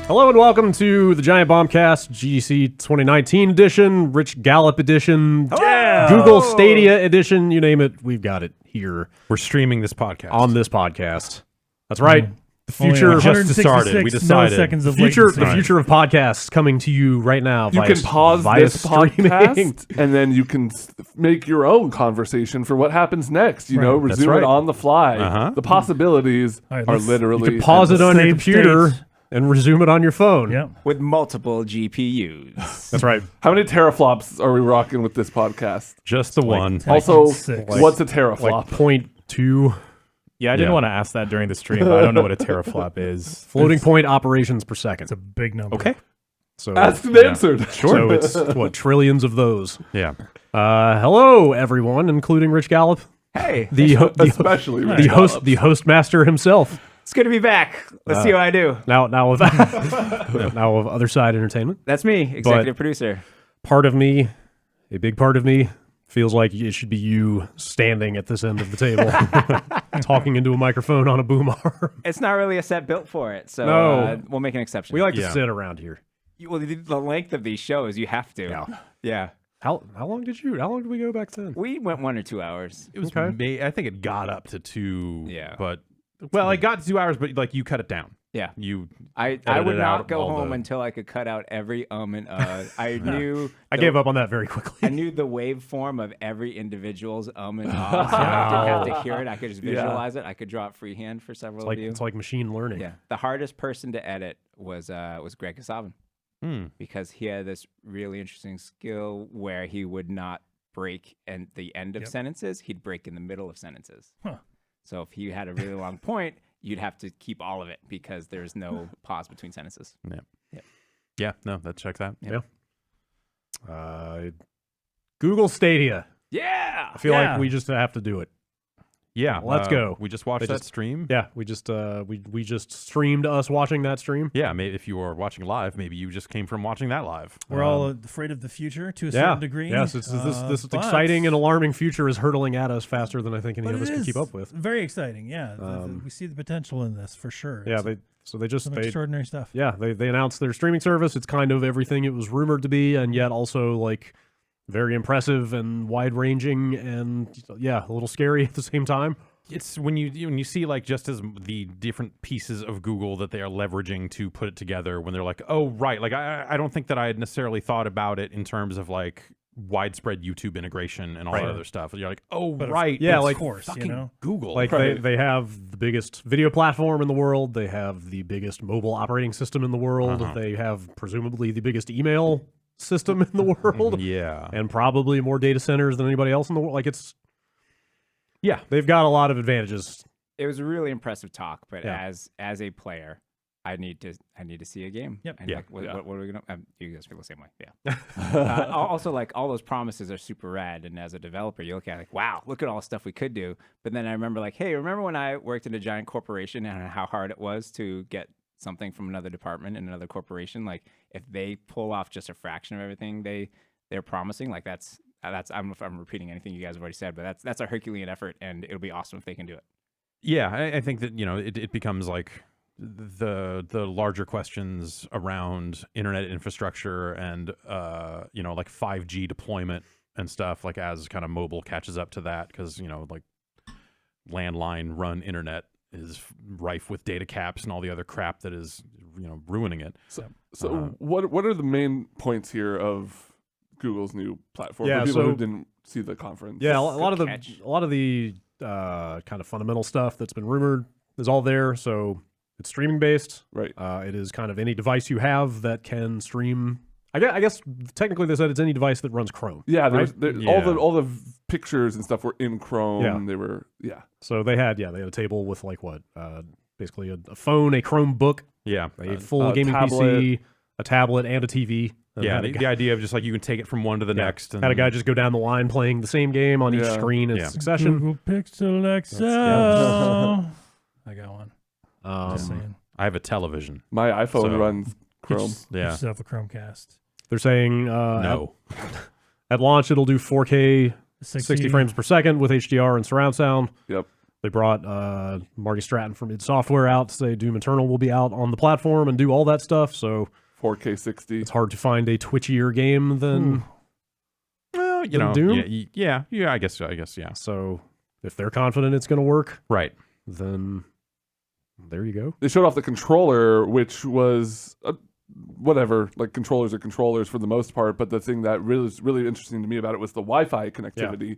Hello and welcome to the Giant Bombcast GDC 2019 edition, Rich Gallup edition, Google Stadia edition, you name it, we've got it here. We're streaming this podcast. On this podcast. That's right. The future just started. We decided. Milliseconds of the latency. future of podcasts coming to you right now. You can pause this podcast and then you can make your own conversation for what happens next. You know, resume it on the fly. The possibilities are literally. You can pause it on your Save computer states. and resume it on your phone. Yep. With multiple GPUs. That's right. How many teraflops are we rocking with this podcast? Just the one. Also, 6. what's a teraflop? Like 0.2 Yeah, I didn't want to ask that during the stream, but I don't know what a teraflop is. floating point operations per second. It's a big number. Okay. So Asked and answered. So it's what, trillions of those. Yeah. Hello everyone, including Rich Gallup, Hey, Especially Rich Gallup. the hostmaster himself. it's good to be back. Let's see what I do. Now of Other Side Entertainment. That's me, executive producer. Part of me, a big part of me, feels like it should be you standing at this end of the table, talking into a microphone on a boom arm. It's not really a set built for it, so No. we'll make an exception. We like to sit around here. Well, the length of these shows, you have to. Yeah. How long did we go back then? We went 1 or 2 hours. It was. Okay. I think it got up to 2. Yeah. But it got to 2 hours, but like you cut it down. Yeah. I would edited not out go all home the- until I could cut out every and I knew I gave up on that very quickly. I knew the waveform of every individual's and so I didn't have to hear it. I could just visualize it. I could draw it freehand for several of you. It's like machine learning. Yeah. The hardest person to edit was Greg Kasavin Hmm. because he had this really interesting skill where he would not break and the end of sentences. He'd break in the middle of sentences. Huh. So if you had a really long point, you'd have to keep all of it because there's no pause between sentences. Yeah. No, that checks out. Yeah. Google Stadia. Yeah. I feel like we just have to do it. Yeah. Let's go. We just watched They that stream. Yeah, we just streamed us watching that stream. Yeah. Maybe if you were watching live, maybe you just came from watching that live. We're all afraid of the future to a certain degree. Yes, this but- exciting and alarming future is hurtling at us faster than I think any but of us it can keep is up with. Very exciting, yeah. We see the potential in this for sure. Yeah, It's they just some extraordinary stuff. Yeah, they announced their streaming service. It's kind of everything it was rumored to be, and yet also like very impressive and wide ranging, and a little scary at the same time. It's when you see like just as the different pieces of Google that they are leveraging to put it together when they're like, oh, right. Like, I don't think that I had necessarily thought about it in terms of like widespread YouTube integration and all that other stuff. You're like, oh, right. Yeah, Of like course, fucking Google. Like they have the biggest video platform in the world. They have the biggest mobile operating system in the world. They have presumably the biggest email system in the world. Yeah. And probably more data centers than anybody else in the world. Like they've got a lot of advantages. It was a really impressive talk, but Yeah. as a player, I need to see a game. Yep. And Yeah. like, what are we gonna? You guys feel the same way. Yeah. Also, like all those promises are super rad, and as a developer, you look at it like, wow, look at all the stuff we could do. But then I remember like, hey, remember when I worked in a giant corporation and how hard it was to get something from another department in another corporation? Like if they pull off just a fraction of everything they're promising, like that's I don't know if I'm repeating anything you guys have already said, but that's a Herculean effort, and it'll be awesome if they can do it. Yeah, I think that it becomes like the larger questions around internet infrastructure and like 5G deployment and stuff, like as kind of mobile catches up to that, because like landline run internet is rife with data caps and all the other crap that is ruining it. So what are the main points here of Google's new platform for people who didn't see the conference? Yeah, a lot of the kind of fundamental stuff that's been rumored is all there. So it's streaming based. Right. It is kind of any device you have that can stream. I guess technically they said it's any device that runs Chrome. Yeah, right? all the pictures and stuff were in Chrome. Yeah. They were So they had a table with like basically a phone, a Chromebook, Yeah, a full gaming tablet. PC, a tablet, and a TV. Yeah, the idea of just like you can take it from one to the next. And had a guy just go down the line playing the same game on each screen in succession. Google Pixel XL. I got one. Just saying. I have a television. My iPhone runs Chrome. Get yourself a Chromecast. They're saying no. At launch it'll do 4K 60 frames per second with HDR and surround sound. Yep. They brought Marty Stratton from id Software out to say Doom Eternal will be out on the platform and do all that stuff. So 4K 60. It's hard to find a twitchier game than Well, Doom. Yeah, I guess, yeah. So if they're confident it's going to work, right, then there you go. They showed off the controller, which was whatever. Like controllers are controllers for the most part, but the thing that was really interesting to me about it was the Wi-Fi connectivity,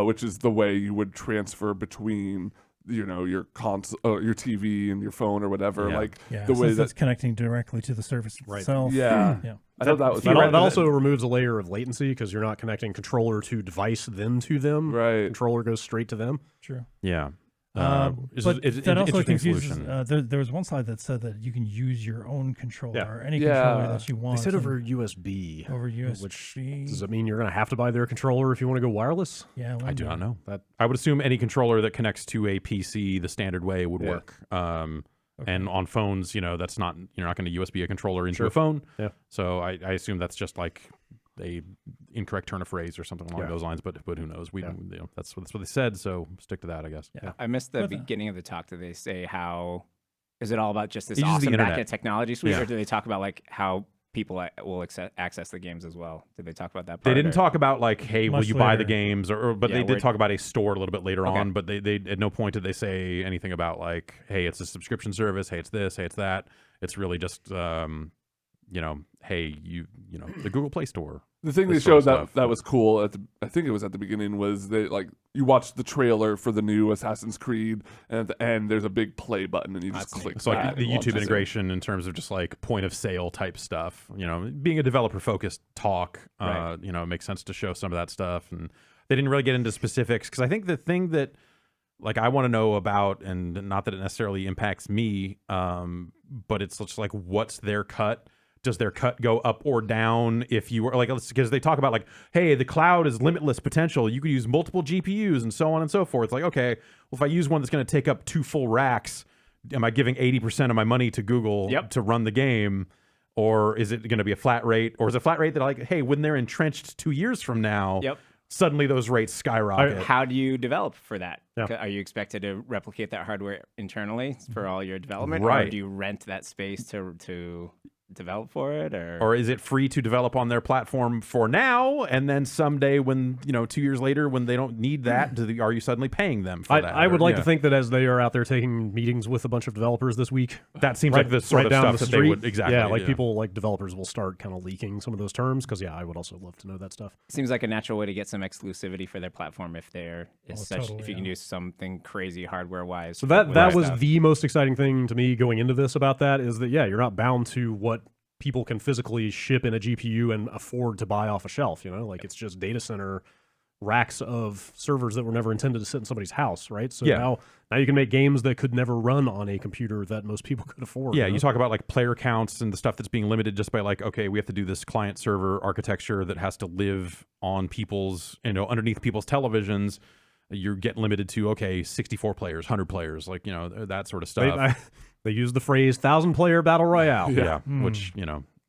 which is the way you would transfer between your console, your TV and your phone or whatever. The way that's connecting directly to the surface itself. Yeah. I thought that was that also removes a layer of latency because you're not connecting controller to device then to them. Right. Controller goes straight to them. True. Yeah. But that also confuses. There was one slide that said that you can use your own controller or any controller that you want. They said over USB. Over USB. Which does it mean you're going to have to buy their controller if you want to go wireless? Yeah, I do not know. I would assume any controller that connects to a PC the standard way would work. And on phones, that's not you're not going to USB a controller into a phone. Yeah. So I assume that's just like a incorrect turn of phrase or something along those lines, but who knows? That's what they said, so stick to that, I guess. Yeah. I missed the beginning of the talk. Did they say how is it all about just this awesome backend technology suite, or do they talk about like how people will access the games as well? Did they talk about that part? They didn't talk about like, hey, will you buy the games, but they did talk about a store a little bit later on. But they at no point did they say anything about like, hey, it's a subscription service, hey, it's this, hey, it's that. It's really just hey, the Google Play Store. The thing they showed that was cool I think it was at the beginning was that like you watch the trailer for the new Assassin's Creed and at the end there's a big play button and you just click. So like the YouTube integration in terms of just like point of sale type stuff. Being a developer focused talk, it makes sense to show some of that stuff. And they didn't really get into specifics because I think the thing that like I want to know about, and not that it necessarily impacts me, but it's just like what's their cut. Does their cut go up or down if you were like, because they talk about like, hey, the cloud is limitless potential. You could use multiple GPUs and so on and so forth. It's like, okay, well, if I use one that's going to take up 2 full racks, am I giving 80% of my money to Google to run the game? Or is it going to be a flat rate? Or is it a flat rate that like, hey, when they're entrenched 2 years from now, suddenly those rates skyrocket? How do you develop for that? Are you expected to replicate that hardware internally for all your development? Right. Or do you rent that space to develop for it, or is it free to develop on their platform for now, and then someday when 2 years later when they don't need that, are you suddenly paying them for that? I would like to think that as they are out there taking meetings with a bunch of developers this week, that seems like the sort of stuff that they would people like developers will start kind of leaking some of those terms because I would also love to know that stuff. Seems like a natural way to get some exclusivity for their platform if there is if you can do something crazy hardware wise. So that was the most exciting thing to me going into this about that is that you're not bound to what people can physically ship in a GPU and afford to buy off a shelf, it's just data center racks of servers that were never intended to sit in somebody's house, right? So now you can make games that could never run on a computer that most people could afford. Yeah, you talk about like player counts and the stuff that's being limited just by like, okay, we have to do this client server architecture that has to live on people's, underneath people's televisions. You're getting limited to 64 players, 100 players, like that sort of stuff. They use the phrase 1,000-player battle royale. Which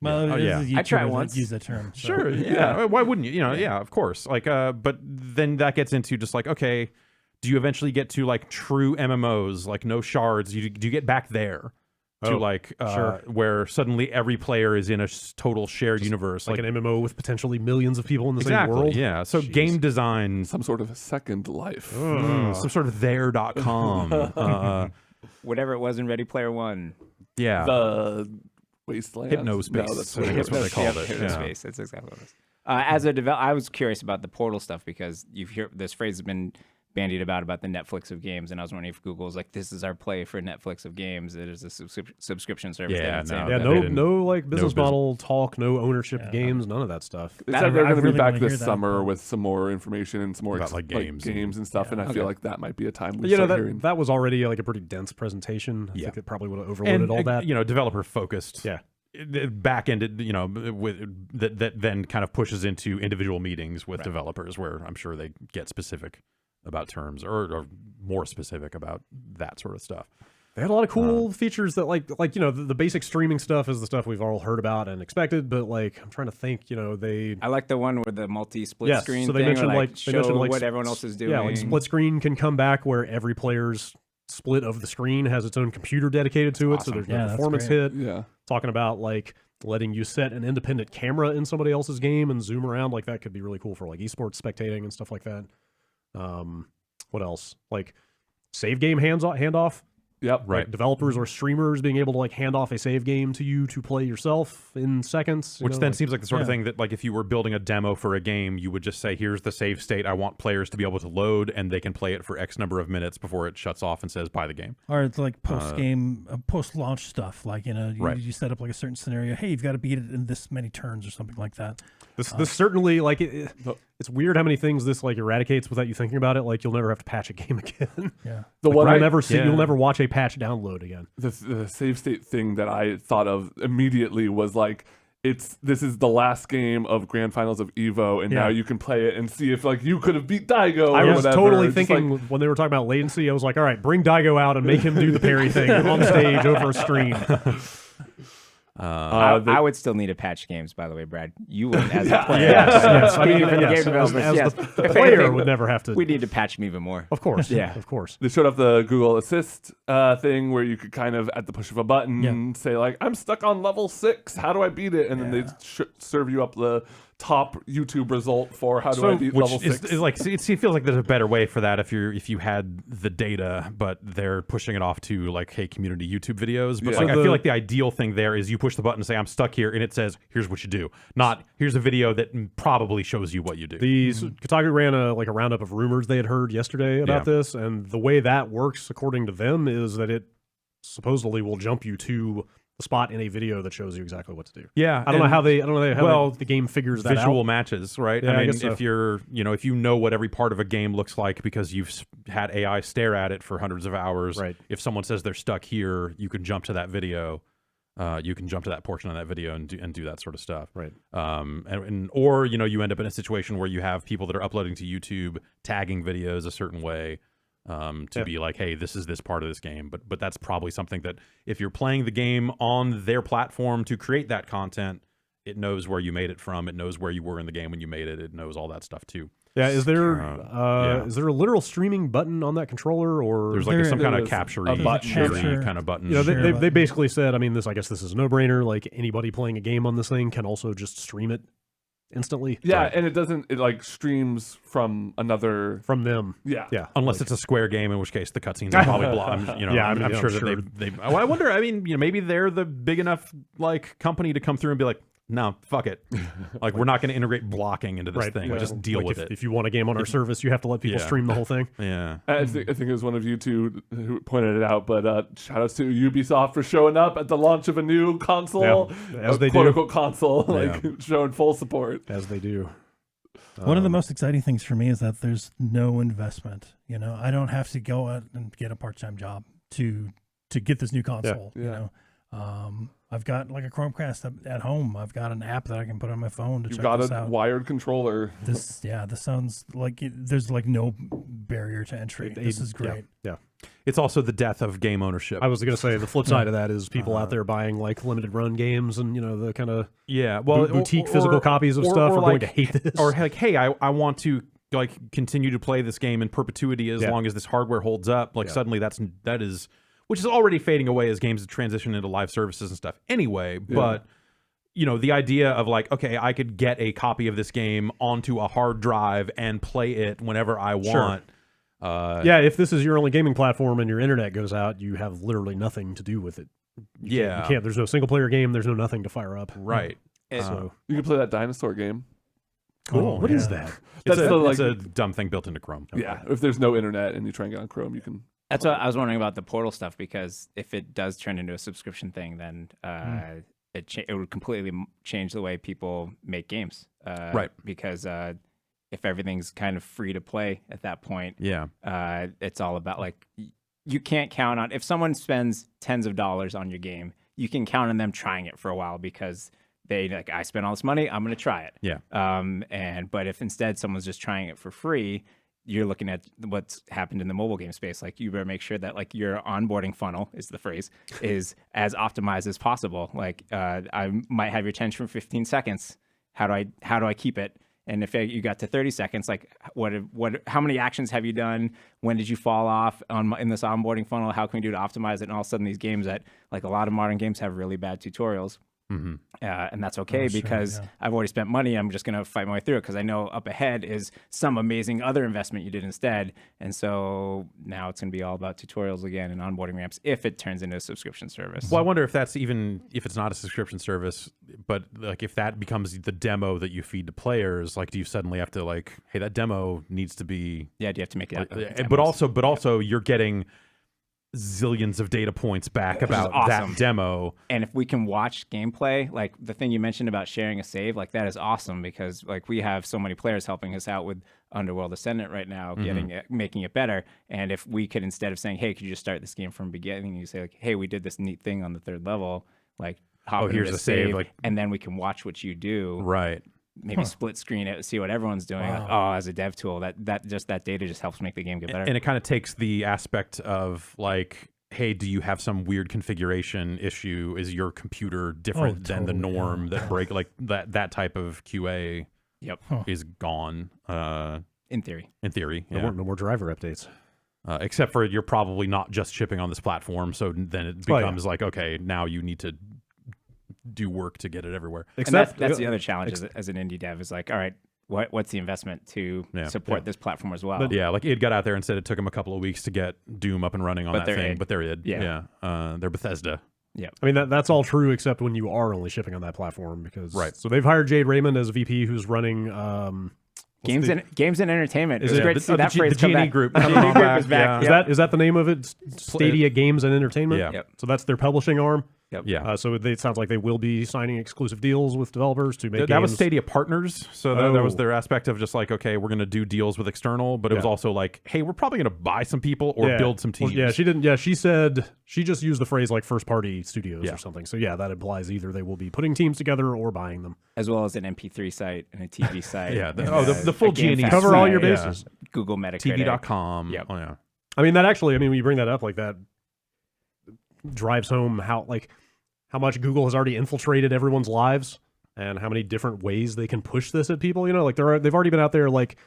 Well, I tried once. Use that term. So. Sure. Yeah. Why wouldn't you? Of course. Like, but then that gets into just like, okay, do you eventually get to like true MMOs, like no shards? Do you get back there? To where suddenly every player is in a total shared universe, like an MMO with potentially millions of people in the same world. Yeah. So game design, some sort of a second life, some sort of there.com, whatever it was in Ready Player One. Yeah. The Wasteland. Hypnospace. That's what they called it. Hypnospace. That's exactly what it is. As a developer, I was curious about the Portal stuff because this phrase has been bandied about the Netflix of games, and I was wondering if Google's like, this is our play for Netflix of games. It is a subscription service. No like business model talk, no ownership of games, none of that stuff. It's like they're going to be back this summer with some more information and some more about like games and stuff, and I feel like that might be a time we start hearing. That was already like a pretty dense presentation. I think it probably would have overloaded all that. Developer focused. Yeah. back-ended, with that then kind of pushes into individual meetings with developers where I'm sure they get specific about terms or more specific about that sort of stuff. They had a lot of cool features that the basic streaming stuff is the stuff we've all heard about and expected, but I'm trying to think, I like the one with the multi-split screen so thing. They mentioned what everyone else is doing. Yeah, split screen can come back where every player's split of the screen has its own computer dedicated to it, so there's no performance hit. Yeah. Talking about letting you set an independent camera in somebody else's game and zoom around, that could be really cool for esports spectating and stuff like that. What else? Save game handoff. Yep. Right. Developers or streamers being able to hand off a save game to you to play yourself in seconds. Which then seems like the sort of thing that if you were building a demo for a game, you would just say, here's the save state. I want players to be able to load and they can play it for X number of minutes before it shuts off and says, buy the game. Or it's post-game, post-launch stuff. You set up a certain scenario. Hey, you've got to beat it in this many turns or something like that. This certainly, it's weird how many things this eradicates without you thinking about it. You'll never have to patch a game again. Yeah. You'll never watch a patch download again. The save state thing that I thought of immediately was this is the last game of Grand Finals of Evo, and now you can play it and see if you could have beat Daigo. I was whatever. totally thinking when they were talking about latency, I was like, all right, bring Daigo out and make him do the parry thing on stage over a stream. I would still need to patch games, by the way, Brad. You would, as a player. Yes. I mean, even the game developers, as the player would never have to. We need to patch them even more. Of course. Yeah. Of course. They showed up the Google Assist thing where you could kind of, at the push of a button, say, I'm stuck on level 6. How do I beat it? And then they serve you up the top YouTube result for how do I beat level 6. It feels like there's a better way for that if you had the data, but they're pushing it off to hey, community YouTube videos. But I feel like the ideal thing there is you push the button and say I'm stuck here, and it says here's what you do. Not here's a video that probably shows you what you do. Kotaku ran a roundup of rumors they had heard yesterday about this, and the way that works, according to them, is that it supposedly will jump you to the spot in a video that shows you exactly what to do. Yeah, I don't know how the game figures that out. Visual matches, right? Yeah, I mean, guess so. if you're, if you know what every part of a game looks like because you've had AI stare at it for hundreds of hours, right? If someone says they're stuck here, you can jump to that video. You can jump to that portion of that video and do that sort of stuff, right? Or you end up in a situation where you have people that are uploading to YouTube tagging videos a certain way. To be hey, this is this part of this game, but that's probably something that if you're playing the game on their platform to create that content, it knows where you made it from, it knows where you were in the game when you made it, it knows all that stuff too. Yeah, is there a literal streaming button on that controller, or there's some kind of capture-y kind of button? They basically said, I mean, I guess this is a no-brainer. Anybody playing a game on this thing can also just stream it instantly. Yeah, and it streams from them. Yeah. Unless it's a Square game, in which case the cutscenes are probably blocked. I'm sure that they I wonder, I mean, maybe they're the big enough company to come through and be like, no, fuck it. We're not going to integrate blocking into this thing. Just deal with it. If you want a game on our service, you have to let people stream the whole thing. Yeah. I think it was one of you two who pointed it out, but shout outs to Ubisoft for showing up at the launch of a new console, as they quote unquote console, showing full support. As they do. One of the most exciting things for me is that there's no investment. I don't have to go out and get a part-time job to get this new console. I've got a Chromecast at home. I've got an app that I can put on my phone to check this out. You've got a wired controller. This sounds like there's no barrier to entry. This is great. Yeah. It's also the death of game ownership. I was going to say the flip side of that is people out there buying limited run games and the kind of boutique physical copies of stuff are going to hate this. Or hey, I want to continue to play this game in perpetuity as long as this hardware holds up. Suddenly that is. Which is already fading away as games transition into live services and stuff anyway. But, the idea of okay, I could get a copy of this game onto a hard drive and play it whenever I want. Sure. If this is your only gaming platform and your internet goes out, you have literally nothing to do with it. You can't. There's no single-player game. There's no nothing to fire up. Right. So you can play that dinosaur game. Cool. What is that? It's a dumb thing built into Chrome. Okay. Yeah. If there's no internet and you try and get on Chrome, you can... That's what I was wondering about the Portal stuff, because if it does turn into a subscription thing, then it would completely change the way people make games. Right. Because if everything's kind of free to play at that point, it's all about you can't count on, if someone spends tens of dollars on your game, you can count on them trying it for a while because they like, I spent all this money, I'm going to try it. Yeah. But if instead someone's just trying it for free, you're looking at what's happened in the mobile game space. Like you better make sure that like your onboarding funnel is the phrase is as optimized as possible. Like I might have your attention for 15 seconds. How do I keep it? And if you got to 30 seconds, like how many actions have you done? When did you fall off in this onboarding funnel? How can we do to optimize it? And all of a sudden these games that like a lot of modern games have really bad tutorials. Mm-hmm. And that's okay because I've already spent money. I'm just going to fight my way through it because I know up ahead is some amazing other investment you did instead. And so now it's going to be all about tutorials again and onboarding ramps if it turns into a subscription service. Well, I wonder if that's even if it's not a subscription service, but like if that becomes the demo that you feed to players, like do you suddenly have to like, hey, that demo needs to be do you have to make it? Like, but also you're getting zillions of data points back about awesome. that demo. And if we can watch gameplay, like the thing you mentioned about sharing a save, like that is awesome because like we have so many players helping us out with Underworld Ascendant right now, making it better. And if we could, instead of saying, hey, could you just start this game from the beginning, you say like, hey, we did this neat thing on the 3rd level, like hop here's into a save, like, and then we can watch what you do. Right. Maybe split screen it, see what everyone's doing. Like, oh, as a dev tool, that data just helps make the game get better. And it kind of takes the aspect of like, hey, do you have some weird configuration issue? Is your computer different than the norm that break like that type of QA is gone? In theory. Yeah. No more driver updates. Except for you're probably not just shipping on this platform, so then it becomes like, okay, now you need to do work to get it everywhere. Except and that's the other challenge as an indie dev is like, all right, what's the investment to support this platform as well? But yeah, like id got out there and said it took them a couple of weeks to get Doom up and running on that thing, but they're id. They're Bethesda. Yeah, I mean that's all true except when you are only shipping on that platform because so they've hired Jade Raymond as a VP who's running games and entertainment. It was Yeah, great to see that phrase the come G&E back. group. The G&E group is back. Is that the name of it? Stadia Games and Entertainment. Yeah. Yep. So that's their publishing arm. Yep. Yeah. So it sounds like they will be signing exclusive deals with developers to make That games. was Stadia Partners, so that was their aspect of just like, okay, we're going to do deals with external, but it was also like, hey, we're probably going to buy some people or build some teams. Well, yeah, she didn't. Yeah, she said she just used the phrase like first party studios or something. So yeah, that implies either they will be putting teams together or buying them, as well as an MP3 site and a TV site. The full G&E cover all your bases. Google Metacritic, TV.com. Yep. Oh yeah. I mean that actually. I mean when you bring that up, like that drives home how much Google has already infiltrated everyone's lives and how many different ways they can push this at people. You know, like they've already been out there like,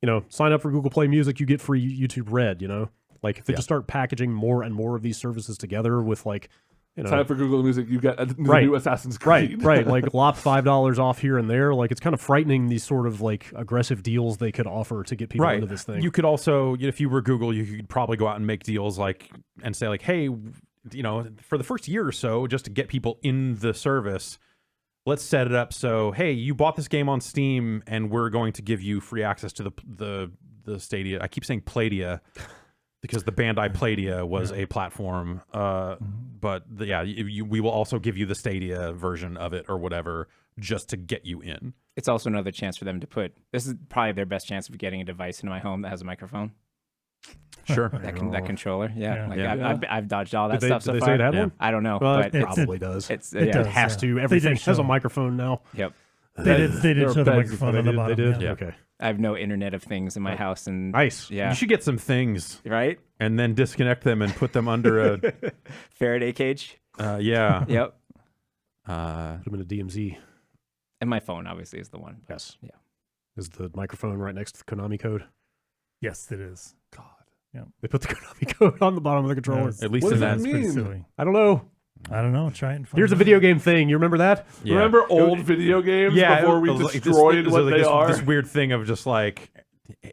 you know, sign up for Google Play Music, you get free YouTube Red. You know, like if they just start packaging more and more of these services together with like, you know, sign up for Google Music, you get the new Assassin's Creed. Right. Like lop $5 off here and there. Like it's kind of frightening these sort of like aggressive deals they could offer to get people into this thing. You could also, if you were Google, you could probably go out and make deals like and say like, hey, you know, for the first year or so, just to get people in the service, let's set it up so, hey, you bought this game on Steam, and we're going to give you free access to the Stadia. I keep saying Pladia because the Bandai Pladia was a platform, but we will also give you the Stadia version of it or whatever, just to get you in. It's also another chance for them to put. This is probably their best chance of getting a device into my home that has a microphone. Sure. That controller, Yeah. I've dodged all that Did stuff so they far. say it had one? I don't know, Well, but it probably does. It has to. Everything has a microphone now. Yep. They did show the microphone on the bottom. They did. Yeah. Okay. I have no Internet of Things in my house, and Nice. Yeah, You should get some things right. and then disconnect them and put them under a Faraday cage. Yep. Put them in a DMZ. And my phone obviously is the one. Yes. Yeah. Is the microphone right next to the Konami code? Yes, it is. God. Yeah. They put the Konami code on the bottom of the controller. Yes. At least What in does that. that Pretty mean? silly. I don't know. I don't know. Try it and find Here's a out. video game thing. You remember that? Yeah. Remember old video games before we destroyed what they are? This weird thing of just like,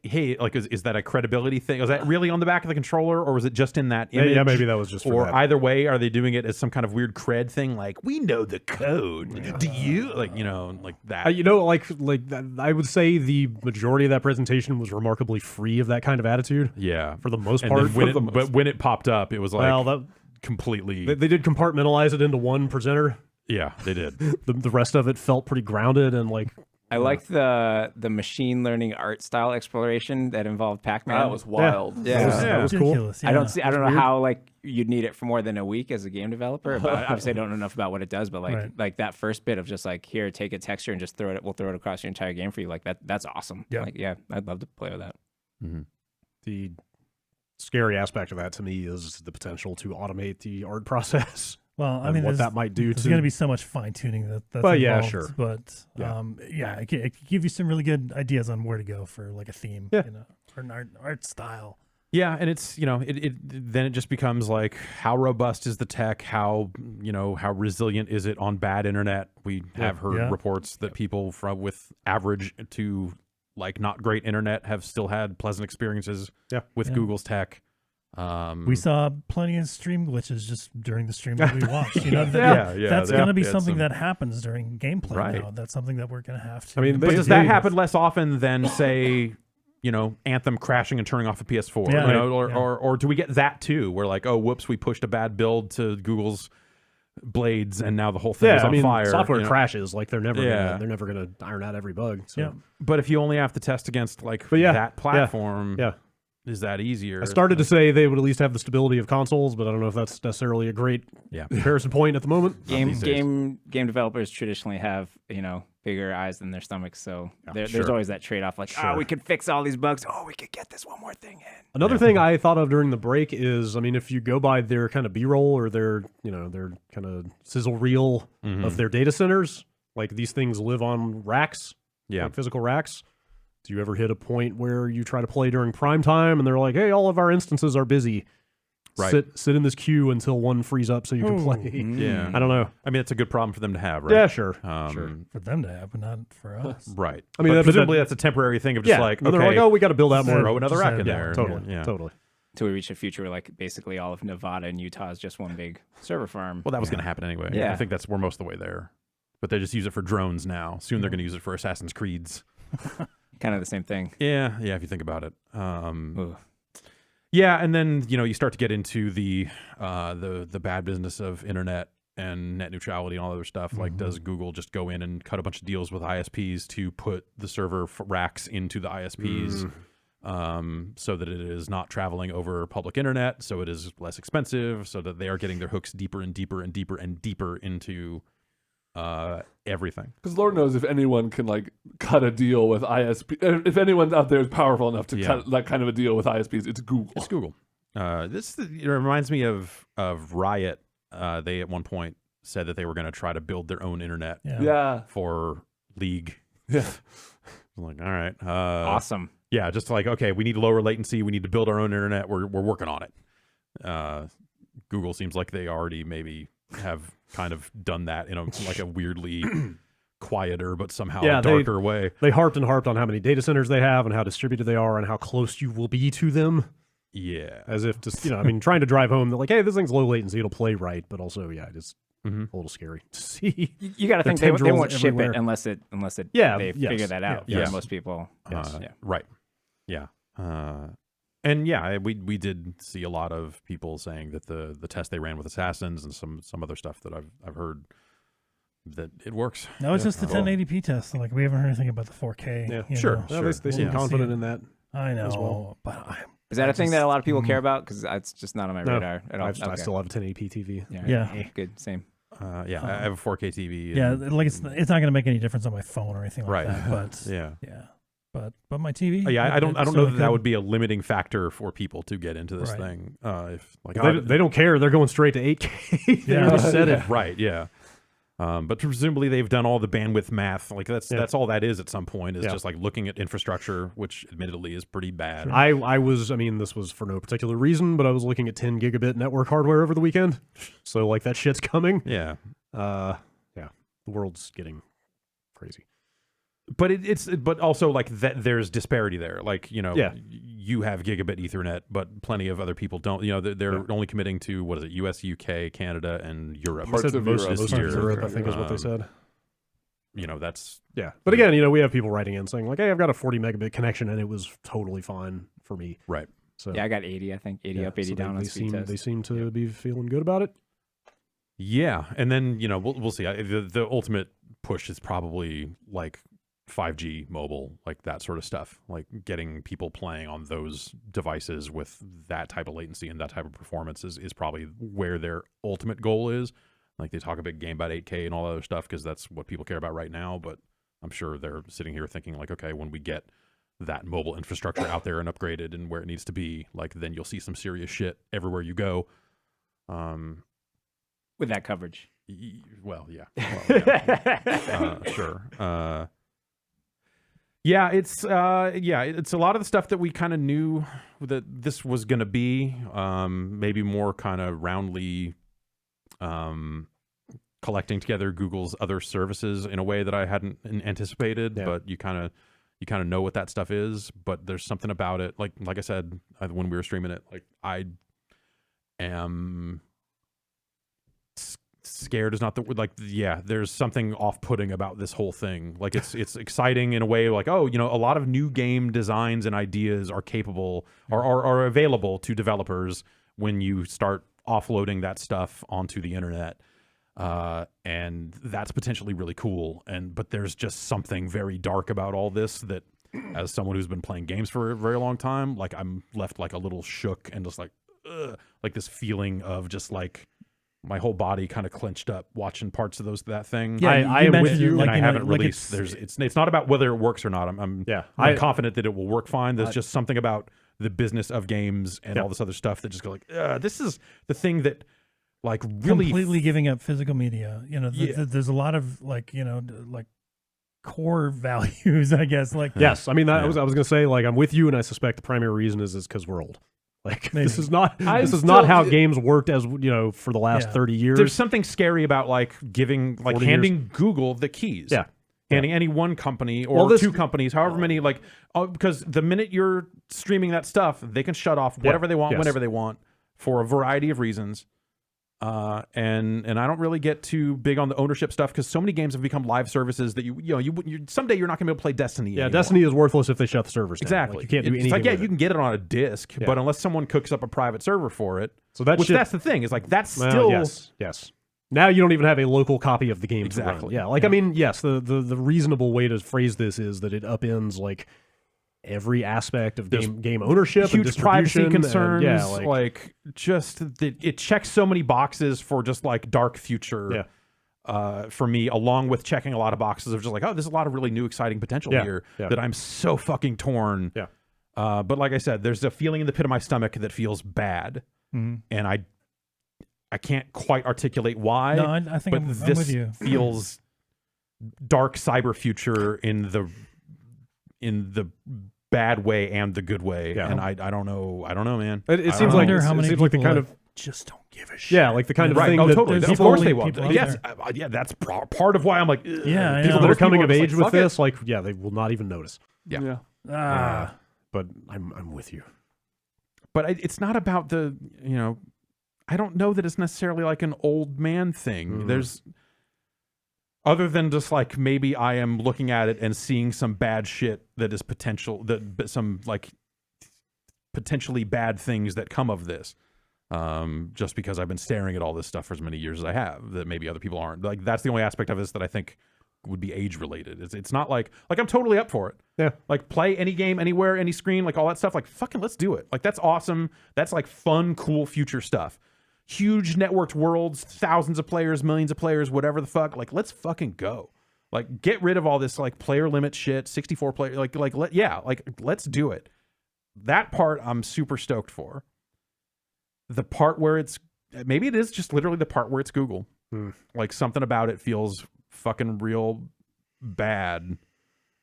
hey, like, is that a credibility thing? Was that really on the back of the controller, or was it just in that image? Yeah, maybe that was just for Or that. either way, are they doing it as some kind of weird cred thing? Like, we know the code. Do you? Like, you know, like that. You know, like I would say the majority of that presentation was remarkably free of that kind of attitude. Yeah. For the most And part. then but when it popped up, it was like Well, completely. they did compartmentalize it into one presenter. Yeah, they did. The rest of it felt pretty grounded and like I liked the machine learning art style exploration that involved Pac-Man. That was wild. Yeah. That was cool. Ridiculous, I don't yeah. know how like you'd need it for more than a week as a game developer. But obviously, I don't know enough about what it does. But like Right. like that first bit of just like here, take a texture and just throw it. We'll throw it across your entire game for you. Like that's awesome. Yeah. Like I'd love to play with that. The scary aspect of that to me is the potential to automate the art process. Well, I and mean, what there's, that might do there's to going to be so much fine tuning that's But yeah, involved, sure. But Yeah. it can give you some really good ideas on where to go for like a theme, Yeah. you know, or an art style. Yeah, and it's it then it just becomes like how robust is the tech? How how resilient is it on bad internet? We have heard Yeah. reports that people from with average to like not great internet have still had pleasant experiences with Yeah. Google's tech. We saw plenty of stream glitches just during the stream that we watched. You know, Yeah, that's yeah, going to be yeah, something some- that happens during gameplay Right. now. That's something that we're going to have to. I mean, But they- does that they- happen less often than say, Anthem crashing and turning off a PS4? Yeah. You know, Right. Yeah. or do we get that too? Where like, oh, whoops, we pushed a bad build to Google's Blades, and now the whole thing is on fire. software you know? crashes. Like they're never Yeah. gonna iron out every bug. So. Yeah. But if you only have to test against like But yeah, that platform, Yeah. is that easier? I started to say they would at least have the stability of consoles, but I don't know if that's necessarily a great comparison point at the moment. Game developers traditionally have bigger eyes than their stomachs, so there's always that trade off. Like, oh, we could fix all these bugs. Oh, we could get this one more thing in. Another thing I thought of during the break is, I mean, if you go by their kind of B-roll or their kind of sizzle reel of their data centers, like these things live on racks, like physical racks. Do you ever hit a point where you try to play during prime time and they're like, hey, all of our instances are busy. Right. Sit in this queue until one frees up so you can play. Yeah. I don't know. I mean, it's a good problem for them to have, right? Yeah, sure. Sure. for them to have, but not for us. Right. I mean, but but presumably that- that's a temporary thing of just like, and okay, they're like, oh, we got to build out more. throw another just rack add in it. there. Totally. Yeah. Totally. Until we reach a future where like basically all of Nevada and Utah is just one big server farm. Well, that was going to happen anyway. Yeah. I think we're most of the way there. But they just use it for drones now. Soon they're going to use it for Assassin's Creeds. Kind of the same thing. Yeah, if you think about it. Ugh. Yeah, and then you start to get into the bad business of internet and net neutrality and all other stuff. Like, does Google just go in and cut a bunch of deals with ISPs to put the server racks into the ISPs, so that it is not traveling over public internet, so it is less expensive, so that they are getting their hooks deeper and deeper and deeper and deeper into everything. Because Lord knows if anyone can like cut a deal with ISP, if anyone out there is powerful enough to cut that kind of a deal with ISPs, it's Google. It's Google. It reminds me of Riot. They at one point said that they were going to try to build their own internet Yeah. for League. Yeah. I'm like, all right, Awesome. yeah, just like, okay, we need lower latency. We need to build our own internet. We're working on it. Google seems like they already maybe have kind of done that in a weirdly quieter but somehow darker way. They harped and harped on how many data centers they have and how distributed they are and how close you will be to them. Yeah. As if just, I mean, trying to drive home that like, hey, this thing's low latency, it'll play right, but also, it's a little scary to see. You got to think they tendrils won't ship everywhere. it unless it Yeah, they yes, figure that out. yeah. For most people. Right. Yeah. And yeah, we did see a lot of people saying that the test they ran with Assassins and some other stuff that I've heard that it works. No, it's just the 1080p test. Like we haven't heard anything about the 4K. Yeah, you sure, know. Well, they seem We'll confident see. in that. I know, as well. but Is that a thing that a lot of people care about? Because it's just not on my No, radar at all. I Okay. still have a 1080p TV. Yeah. Good. Same. I have a 4K TV. yeah, and- like it's not going to make any difference on my phone or anything like Right. that. But yeah. but my TV. Yeah, I don't it's know really that that good. would be a limiting factor for people to get into this Right. thing. If like They don't care. They're going straight to 8K. They Yeah. already said it. right, yeah. But presumably they've done all the bandwidth math. Like that's all that is at some point is just like looking at infrastructure, which admittedly is pretty bad. I mean, this was for no particular reason, but I was looking at 10 gigabit network hardware over the weekend. So like that shit's coming. Yeah. The world's getting crazy. But but also like that there's disparity there. Like, Yeah. you have gigabit Ethernet, but plenty of other people don't. They're only committing to what is it, US, UK, Canada, and Europe. Parts Said of most Europe. most This of year. Europe, I think, is what they said. That's Yeah. But again, we have people writing in saying like, hey, I've got a 40 megabit connection and it was totally fine for me. right. So Yeah, I got 80. I think 80 up, 80 so down on they speed test. They seem to be feeling good about it. Yeah, and then we'll see. The ultimate push is probably like 5G mobile, like that sort of stuff, like getting people playing on those devices with that type of latency and that type of performance is probably where their ultimate goal is. Like they talk about game about 8K and all that other stuff because that's what people care about right now. But I'm sure they're sitting here thinking like, okay, when we get that mobile infrastructure out there and upgraded and where it needs to be, like then you'll see some serious shit everywhere you go. With that coverage. Well, yeah. Sure. Yeah, it's a lot of the stuff that we kind of knew that this was going to be, maybe more kind of roundly collecting together Google's other services in a way that I hadn't anticipated, but you kind of know what that stuff is, but there's something about it. Like I said, when we were streaming it, like I am scared is not the word. Like, yeah, there's something off-putting about this whole thing. Like it's exciting in a way, like, oh, you know, a lot of new game designs and ideas are capable are available to developers when you start offloading that stuff onto the internet. And that's potentially really cool. But there's just something very dark about all this that, as someone who's been playing games for a very long time, like I'm left like a little shook and just like, ugh, like this feeling of just like my whole body kind of clenched up watching parts of that thing. Yeah, I am with you, and I haven't like released. It's not about whether it works or not. I'm confident that it will work fine. There's just something about the business of games and all this other stuff that just go like, this is the thing that like really completely giving up physical media. You know, there's a lot of like, you know, like core values, I guess. Like yes, I mean I was gonna say like I'm with you, and I suspect the primary reason is because we're old. Like this is not how games worked as you know for the last 30 years. There's something scary about like handing Google the keys. Yeah. Handing any one company or two companies, however many, like because the minute you're streaming that stuff, they can shut off whatever they want, whenever they want, for a variety of reasons. And I don't really get too big on the ownership stuff because so many games have become live services that you someday you're not going to be able to play Destiny. Yeah, anymore. Destiny is worthless if they shut the servers down. Exactly. Like, you can't do anything. It's like with you can get it on a disc, but unless someone cooks up a private server for it, so that's the thing is like that's still yes. Now you don't even have a local copy of the game. Exactly. To run. Yeah, like I mean, yes, the reasonable way to phrase this is that it upends like every aspect of game ownership, huge and privacy concerns. And, like just it checks so many boxes for just like dark future. For me, along with checking a lot of boxes of just like, oh, there's a lot of really new, exciting potential here that I'm so fucking torn. Yeah. But like I said, there's a feeling in the pit of my stomach that feels bad, and I can't quite articulate why. No, I think I'm with you. Feels dark cyber future in the bad way and the good way, and I don't know, man. It seems like how many seems like the kind of just don't give a shit. Yeah, like the kind of thing that totally. there's Of course they people won't. out Yes, there. that's part of why I'm like, Yeah, I people know. that are coming of just age like, with fuck this, like they will not even notice. Yeah. But I'm with you. But it's not about the, you know, I don't know that it's necessarily like an old man thing. There's, other than just like maybe I am looking at it and seeing some bad shit that is some like potentially bad things that come of this. Just because I've been staring at all this stuff for as many years as I have, that maybe other people aren't. Like that's the only aspect of this that I think would be age related. It's not like I'm totally up for it. Yeah. Like play any game, anywhere, any screen, like all that stuff. Like fucking let's do it. Like that's awesome. That's like fun, cool future stuff. Huge networked worlds, thousands of players, millions of players, whatever the fuck. Like let's fucking go. Like get rid of all this like player limit shit, 64 player. Let's do it. That part I'm super stoked for. The part where maybe it is just literally the part where it's Google. Like something about it feels fucking real bad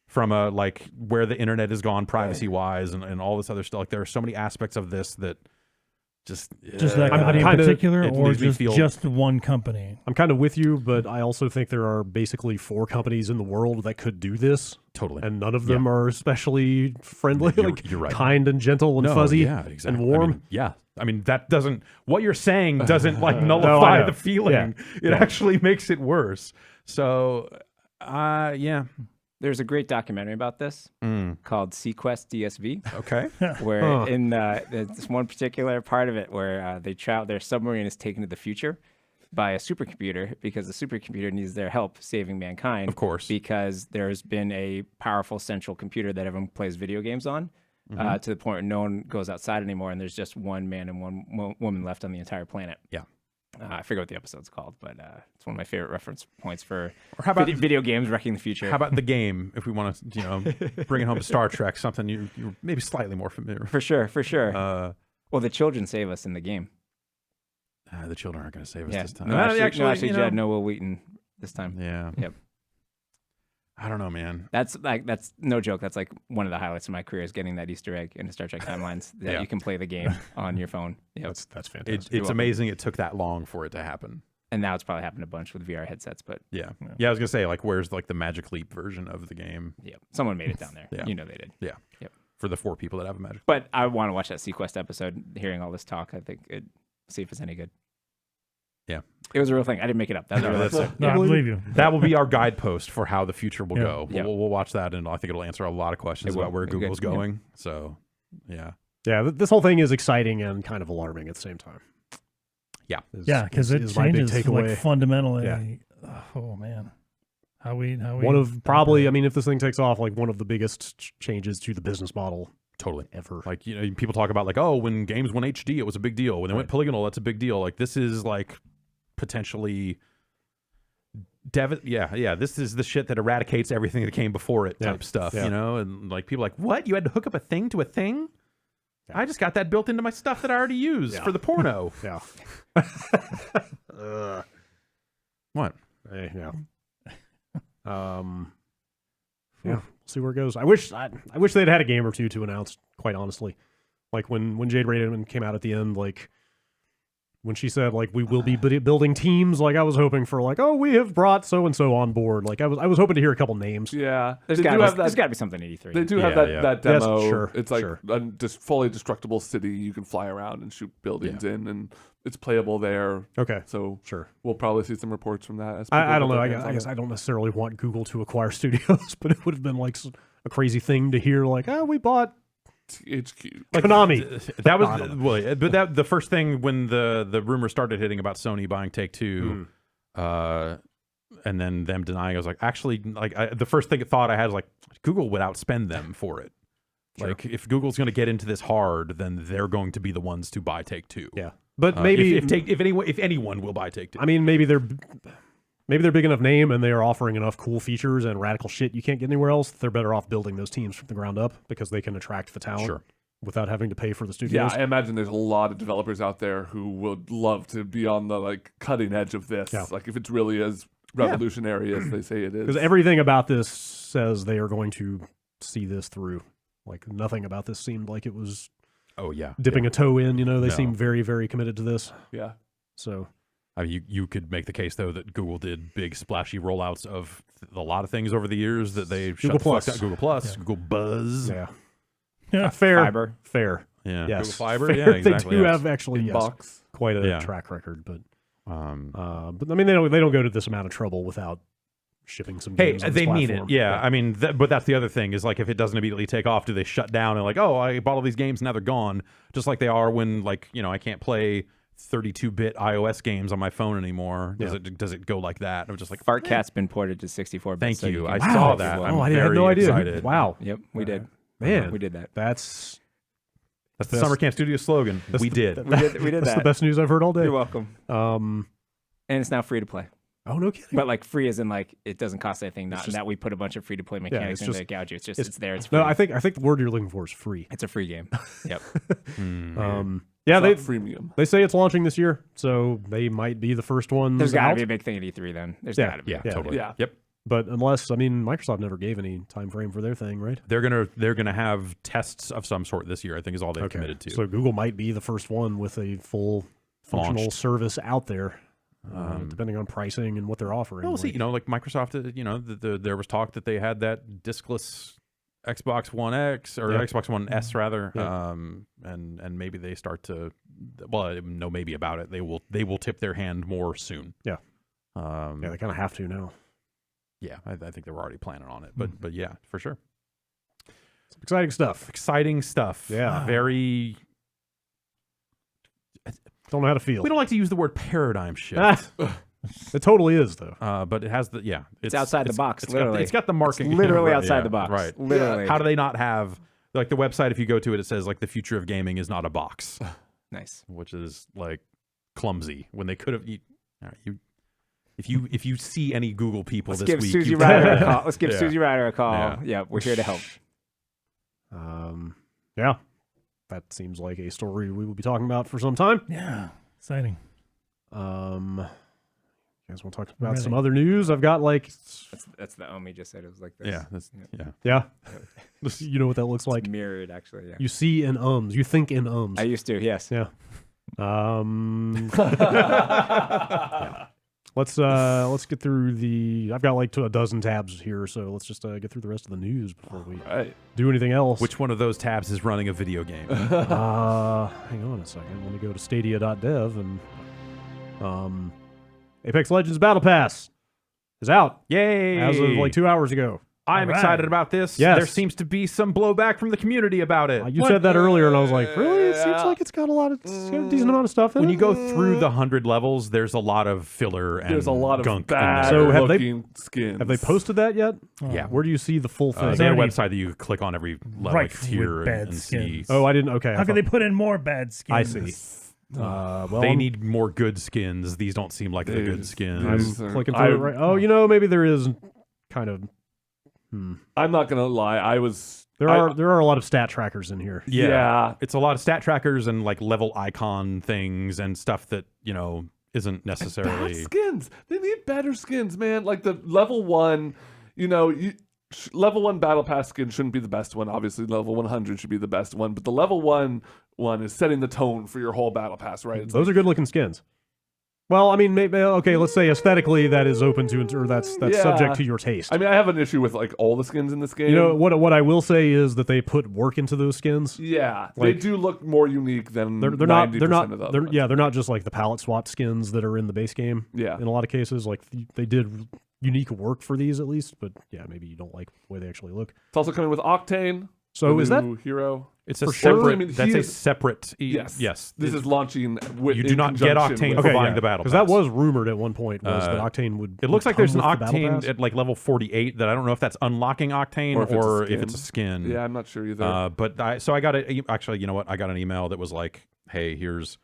from a like where the internet has gone privacy wise and all this other stuff. Like there are so many aspects of this that just that company in particular, or just one company. I'm kind of with you, but I also think there are basically 4 companies in the world that could do this. Totally. And none of them are especially friendly, you're right. Kind and gentle and fuzzy exactly. and warm. I mean, that doesn't, what you're saying doesn't like nullify the feeling. It actually makes it worse. So, There's a great documentary about this called Sequest DSV. Okay. Where in this one particular part of it where their submarine is taken to the future, by a supercomputer because the supercomputer needs their help saving mankind. Of course. Because there's been a powerful central computer that everyone plays video games on to the point where no one goes outside anymore, and there's just one man and one woman left on the entire planet. Yeah. I forget what the episode's called, but it's one of my favorite reference points for Or how about video games wrecking the future. How about the game? If we want to, bring it home to Star Trek, something you're maybe slightly more familiar with. For sure. Well, the children save us in the game. The children aren't going to save us this time. No, actually, Jed, no Will Wheaton this time. Yeah. Yep. I don't know, man. That's no joke. That's like one of the highlights of my career is getting that Easter egg in the Star Trek timelines that you can play the game on your phone. Yep. That's fantastic. It's amazing it took that long for it to happen. And now it's probably happened a bunch with VR headsets, but Yeah. I was gonna say, like, where's like the Magic Leap version of the game? yeah, someone made it down there. Yeah. You know they did. Yeah. Yep. For the 4 people that have a Magic. But I want to watch that Sequest episode. Hearing all this talk, I think see if it's any good. Yeah. It was a real thing. I didn't make it up. That was a real episode. No, I believe you. That will be our guidepost for how the future will Yeah. go. Yeah. We'll watch that, and I think it'll answer a lot of questions It will. about where It'll be Google's good. Yeah. going. So, yeah. Yeah, this whole thing is exciting and kind of alarming at the same time. Yeah. Yeah, because it is my big changes takeaway. like fundamentally. Yeah. Oh man, how we One of probably, I mean, if this thing takes off, like one of the biggest changes to the business model Totally. ever. Like, people talk about like, oh, when games went HD, it was a big deal. When they went polygonal, that's a big deal. Like, this is like potentially this is the shit that eradicates everything that came before it type stuff, and like people are like, what? You had to hook up a thing to a thing? Yeah. I just got that built into my stuff that I already use for the porno. Yeah. What? Yeah. Yeah. See where it goes. I wish they'd had a game or two to announce, quite honestly. Like when Jade Raymond came out at the end, like when she said like we will be building teams, like I was hoping for like, oh, we have brought so and so on board. Like I was hoping to hear a couple names. Yeah, There's got to be something in E3. They do have that demo. Yes, sure, it's like sure. a just fully destructible city you can fly around and shoot buildings in, and it's playable there. Okay. So Sure. we'll probably see some reports from that. As I don't people know. get their hands I on guess it. I don't necessarily want Google to acquire studios, but it would have been like a crazy thing to hear. Like, oh, we bought HQ. Konami. That was but the first thing when the rumor started hitting about Sony buying Take-Two, and then them denying. I was like, actually, like the first thought I had was like, Google would outspend them for it. Sure. Like if Google's going to get into this hard, then they're going to be the ones to buy Take-Two. Yeah, but maybe if anyone will buy Take-Two. I mean, maybe they're big enough name and they are offering enough cool features and radical shit you can't get anywhere else. They're better off building those teams from the ground up because they can attract the talent without having to pay for the Yeah, studios. I imagine there's a lot of developers out there who would love to be on the like cutting edge of this. Yeah. Like if it's really as revolutionary as they say it is. Because everything about this says they are going to see this through. Like nothing about this seemed like it was dipping a toe in. They seem very, very committed to this. Yeah. So. I mean, you could make the case though that Google did big splashy rollouts of a lot of things over the years that they Google Plus, Google Plus, Google Buzz, fair, yeah, yes, Google Fiber, fair. yeah, exactly. They do have actually quite a Yeah. track record, but I mean they don't go to this amount of trouble without shipping some Hey, games on they this need it. platform. Yeah, I mean, but that's the other thing is like if it doesn't immediately take off, do they shut down and like, oh, I bought all these games, now they're gone, just like they are when like I can't play 32-bit iOS games on my phone anymore. Does it go like that? I'm just like, Fartcat's been ported to 64-bit. Thank you. I Wow. saw that. Oh, I'm I had very no idea. excited. Wow. Yep, we did. Man, we did that. That's the Summer Camp Studio slogan. We did. We did that's that. the best news I've heard all day. You're welcome. And it's now free to play. Oh, no kidding. But like free as in like it doesn't cost anything. Not that we put a bunch of free to play mechanics it's into just- gouge you. It's just it's there. It's free. No, I think the word you're looking for is free. It's a free game. Yep. Yeah, It's not freemium. they say it's launching this year, so they might be the first ones There's got out. to be a big thing at E3 then. There's got to be. Yeah, Yeah. totally. Yeah. Yep. But unless, I mean, Microsoft never gave any time frame for their thing, right? They're gonna have tests of some sort this year. I think is all they've committed to. So Google might be the first one with a full functional Launched. service out there, depending on pricing and what they're offering. We'll see. Like Microsoft. There was talk that they had that diskless Xbox One X or Xbox One S rather, and maybe they start to. Well, no, maybe about it. They will tip their hand more soon. Yeah. They kind of have to now. Yeah, I think they were already planning on it, but yeah, for sure. Some exciting stuff. Exciting stuff. Yeah. Very. Don't know how to feel. We don't like to use the word paradigm shift. It totally is, though. But it has the It's outside the box, literally. It's got the marking. Literally Right, outside yeah, the box. Right. Literally. How do they not have like the website? If you go to it, it says like the future of gaming is not a box, Nice. which is like clumsy when they could have. If you see any Google people Let's this give week, Susie you Ryder a call. Let's give Yeah. Susie Ryder a call. Yeah. Yeah, we're here to help. Yeah, that seems like a story we will be talking about for some time. Yeah, exciting. You guys want to talk about Ready. some other news? I've got like, That's the Omi just said. It was like this. yeah, that's, yeah. yeah, you know what that looks like. Mirrored, actually. Yeah. You see in ums. You think in ums. I used to. Yes. Yeah. Yeah. Let's get through the. I've got like a dozen tabs here, so let's just get through the rest of the news before we Right. do anything else. Which one of those tabs is running a video game? Hang on a second. Let me go to Stadia.dev and Apex Legends Battle Pass is out Yay! as of like 2 hours ago. I'm All right. excited about this. Yes. There seems to be some blowback from the community about it. You said that earlier, and I was like, really? It seems like it's got a decent amount of stuff in When it. you go through the 100 levels, there's a lot of filler and There's a lot of gunk in bad there. So have they- looking skins. Have they posted that yet? Yeah. Where do you see the full thing? They have a already- website that you click on every level, Right, like, tier with bad and see. skins. Oh, I didn't. Okay. How can they put in more bad skins? I see. Well, They I'm- need more good skins. These don't seem like the good These- skins. I'm these- clicking through it right. Oh, maybe there is kind of. I'm not gonna lie. There are a lot of stat trackers in here. Yeah. It's a lot of stat trackers and like level icon things and stuff that, isn't Bad necessarily. skins. They need better skins, man. Like the level 1, level 1 battle pass skin shouldn't be the best one. Obviously, level 100 should be the best one. But the level 1 is setting the tone for your whole battle pass, right? It's Those are good looking skins. Well, I mean, maybe okay. Let's say aesthetically that is open to, or that's Yeah. subject to your taste. I mean, I have an issue with like all the skins in this game. What I will say is that they put work into those skins. Yeah, they Like- do look more unique than They're 90% not of the other they're, ones. yeah they're not just like the palette swap skins that are in the base game. Yeah. In a lot of cases, like they did unique work for these at least. But yeah, maybe you don't like the way they actually look. It's also coming with Octane. So the is that new hero? It's a For sure. separate. I mean, that's he a is- separate. Yes. Yes. This is launching with. You in do not get conjunction Octane with- for buying the battle because that pass. was rumored at one point was that Octane would. It looks would like there's an come with the battle Octane pass. at like level 48 that I don't know if that's unlocking Octane Or if it's a skin. Yeah, I'm not sure either. But I got actually, you know what? I got an email that was like, hey, here's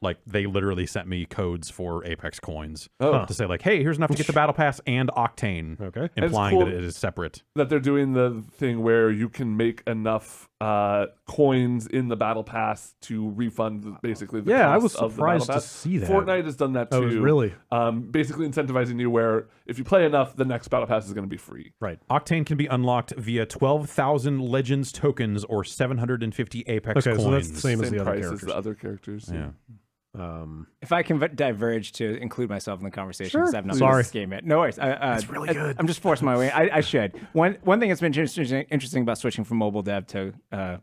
like they literally sent me codes for Apex coins to say like, hey, here's enough to get the battle pass and Octane. Okay. Implying cool that it is separate. that they're doing the thing where you can make enough coins in the battle pass to refund basically the Yeah, cost I was of the battle surprised to pass. see that. Fortnite has done that too. Oh, really? Basically incentivizing you where if you play enough, the next battle pass is going to be free. Right. Octane can be unlocked via 12,000 Legends tokens or 750 Apex Okay, coins. so that's the same as the other price as characters. the other characters. Yeah. If I can diverge to include myself in the conversation, Sure. because I've not Sorry. played this game yet. No worries. That's really good. I'm just forcing my way. I should. One thing that's been interesting about switching from mobile dev to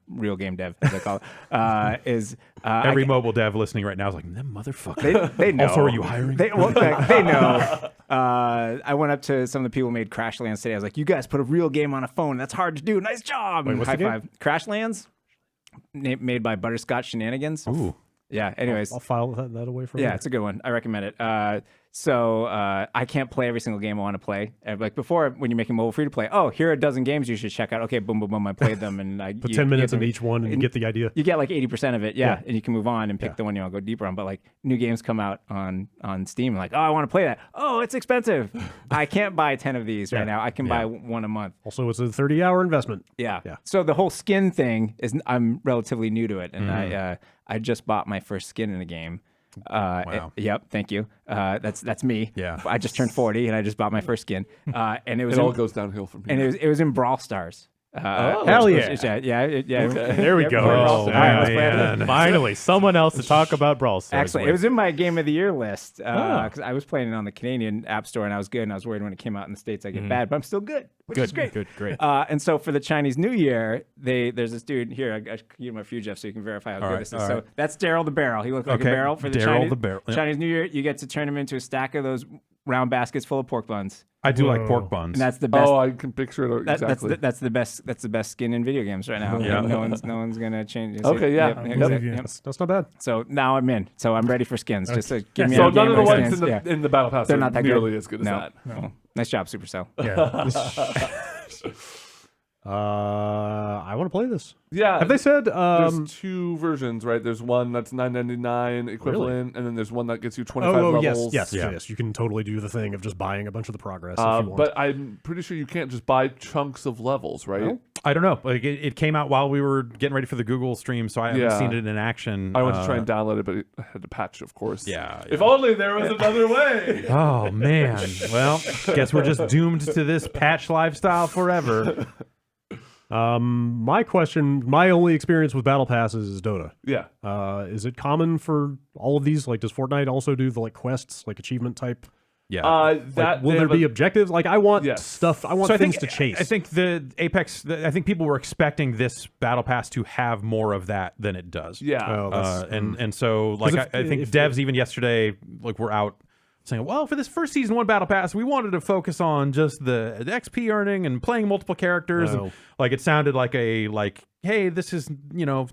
real game dev, as I call it, is Every mobile dev listening right now is like, them motherfuckers. they know. Also, are you hiring? They know. I went up to some of the people who made Crashlands today. I was like, "You guys put a real game on a phone. That's hard to do. Nice job." Wait, what's High the game? five. Crashlands, made by Butterscotch Shenanigans. Ooh. Yeah. Anyways, I'll file that away from. yeah, you. it's a good one. I recommend it. So I can't play every single game I want to play. Like before, when you're making mobile free to play, oh, here are a dozen games you should check out. Okay, boom, boom, boom. I played them, and I Put 10 minutes in each one and you get the idea. You get like 80% of it, Yeah. and you can move on and pick the one you want to go deeper on. But like new games come out on Steam, like, oh, I want to play that. Oh, it's expensive. I can't buy 10 of these right now. I can buy one a month. Also, it's a 30-hour investment. Yeah. Yeah. So the whole skin thing is I'm relatively new to it, and I just bought my first skin in a game. Wow. Yep. Thank you. That's me. Yeah. I just turned 40 and I just bought my first skin. And it was It all goes downhill from here. and it was in Brawl Stars. Hell yeah. Yeah. There we Yep, go. Brawl Stars. All right, let's play it. man. Finally, someone else to talk about Brawl Stars. Excellent. It was in my game of the year list because I was playing it on the Canadian App Store and I was good. And I was worried when it came out in the States I get bad, but I'm still good, which is great. Great. And so for the Chinese New Year, there's this dude here. I give him a few, Jeff, so you can verify how good right, this is. all So right. that's Daryl the Barrel. He looked like Okay, a barrel for the Daryl Chinese, the Barrel, yep. Chinese New Year. You get to turn him into a stack of those round baskets full of pork buns. I do like Whoa. pork buns. And that's the best. Oh, I can picture it exactly. That's the best. That's the best skin in video games right now. Yeah. No one's gonna change it. Okay, yeah. Yep, Yep. yep. That's not bad. So now I'm in. So I'm ready for skins. Just give me So a none game of the of ones skins. in the Battle Pass They're are not that nearly good. as good as No. that. No. Nice job, Supercell. Yeah. I want to play this. Yeah. Have they said? There's two versions, right? There's one that's $9.99 equivalent, and then there's one that gets you 25 levels. yes. You can totally do the thing of just buying a bunch of the progress if you want. But I'm pretty sure you can't just buy chunks of levels, right? No? I don't know. Like it came out while we were getting ready for the Google stream, so I haven't Yeah. seen it in action. I went to try and download it, but I had to patch, of course. Yeah. If only there was another way. Oh man. Well, guess we're just doomed to this patch lifestyle forever. My only experience with battle passes is Dota. Yeah. Is it common for all of these? Like, does Fortnite also do the like quests, like achievement type? Yeah. That Will they there have be a- objectives? Like, I want Yes. stuff. I want So things to chase. I think the Apex. I think people were expecting this battle pass to have more of that than it does. Yeah. Oh, that's, And so like I think devs even yesterday like were out saying, well, for this first season 1 battle pass, we wanted to focus on just the XP earning and playing multiple characters. No. And, like it sounded like hey, this is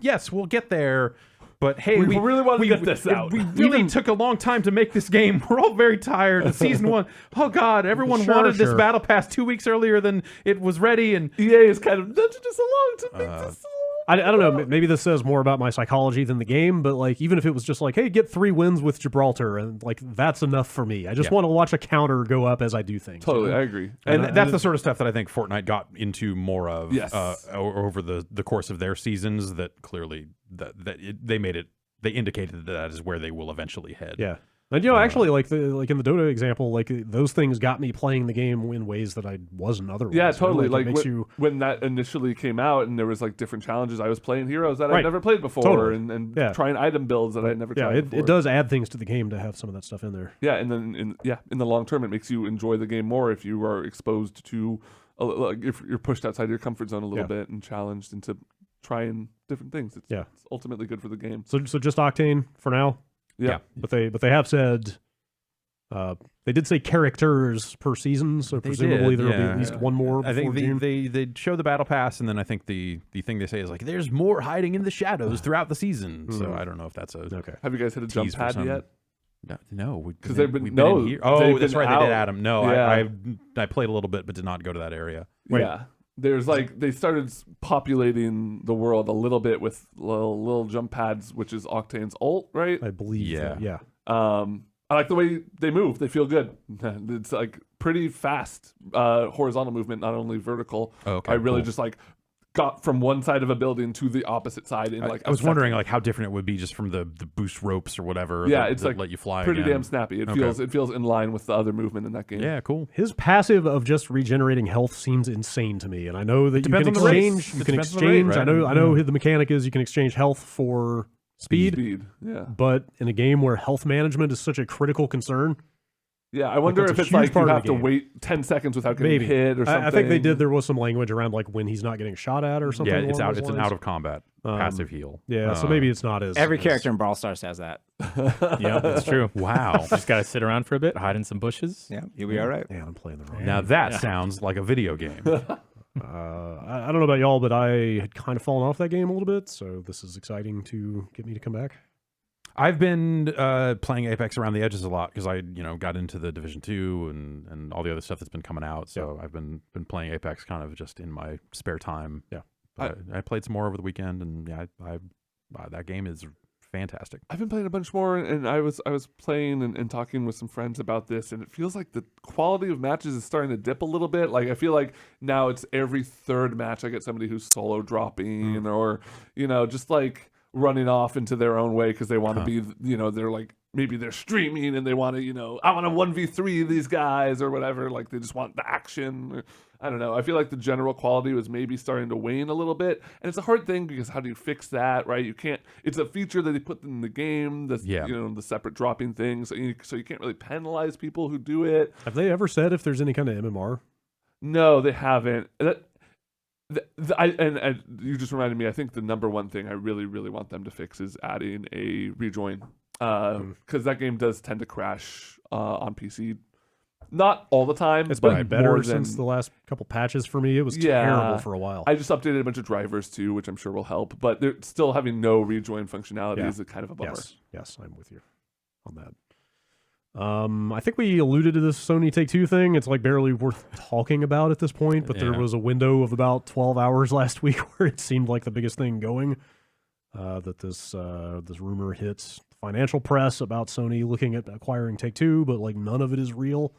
yes, we'll get there. But hey, We really wanted to get this out. We really took a long time to make this game. We're all very tired. It's season 1. Oh God, everyone wanted this Sure. battle pass 2 weeks earlier than it was ready. And EA is kind of nudging us along to make this. I don't know. Maybe this says more about my psychology than the game, but like, even if it was just like, hey, get 3 wins with Gibraltar, and like that's enough for me. I just want to watch a counter go up as I do things. you Totally, know? I agree. And that's the sort of stuff that I think Fortnite got into more of Yes. over the course of their seasons. That clearly they indicated that is where they will eventually head. Yeah. And actually, like in the Dota example, like those things got me playing the game in ways that I wasn't otherwise. Yeah, you know? totally. It Like makes when, you. when that initially came out and there was like different challenges, I was playing heroes that I'd Right. never played before Totally. and Yeah. trying item builds that I'd never Yeah, tried it before. does add things to the game to have some of that stuff in there. Yeah, and then in the long term, it makes you enjoy the game more if you are exposed to, like if you're pushed outside your comfort zone a little bit and challenged into trying different things. It's ultimately good for the game. So just Octane for now. Yeah. But they have said. They did say characters per season, so presumably there will be at least one more. I think before June. they show the battle pass, and then I think the thing they say is like, "There's more hiding in the shadows throughout the season." So I don't know if that's a okay. Have you guys hit a jump tease for pad some- yet? No, Because they've been we've no, in here. they've Oh, that's been right, they did, out. Adam. No, Yeah. I played a little bit, but did not go to that area. Wait. Yeah. There's like they started populating the world a little bit with little jump pads, which is Octane's ult, right? I believe. Yeah. Yeah. I like the way they move. They feel good. It's like pretty fast horizontal movement, not only vertical. Oh, okay, I really cool. just like got from one side of a building to the opposite side in like I was wondering like how different it would be just from the boost ropes or whatever. Yeah, that, it's that like let you fly. pretty again. damn snappy. It Okay. feels in line with the other movement in that game. Yeah, cool. His passive of just regenerating health seems insane to me, and I know that you depends can on the race. exchange. You It can depends on the rate, exchange. right? I know the mechanic is you can exchange health for speed, Yeah. but in a game where health management is such a critical concern, Yeah, I wonder that's if a it's huge like you part of have the to game. wait 10 seconds without getting maybe hit or something. I think they did. There was some language around like when he's not getting shot at or something. Yeah, it's along out. those It's an lines. out of combat passive heal. Yeah, so maybe it's not as Every as- character in Brawl Stars has that. Yeah, that's true. Wow. Just gotta sit around for a bit, hide in some bushes. Yeah, you'll be all right. Man, I'm playing the wrong. Now that sounds like a video game. I don't know about y'all, but I had kind of fallen off that game a little bit, so this is exciting to get me to come back. I've been playing Apex around the edges a lot because I, got into the Division 2 and all the other stuff that's been coming out. So I've been playing Apex kind of just in my spare time. Yeah. But I played some more over the weekend, and yeah, that game is fantastic. I've been playing a bunch more, and I was playing and talking with some friends about this, and it feels like the quality of matches is starting to dip a little bit. Like I feel like now it's every third match I get somebody who's solo dropping or just like running off into their own way because they want to be, they're like maybe they're streaming and they want to, I want to 1v3 these guys or whatever. Like they just want the action. Or, I don't know. I feel like the general quality was maybe starting to wane a little bit. And it's a hard thing because how do you fix that, right? You can't, it's a feature that they put in the game, the separate dropping thing. So you can't really penalize people who do it. Have they ever said if there's any kind of MMR? No, they haven't. And you just reminded me, I think the number one thing I really, really want them to fix is adding a rejoin. Because that game does tend to crash on PC Not all the time. It's but been better more since than, the last couple patches for me. It was Yeah. terrible for a while. I just updated a bunch of drivers too, which I'm sure will help. But they're still having no rejoin functionality Yeah. is a kind of a bummer. Yes, I'm with you on that. I think we alluded to this Sony Take-Two thing. It's like barely worth talking about at this point, but there Yeah. was a window of about 12 hours last week where it seemed like the biggest thing going. That this rumor hits financial press about Sony looking at acquiring Take-Two, but like none of it is real.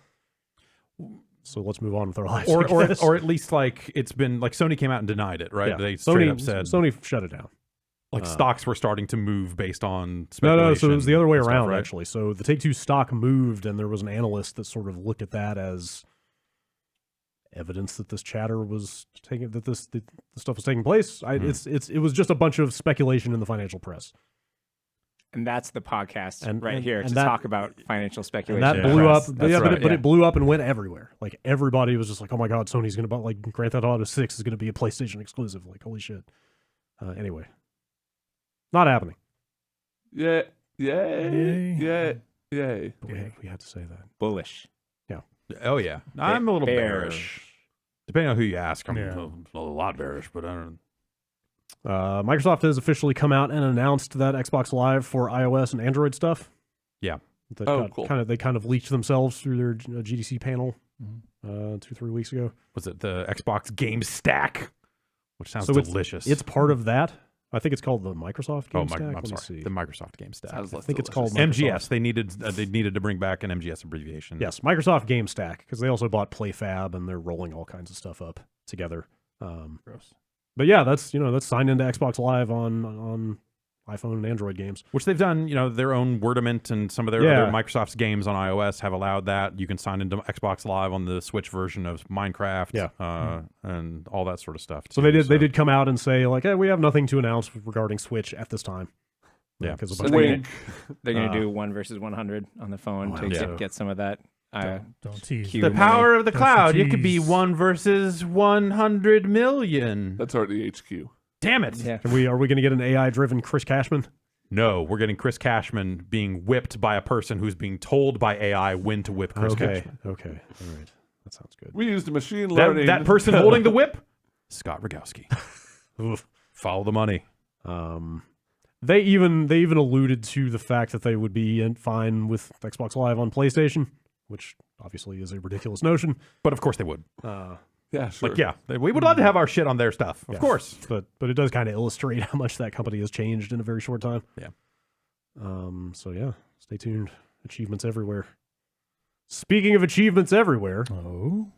So let's move on with our lives. I guess. Or at least like it's been like Sony came out and denied it, right? Yeah. They straight up said Sony shut it down. like stocks were starting to move based on No, speculation. so it was the other way and stuff, around, right? actually. So the Take-Two stock moved, and there was an analyst that sort of looked at that as evidence that this chatter was taking, that the stuff was taking place. It was just a bunch of speculation in the financial press. And that's the podcast And- right and- here and to that- talk about financial speculation. And that Yeah. blew up. That's Yeah, right. but it blew up and went everywhere. Like everybody was just like, "Oh my god, Sony's gonna buy like Grand Theft Auto 6 is gonna be a PlayStation exclusive." Like, holy shit. Anyway, not happening. Yeah. Yay. Yay. Yay. But we had to say that. Bullish. Oh yeah, I'm a little Bear. bearish. Depending on who you ask, I'm Yeah. a lot bearish, but I don't. Microsoft has officially come out and announced that Xbox Live for iOS and Android stuff. Yeah. That Cool. They kind of leaked themselves through their GDC panel 2-3 weeks ago. Was it the Xbox Game Stack? Which sounds So delicious. It's part of that. I think it's called the Microsoft Game Stack. I'm Let me sorry, see. the Microsoft Game Stack. Sounds I less think it's delicious. called MGS. They needed to bring back an MGS abbreviation. Yes, Microsoft Game Stack, because they also bought PlayFab and they're rolling all kinds of stuff up together. Gross. But yeah, that's signed into Xbox Live on iPhone and Android games. Which they've done, their own Wordament and some of their Yeah. other Microsoft's games on iOS have allowed that. You can sign into Xbox Live on the Switch version of Minecraft, and all that sort of stuff. So too, they did come out and say like, hey, we have nothing to announce regarding Switch at this time. Yeah. because So of Wink. They're going to do 1 versus 100 on the phone to yeah. get some of that. Don't tease. Q the money. power of the That's cloud. the It could be tease. 1 versus 100 million. That's already HQ. Damn it! Yeah. are we going to get an AI driven Chris Cashman? No, we're getting Chris Cashman being whipped by a person who's being told by AI when to whip Chris Cashman. Okay, all right, that sounds good. We used machine learning. That person holding the whip, Scott Rogowski. Oof. Follow the money. They even alluded to the fact that they would be fine with Xbox Live on PlayStation, which obviously is a ridiculous notion. But of course they would. Yeah, sure. Like, yeah, we would love to have our shit on their stuff. Of Yeah. course. But it does kind of illustrate how much that company has changed in a very short time. Yeah. So yeah, stay tuned. Achievements everywhere. Speaking of achievements everywhere, Oh.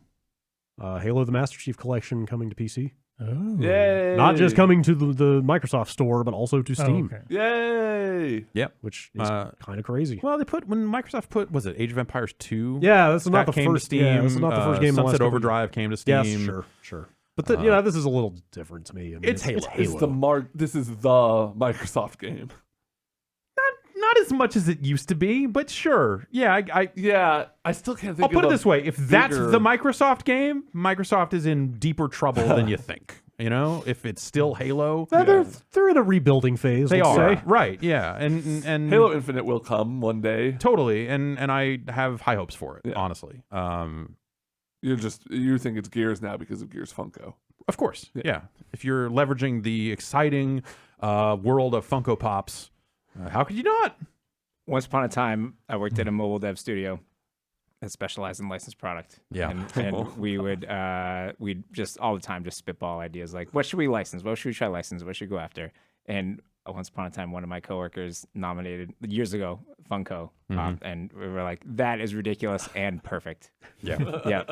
Halo the Master Chief Collection coming to PC. Oh. Yay. Not just coming to the Microsoft Store, but also to Oh, Steam, okay. Yay. which is kind of crazy. Well, when Microsoft put, was it Age of Empires 2? Yeah, that's not That the came first. to Steam. Yeah, this is not the first game. in the last Sunset couple- Overdrive came to Steam. Yes, sure. But this is a little different to me. I mean, It's Halo. It's the This is the Microsoft game. Not as much as it used to be, but sure. Yeah, Yeah, I still can't think I'll put of it a this way. If that's bigger- the Microsoft game, Microsoft is in deeper trouble than you think. If it's still Halo, They're in a rebuilding phase. they let's are. say. Right, yeah. And Halo Infinite will come one day. totally. And I have high hopes for it, Yeah. honestly. You think it's Gears now because of Gears Funko. Of course. Yeah. If you're leveraging the exciting world of Funko Pops, how could you not? Once upon a time, I worked at a mobile dev studio that specialized in licensed product. Yeah. And we would we'd just all the time just spitball ideas like, what should we license? What should we try to license? What should we go after? And once upon a time, one of my coworkers nominated years ago Funko Pop, and we were like, that is ridiculous and perfect. Yeah. Yeah.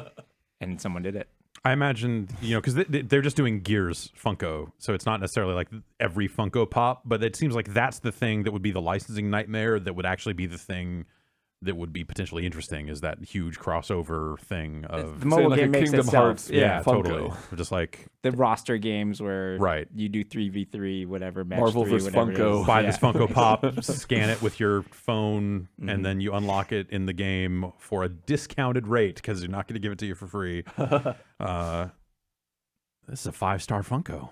And someone did it. I imagine, because they're just doing Gears Funko, so it's not necessarily like every Funko Pop, but it seems like that's the thing that would be the licensing nightmare that would actually be the thing that would be potentially interesting, is that huge crossover thing of The mobile like game a makes Kingdom itself. Hearts, yeah, Funko. totally. Just like The roster games where Right. you do 3v3, whatever, match Marvel 3, vs. whatever it Funko. is. buy Yeah. this Funko Pop, scan it with your phone, and then you unlock it in the game for a discounted rate because they're not going to give it to you for free. This is a 5-star Funko.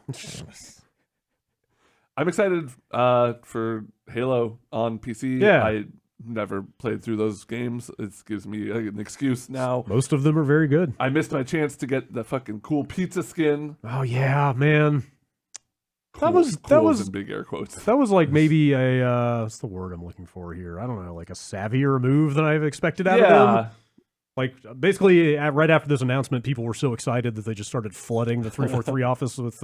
I'm excited for Halo on PC. Yeah. I never played through those games. It gives me an excuse now. Most of them are very good. I missed my chance to get the fucking cool pizza skin. Oh yeah, man. Cool, that cool was in big air quotes. That was like maybe a what's the word I'm looking for here? I don't know, like a savvier move than I've expected out of them. Like basically, right after this announcement, people were so excited that they just started flooding the 343 office with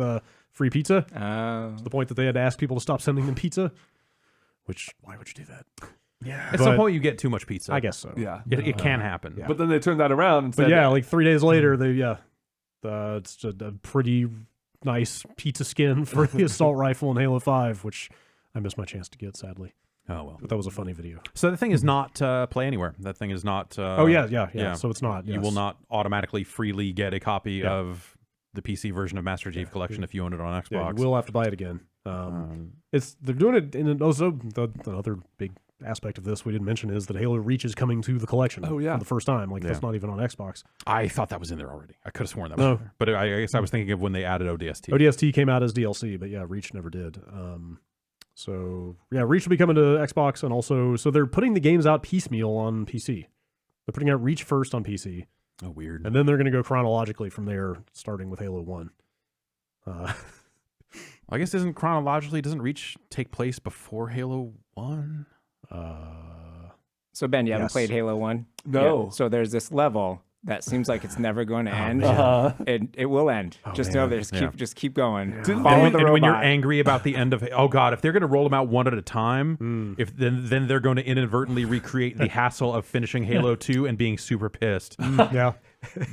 free pizza. To the point that they had to ask people to stop sending them pizza. Which, why would you do that? Yeah. At some point, you get too much pizza. I guess so. Yeah. It can happen. Yeah. But then they turned that around and But said, yeah, like 3 days later, it's a pretty nice pizza skin for the assault rifle in Halo 5, which I missed my chance to get, sadly. Oh, well. But that was a funny video. So the thing is not Play Anywhere. That thing is not... Yeah. So it's not. You will not automatically freely get a copy of the PC version of Master Chief Collection if you own it on Xbox. Yeah, you will have to buy it again. They're doing it, and also the other big aspect of this we didn't mention is that Halo Reach is coming to the collection for the first time. Like, that's not even on Xbox. I thought that was in there already. I could have sworn that was in there. But I guess I was thinking of when they added ODST. ODST came out as DLC, but yeah, Reach never did. So yeah, Reach will be coming to Xbox, and also, so they're putting the games out piecemeal on PC. They're putting out Reach first on PC. Oh, weird. And then they're going to go chronologically from there, starting with Halo 1. I guess doesn't Reach take place before Halo 1? So Ben, you haven't played Halo 1? No. Yeah. So there's this level that seems like it's never going to end. It will end. Know that. Just keep going. And when you're angry about the end of, oh god, if they're going to roll them out one at a time, if then they're going to inadvertently recreate the hassle of finishing Halo 2 and being super pissed.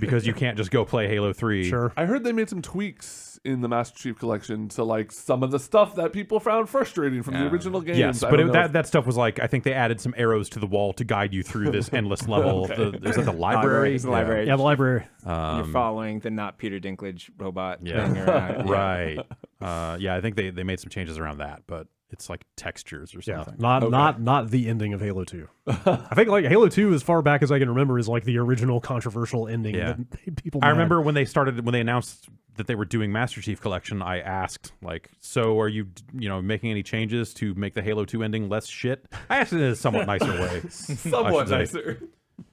Because you can't just go play Halo 3. Sure. I heard they made some tweaks in the Master Chief Collection to like some of the stuff that people found frustrating from the original games. Yes, but that stuff was like, I think they added some arrows to the wall to guide you through this endless level. Is that the library? It's the library. Yeah, the library. You're following the not Peter Dinklage robot thing around. Right. I think they made some changes around that, but it's like textures or something. Not the ending of Halo 2. I think like Halo 2, as far back as I can remember, is like the original controversial ending that made people mad. I remember when they announced that they were doing Master Chief Collection, I asked, like, so are you making any changes to make the Halo 2 ending less shit? I asked it in a somewhat nicer way. Somewhat nicer.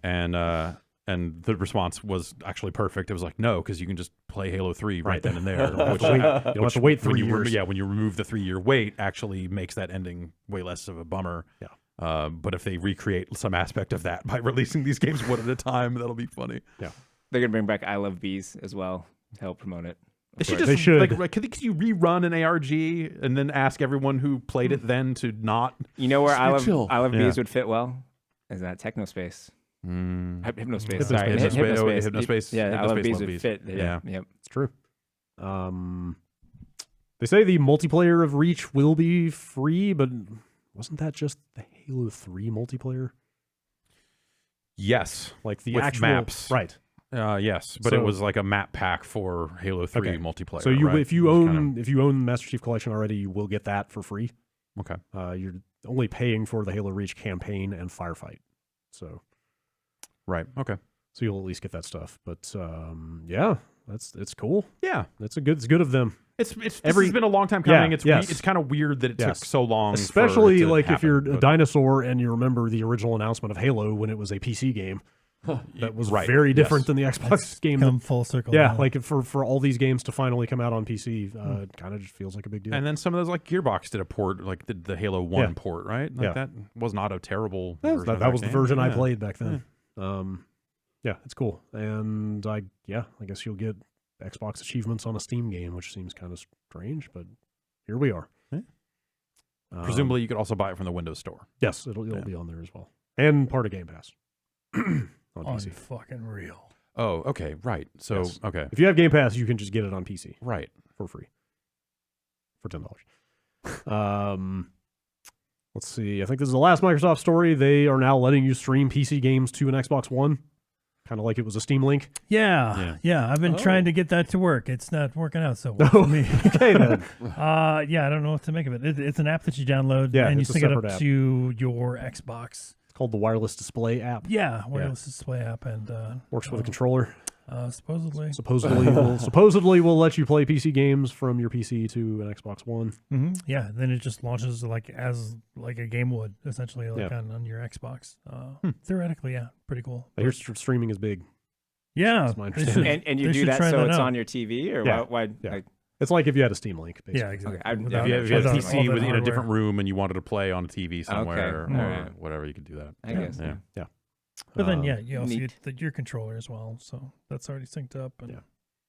And the response was actually perfect. It was like, no, because you can just play Halo 3 right then and there. You don't have to wait 3 years. When you remove the 3-year wait, actually makes that ending way less of a bummer. Yeah. But if they recreate some aspect of that by releasing these games one at a time, that'll be funny. Yeah. They're going to bring back I Love Bees as well to help promote it. They should. Like, could you rerun an ARG and then ask everyone who played it then to not? You know where I Love Bees would fit well? Is that Hypnospace. Hypnospace. Sorry, Hypnospace. Yeah, I Love Bees would fit. Yeah, yep, it's true. They say the multiplayer of Reach will be free, but wasn't that just the Halo 3 multiplayer? Yes, like the with actual maps, right? Yes, but it was like a map pack for Halo 3 multiplayer. So if you own Master Chief Collection already, you will get that for free. Okay. You're only paying for the Halo Reach campaign and firefight. So. Right. Okay. So you'll at least get that stuff. But it's cool. Yeah, it's good of them. It's been a long time coming. Yeah, it's kind of weird that it took so long. Especially if you're a dinosaur and you remember the original announcement of Halo when it was a PC game. That was very different than the Xbox game. Come full circle. Yeah, like for all these games to finally come out on PC, it kind of just feels like a big deal. And then some of those, like Gearbox did a port, like the Halo 1 port, right? Like that was not a terrible version. That was the version I played back then. It's cool. And I guess you'll get Xbox achievements on a Steam game, which seems kind of strange, but here we are. Presumably you could also buy it from the Windows Store. Yes, it'll be on there as well. And part of Game Pass. On PC. Fucking real. Oh, okay, right. So, okay. If you have Game Pass, you can just get it on PC. Right. For free. For $10. Let's see. I think this is the last Microsoft story. They are now letting you stream PC games to an Xbox One. Kind of like it was a Steam Link. Yeah. I've been trying to get that to work. It's not working out so well for me. Okay, then. I don't know what to make of it. It's an app that you download and you sync it up to your Xbox. Called the Wireless Display app. Yeah, Wireless Display app, and works with a controller. Supposedly. We'll let you play PC games from your PC to an Xbox One. Mm-hmm. Yeah, then it just launches as a game would, essentially, on your Xbox. Theoretically, yeah, pretty cool. I hear streaming is big. Yeah. That's my understanding. And you do that so it's on your TV? Or why? Yeah. Like, it's like if you had a Steam Link, basically. Yeah, exactly. Okay, If you had a PC in a hardware. different room and you wanted to play on a TV somewhere Okay. or Alright. whatever, you could do that. I guess. Yeah. But then, you also neat. get your controller as well, so that's already synced up. And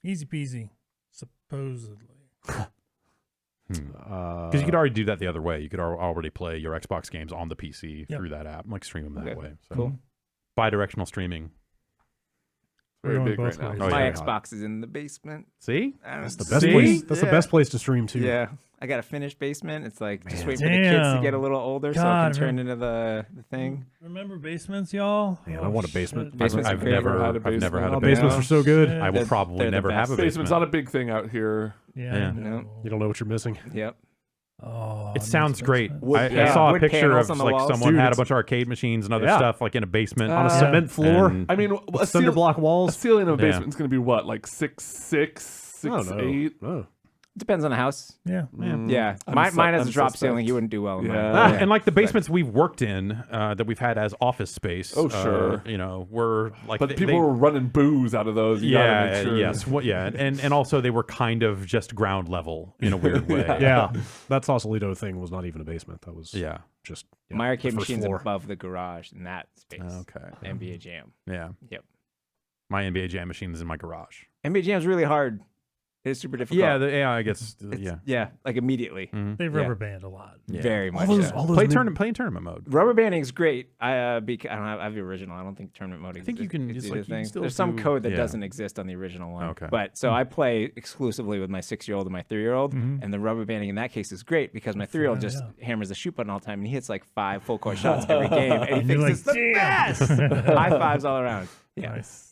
easy peasy, supposedly. Because you could already do that the other way. You could already play your Xbox games on the PC through that app, like stream them that way. So Cool. Bi-directional streaming. Very Going big both right now. ways. Oh, My yeah. Xbox is in the basement. See? That's the best place. That's the best place to stream too. Yeah. I got a finished basement. It's like just waiting for the Damn. kids to get a little older so I God, can turn into the thing. Remember basements, y'all? Man, I want a basement. Basements are I've great. never Had a I've never had a Oh, basement. basements are so good. Yeah. I will They're probably the never have a best. Basement's basement. not a big thing out here. Yeah. Yeah. I know. You don't know what you're missing. Yep. Oh, It sounds great. Wood- I yeah. saw a wood picture panels of on the like walls. someone Dude, had a it's- bunch of arcade machines and other Yeah. stuff like in a basement On a Yeah. cement floor, And- I mean, a cinder block A walls. ceiling of a Yeah. basement is going to be what, like 6'6", I don't know. 6'8"? Oh. Depends on the house. Yeah. Yeah. Mine has a drop ceiling. You wouldn't do well in mine. Yeah. And like the basements we've worked in that we've had as office space. Oh, sure. Were like But people were running booze out of those. You gotta make sure. yes, and also they were kind of just ground level in a weird way. Yeah, that Sausalito thing was not even a basement. That was Yeah. just My arcade the first machine's floor. above the garage in that space. Okay. NBA Jam. Yeah. Yep. My NBA Jam machine is in my garage. NBA Jam's really hard. It's super difficult. Yeah, I guess. Yeah, like immediately. Mhm. They rubber band a lot. Yeah. Very much. those- so. all those Play new- tournament mode. Rubber banding's great. I don't have the original. I don't think tournament mode. I think you can exists just, either like, you can thing. still There's some do- code that yeah. doesn't exist on the original one. Okay. But so I play exclusively with my 6-year-old and my 3-year-old, and the rubber banding in that case is great because my 3-year-old just hammers the shoot button all the time and he hits like 5 full court shots every game and he And thinks you're it's the best. High fives all around. Yeah. Nice.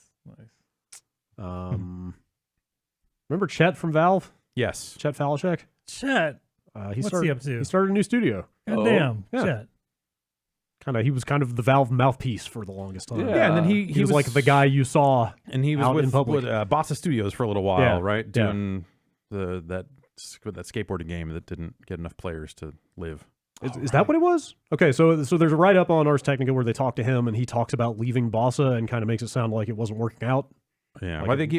Remember Chet from Valve? Yes. Chet Falachek? Chet. He What's started, he up to? He started a new studio. Goddamn. yeah. Chet. He was kind of the Valve mouthpiece for the longest time. Yeah, and then He was like the guy you saw. and he was out in with public. Bossa Studios for a little while, Yeah. right? Yeah. Doing that skateboarding game that didn't get enough players to live. Is that what it was? Okay, so there's a write up on Ars Technica where they talk to him and he talks about leaving Bossa and kind of makes it sound like it wasn't working out. Yeah, Like well, I think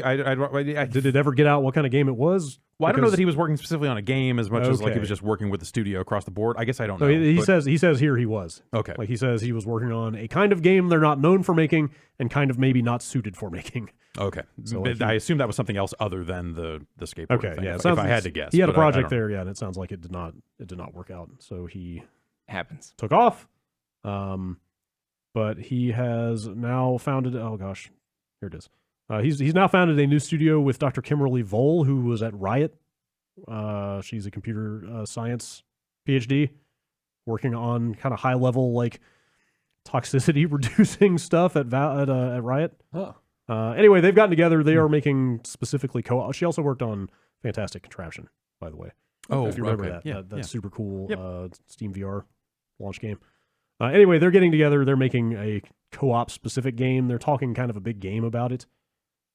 Did it ever get out what kind of game it was? Well, I don't know Because- that he was working specifically on a game as much as like he Okay. was just working with the studio across the board. I guess I don't know. No, he but- says here he was. okay. Like he says he was working on a kind of game they're not known for making and kind of maybe not suited for making. Okay, So, but like, I assume that was something else other than the skateboard Okay, thing. yeah. If, it sounds- I had to guess, he had a but I project don't- there, yeah, and it sounds like it did not work out. So he Happens. took off. But he has now founded. Oh gosh, here it is. He's now founded a new studio with Dr. Kimberly Vole, who was at Riot. She's a computer science PhD, working on kind of high level like toxicity reducing stuff at Riot. Huh. Anyway, they've gotten together. They are making specifically co-op. She also worked on Fantastic Contraption, by the way. Oh, if you remember okay. that. Yeah, That's super cool Yep. Steam VR launch game. Anyway, they're getting together. They're making a co-op specific game. They're talking kind of a big game about it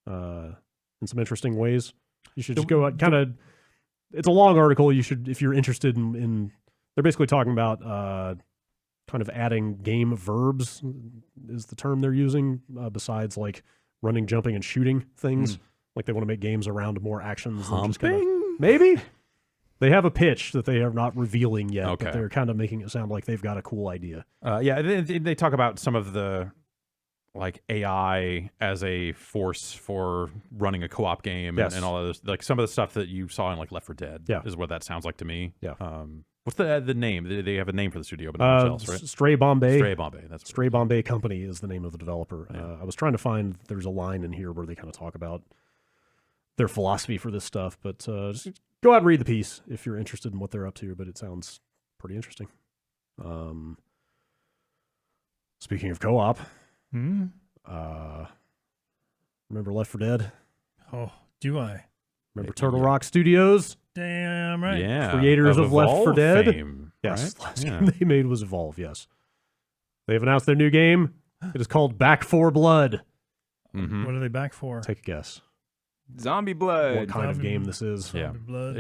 in some interesting ways. You should just go out kind of. It's a long article. You should, if you're interested in they're basically talking about kind of adding game verbs is the term they're using besides like running, jumping, and shooting things. Like they want to make games around more actions. Than just kinda, maybe. They have a pitch that they are not revealing yet, Okay. but they're kind of making it sound like they've got a cool idea. Yeah, they talk about some of the like AI as a force for running a co-op game Yes. and all of this, like some of the stuff that you saw in like Left 4 Dead. Yeah. is what that sounds like to me. Yeah. What's the name? They have a name for the studio, but not much else, right? Stray Bombay. Stray Bombay. That's what it Stray Bombay Company is the name of the developer. Yeah. I was trying to find, there's a line in here where they kind of talk about their philosophy for this stuff, but just go out and read the piece if you're interested in what they're up to, but it sounds pretty interesting. Speaking of co-op, remember Left 4 Dead? Oh, do I? Remember Turtle Rock Studios? Damn right. Yeah, Creators of Left 4 Evolve Dead? fame, Yes, right? last Yeah. game they made was Evolve, yes. They've announced their new game. It is called Back 4 Blood. Mhm. What are they back for? Take a guess. Zombie blood. What kind of Zombie- game this is? Yeah. Zombie blood.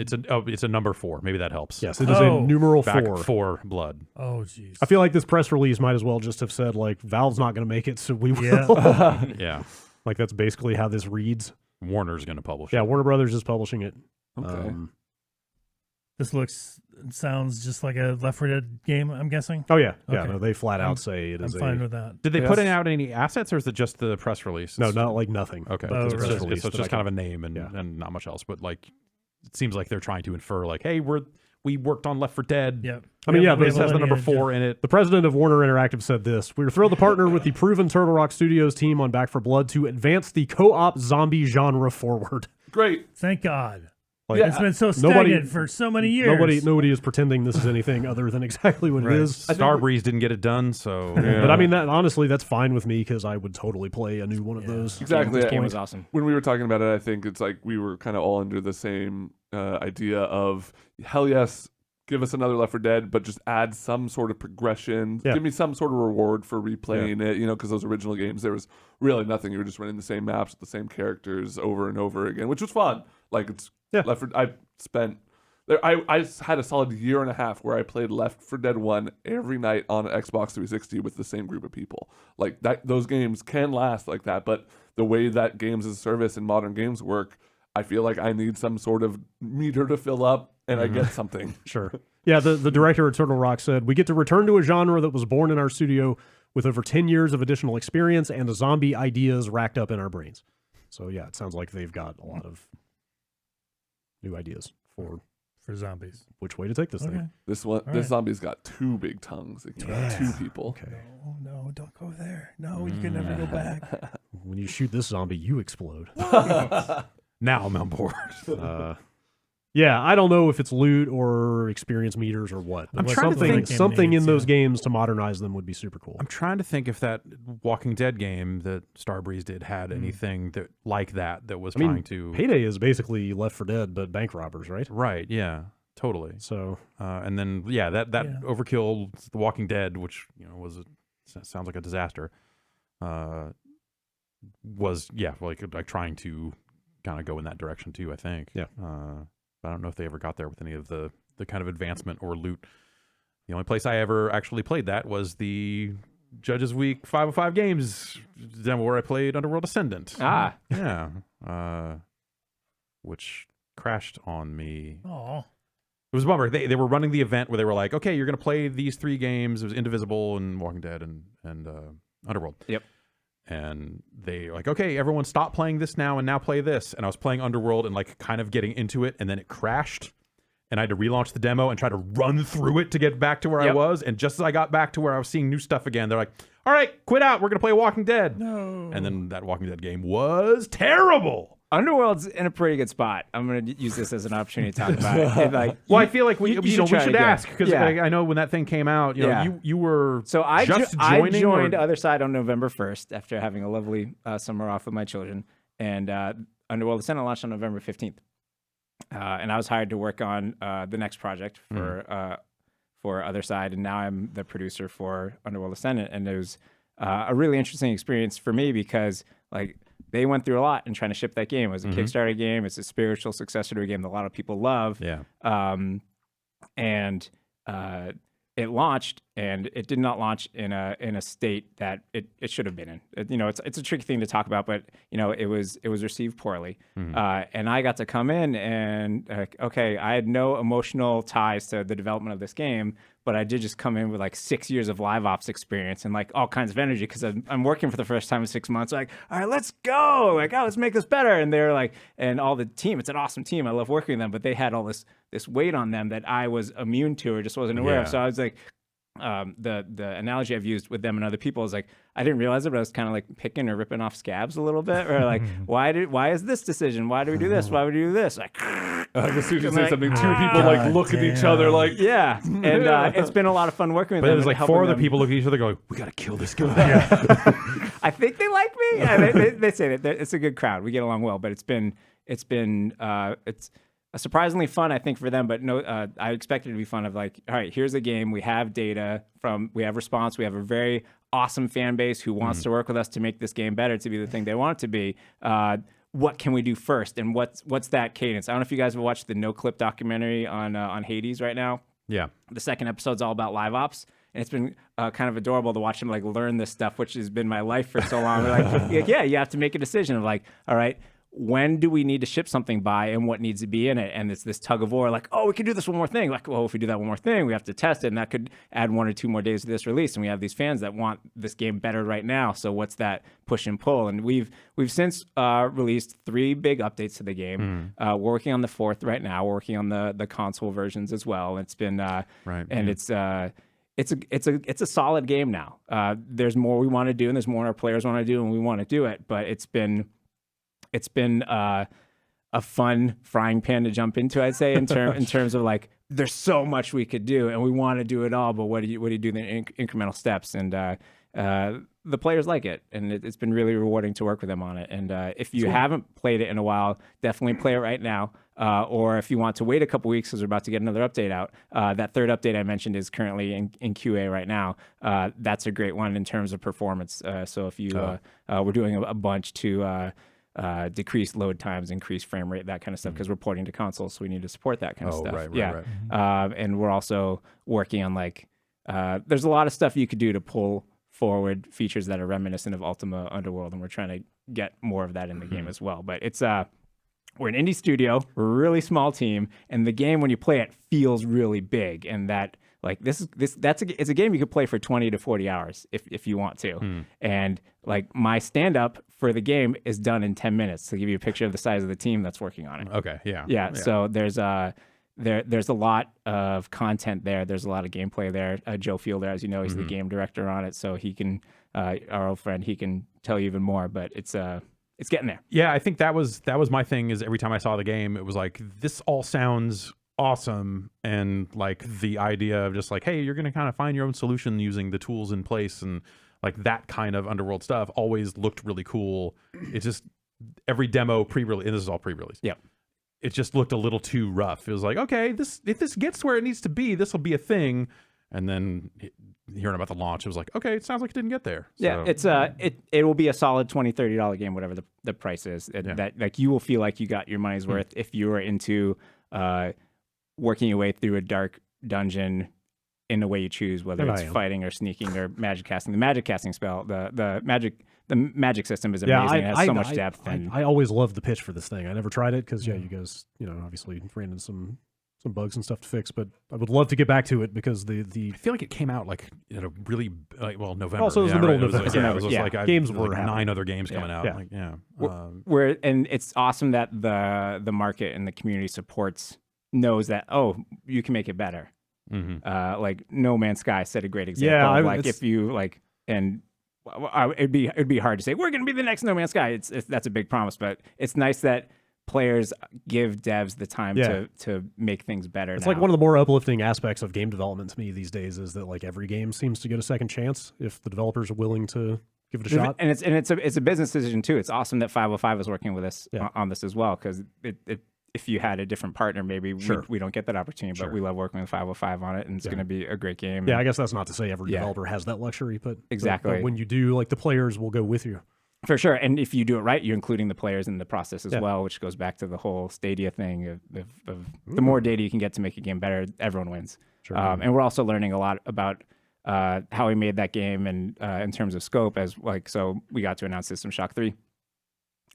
It's a number 4. Maybe that helps. Yes, it is Oh. a numeral Back 4. 4 blood. Oh, jeez. I feel like this press release might as well just have said like Valve's not going to make it, so we will. Yeah. Yeah. Like that's basically how this reads. Warner's going to publish Yeah, it. Warner Brothers is publishing it. Okay. This sounds just like a Left 4 Dead game, I'm guessing. Oh yeah, Okay. no, they flat out I'm- say it I'm is fine a with that. Did they Yes. put out any assets, or is it just the press release? no, not like nothing. Okay. Oh, It's right. just, release so it's that I just kind of a name and, Yeah. and not much else. But like, it seems like they're trying to infer like, hey, we worked on Left 4 Dead. Yeah. I mean, yeah, but This has the number 4 in it. The president of Warner Interactive said this: "We are thrilled to partner with the proven Turtle Rock Studios team on Back 4 Blood to advance the co-op zombie genre forward." Great. Thank God. Like, Yeah, It's been so stagnant for so many years. Nobody is pretending this is anything other than exactly what Right. it is. Starbreeze didn't get it done, so But I mean, that honestly, that's fine with me because I would totally play a new one of those. Exactly. This game was awesome. When we were talking about it, I think it's like we were kind of all under the same idea of hell yes, give us another Left 4 Dead, but just add some sort of progression. Yeah. Give me some sort of reward for replaying it, because those original games, there was really nothing. You were just running the same maps with the same characters over and over again, which was fun. Like it's Left 4 I spent there. I had a solid year and a half where I played Left 4 Dead 1 every night on Xbox 360 with the same group of people. Like that, those games can last like that, but the way that games as a service and modern games work, I feel like I need some sort of meter to fill up, and I get something. Sure. Yeah, the director of Turtle Rock said, "We get to return to a genre that was born in our studio with over 10 years of additional experience and the zombie ideas racked up in our brains." So yeah, it sounds like they've got a lot of new ideas for zombies. which way to take this Okay. thing. This right. zombie's got 2 big tongues. It can eat 2 people. Okay. No, don't go there. No, you can never go back. When you shoot this zombie, you explode. now I'm on board. Yeah, I don't know if it's loot or experience meters or what. I'm But trying to think- something in needs, those yeah. games to modernize them would be super cool. I'm trying to think if that Walking Dead game that Starbreeze did had anything that like that was I mean, trying to. Payday is basically Left 4 Dead, but bank robbers, right? Right. Yeah. Totally. So And then that Yeah. Overkill, The Walking Dead, which sounds like a disaster, was like trying to kind of go in that direction too. I think. Yeah. But I don't know if they ever got there with any of the kind of advancement or loot. The only place I ever actually played that was the Judges Week 505 Games demo where I played Underworld Ascendant. Ah. Yeah. Which crashed on me. Oh, It was a bummer. They were running the event where they were like, okay, you're going to play these 3 games. It was Indivisible and Walking Dead and Underworld. Yep. And they were like, okay, everyone stop playing this now and now play this. And I was playing Underworld and like kind of getting into it, and then it crashed. And I had to relaunch the demo and try to run through it to get back to where I was. And just as I got back to where I was seeing new stuff again, they're like, all right, quit out. We're going to play Walking Dead. no. And then that Walking Dead game was terrible. Underworld's in a pretty good spot. I'm going to use this as an opportunity to talk about it. And, like, Well, I feel like we you should try it again. ask because Yeah. I know when that thing came out, Yeah. you were So I just I joining joined or- Other Side on November 1st after having a lovely summer off with my children. And Underworld Ascendant launched on November 15th. And I was hired to work on the next project for Other Side. And now I'm the producer for Underworld Ascendant. And it was a really interesting experience for me because like they went through a lot in trying to ship that game. It was a Kickstarter game. It's a spiritual successor to a game that a lot of people love. Yeah. And it launched, and it did not launch in a state that it should have been in. It's a tricky thing to talk about, but it was received poorly. And I got to come in and I had no emotional ties to the development of this game, but I did just come in with like 6 years of live ops experience and like all kinds of energy because I'm working for the first time in 6 months. Like, all right, let's go. Like, let's make this better. And they're like, and all the team, it's an awesome team. I love working with them, but they had all this weight on them that I was immune to or just wasn't aware of. So I was like, the analogy I've used with them and other people is like, I didn't realize it, but I was kind of like picking or ripping off scabs a little bit, or like, why is this decision? Why do we do this? Why would we do this? Like, I guess you just say like, something. 2 people like look at each other like, yeah. And it's been a lot of fun working with But them. it was and like helping 4 other them. people look at each other going, we got to kill this guy. I think they like me. Yeah, they say that it's a good crowd. We get along well, but it's surprisingly fun, I think, for them. But no, I expected it to be fun. Of like, all right, here's a game. We have data we have response. We have a very awesome fan base who wants to work with us to make this game better, to be the thing they want it to be. What can we do first, and what's that cadence? I don't know if you guys have watched the No Clip documentary on Hades right now. Yeah. The second episode's all about live ops, and it's been kind of adorable to watch him like learn this stuff, which has been my life for so long. Like, yeah, you have to make a decision of like, all right, when do we need to ship something by and what needs to be in it? And it's this tug of war, like, oh, we can do this one more thing. Like, well, if we do that one more thing, we have to test it, and that could add 1 or 2 more days to this release. And we have these fans that want this game better right now. So what's that push and pull? And we've since released 3 big updates to the game. We're working on the 4th right now. We're working on the console versions as well. It's been and it's a solid game now. There's more we want to do, and there's more our players want to do, and we want to do it. But it's been a fun frying pan to jump into, I'd say, in terms of like, there's so much we could do, and we want to do it all, but what do you do the incremental steps? And the players like it, and it's been really rewarding to work with them on it. And if you haven't played it in a while, definitely play it right now. Or if you want to wait a couple weeks because we're about to get another update out, that 3rd update I mentioned is currently in QA right now. That's a great one in terms of performance. So if you we're doing a bunch to decrease load times, increase frame rate, that kind of stuff, because we're porting to consoles, so we need to support that kind of stuff. Right. And we're also working on like there's a lot of stuff you could do to pull forward features that are reminiscent of Ultima Underworld, and we're trying to get more of that in the game as well. But it's we're an indie studio, we're a really small team, and the game, when you play it, feels really big. And that like it's a game you could play for 20 to 40 hours if you want to. And like my stand up for the game is done in 10 minutes to give you a picture of the size of the team that's working on it. Okay. Yeah. Yeah. So there's a lot of content there. There's a lot of gameplay there. Joe Fielder, as you know, he's the game director on it, so he can our old friend, he can tell you even more. But it's getting there. Yeah, I think that was my thing. Is every time I saw the game, it was like, this all sounds awesome, and like the idea of just like, hey, you're gonna kind of find your own solution using the tools in place, and like that kind of underworld stuff always looked really cool. It just, every demo pre-release, and this is all pre-release. Yep. It just looked a little too rough. It was like, okay, if this gets where it needs to be, this will be a thing. And then hearing about the launch, it was like, okay, it sounds like it didn't get there. So. Yeah, it's it will be a solid $20, $30 game, whatever the price is. That like you will feel like you got your money's worth if you are into working your way through a dark dungeon in the way you choose, whether it's fighting or sneaking or magic casting. The magic casting spell, the magic system is amazing. It has so much depth. I always loved the pitch for this thing. I never tried it because you guys, obviously ran into some bugs and stuff to fix, but I would love to get back to it because the I feel like it came out like in a really November. Also, it was the middle of November. It was like games were were 9 other games coming out. And it's awesome that the market and the community knows that you can make it better. Like No Man's Sky set a great example. Yeah, like if you like, and it'd be hard to say we're going to be the next No Man's Sky. That's a big promise, but it's nice that players give devs the time to make things better. It's like one of the more uplifting aspects of game development to me these days is that like every game seems to get a second chance if the developers are willing to give it a shot. And it's a business decision too. It's awesome that 505 is working with us on this as well, because if you had a different partner, maybe we don't get that opportunity, but we love working with 505 on it, and it's going to be a great game. Yeah, I guess that's not to say every developer has that luxury, but exactly. But when you do, like the players will go with you. For sure, and if you do it right, you're including the players in the process as well, which goes back to the whole Stadia thing of the more data you can get to make a game better, everyone wins. Sure. And we're also learning a lot about how we made that game and in terms of scope, so we got to announce System Shock 3.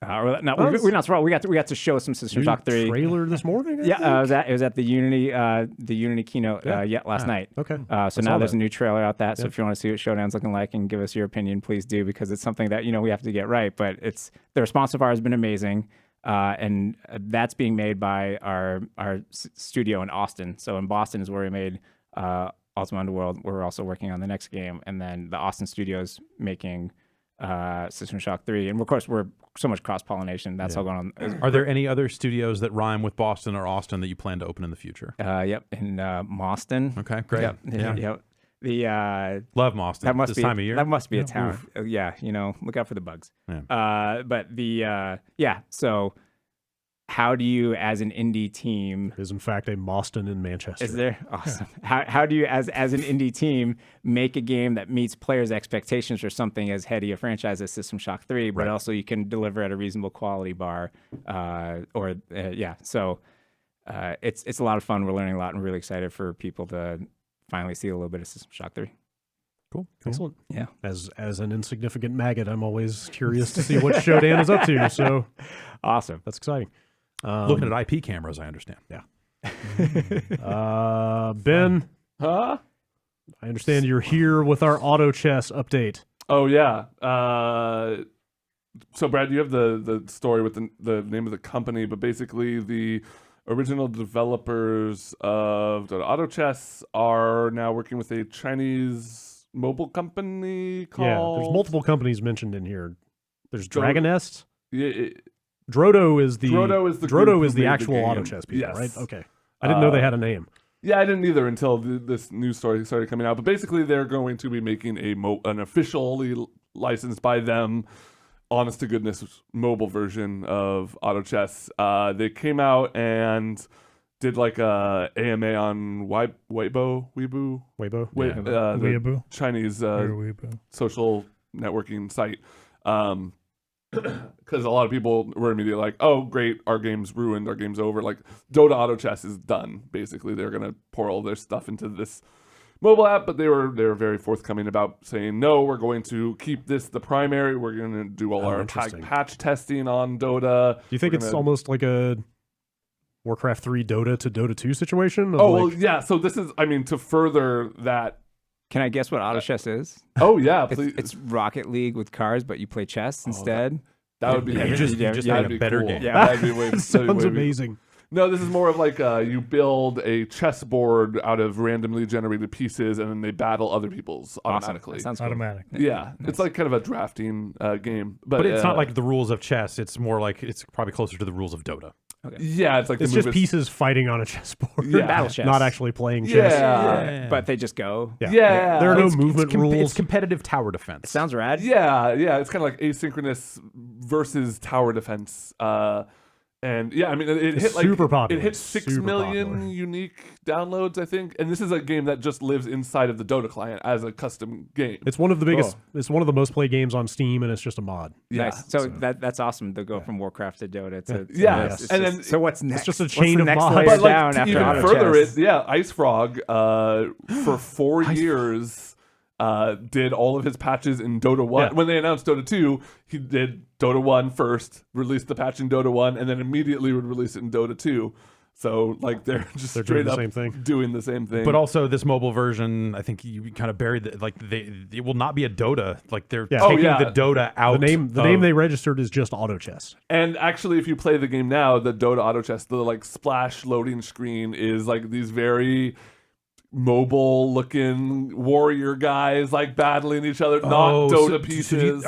We got to show some System Shock 3 trailer this morning. It was at the Unity keynote last night. Okay. So now there's a new trailer out that. So if you want to see what Showdown's looking like and give us your opinion, please do, because it's something that we have to get right. But the response so far has been amazing, and that's being made by our studio in Austin. So in Boston is where we made Ultima Underworld. We're also working on the next game, and then the Austin studio is making System Shock 3, and of course we're so much cross-pollination. That's all going on. Are there any other studios that rhyme with Boston or Austin that you plan to open in the future? Yep, in Mauston. Okay, great. Yep. The love Mauston. That must this be time of year. That must be a town. Look out for the bugs. Yeah. But so how do you, as an indie team, It is in fact a Boston in Manchester. is there awesome? How do you, as an indie team, make a game that meets players' expectations for something as heady a franchise as System Shock 3, but also you can deliver at a reasonable quality bar? So it's a lot of fun. We're learning a lot, and really excited for people to finally see a little bit of System Shock 3. Cool. Excellent. Yeah. As an insignificant maggot, I'm always curious to see what Shodan is up to. So Awesome. that's exciting. Looking at IP cameras, I understand. Yeah. Ben, Huh? I understand you're here with our auto chess update. Oh yeah. So Brad, you have the story with the name of the company, but basically the original developers of Dota Auto Chess are now working with a Chinese mobile company called. Yeah, there's multiple companies mentioned in here. There's Dro- Dragon Nest. Yeah, Drodo is the Drodo is the group who the made the actual game. auto chess people, Yes. right? Okay. I didn't know they had a name. Yeah, I didn't either until this news story started coming out. But basically, they're going to be making an officially licensed by them, honest to goodness mobile version of auto chess. They came out and did like a AMA on Weibo, Weibo. the Weeaboo. Chinese Or Weeaboo. social networking site. Because a lot of people were immediately like, "Oh, great, our game's ruined, our game's over." Like Dota Auto Chess is done. Basically, they're gonna pour all their stuff into this mobile app, but they were very forthcoming about saying, "No, we're going to keep this the primary. We're going to do all our interesting. patch testing on Dota." Do you think it's almost like a Warcraft 3 Dota to Dota 2 situation? Of Oh well, like, yeah. So this is, I mean, to further that. Can I guess what auto chess is? Oh yeah, please. It's Rocket League with cars, but you play chess instead. That would be You just made that'd a be better cool. game. Yeah. That'd be way. sounds way- amazing. No, this is more of like you build a chessboard out of randomly generated pieces, and then they battle other people's automatically. That sounds cool. Automatic. Yeah, it's like kind of a drafting game, But it's not like the rules of chess. It's more like it's probably closer to the rules of Dota. yeah, it's like It's the just move pieces fighting on a chessboard. Yeah. Battle chess. Not actually playing chess. Yeah. But they just go. Yeah. There are no It's movement rules. It's competitive tower defense. Sounds rad. Yeah, it's kind of like asynchronous versus tower defense. And yeah, I mean, it hit like super popular. It hit 6 Super million popular. unique downloads, I think. And this is a game that just lives inside of the Dota client as a custom game. It's one of the biggest. It's one of the most played games on Steam, and it's just a mod. Yeah. Nice. So that's awesome to go from Warcraft to Dota to Yeah. this. It's And just- then- so what's next? just a What's chain the of next mods. layer But like down to after even auto further chess? Ice Frog for 4 years did all of his patches in Dota 1. Yeah. When they announced Dota 2, he did Dota 1 first, released the patch in Dota 1, and then immediately would release it in Dota 2. So like they're just They're straight doing the up same thing. doing the same thing. But also this mobile version, I think you kind of buried it will not be a Dota. Like they're Yeah. taking Oh, yeah. the Dota out. The name they registered is just Auto Chess. And actually, if you play the game now, the Dota Auto Chess, the like splash loading screen is like these very mobile looking warrior guys like battling each other, not Dota pieces.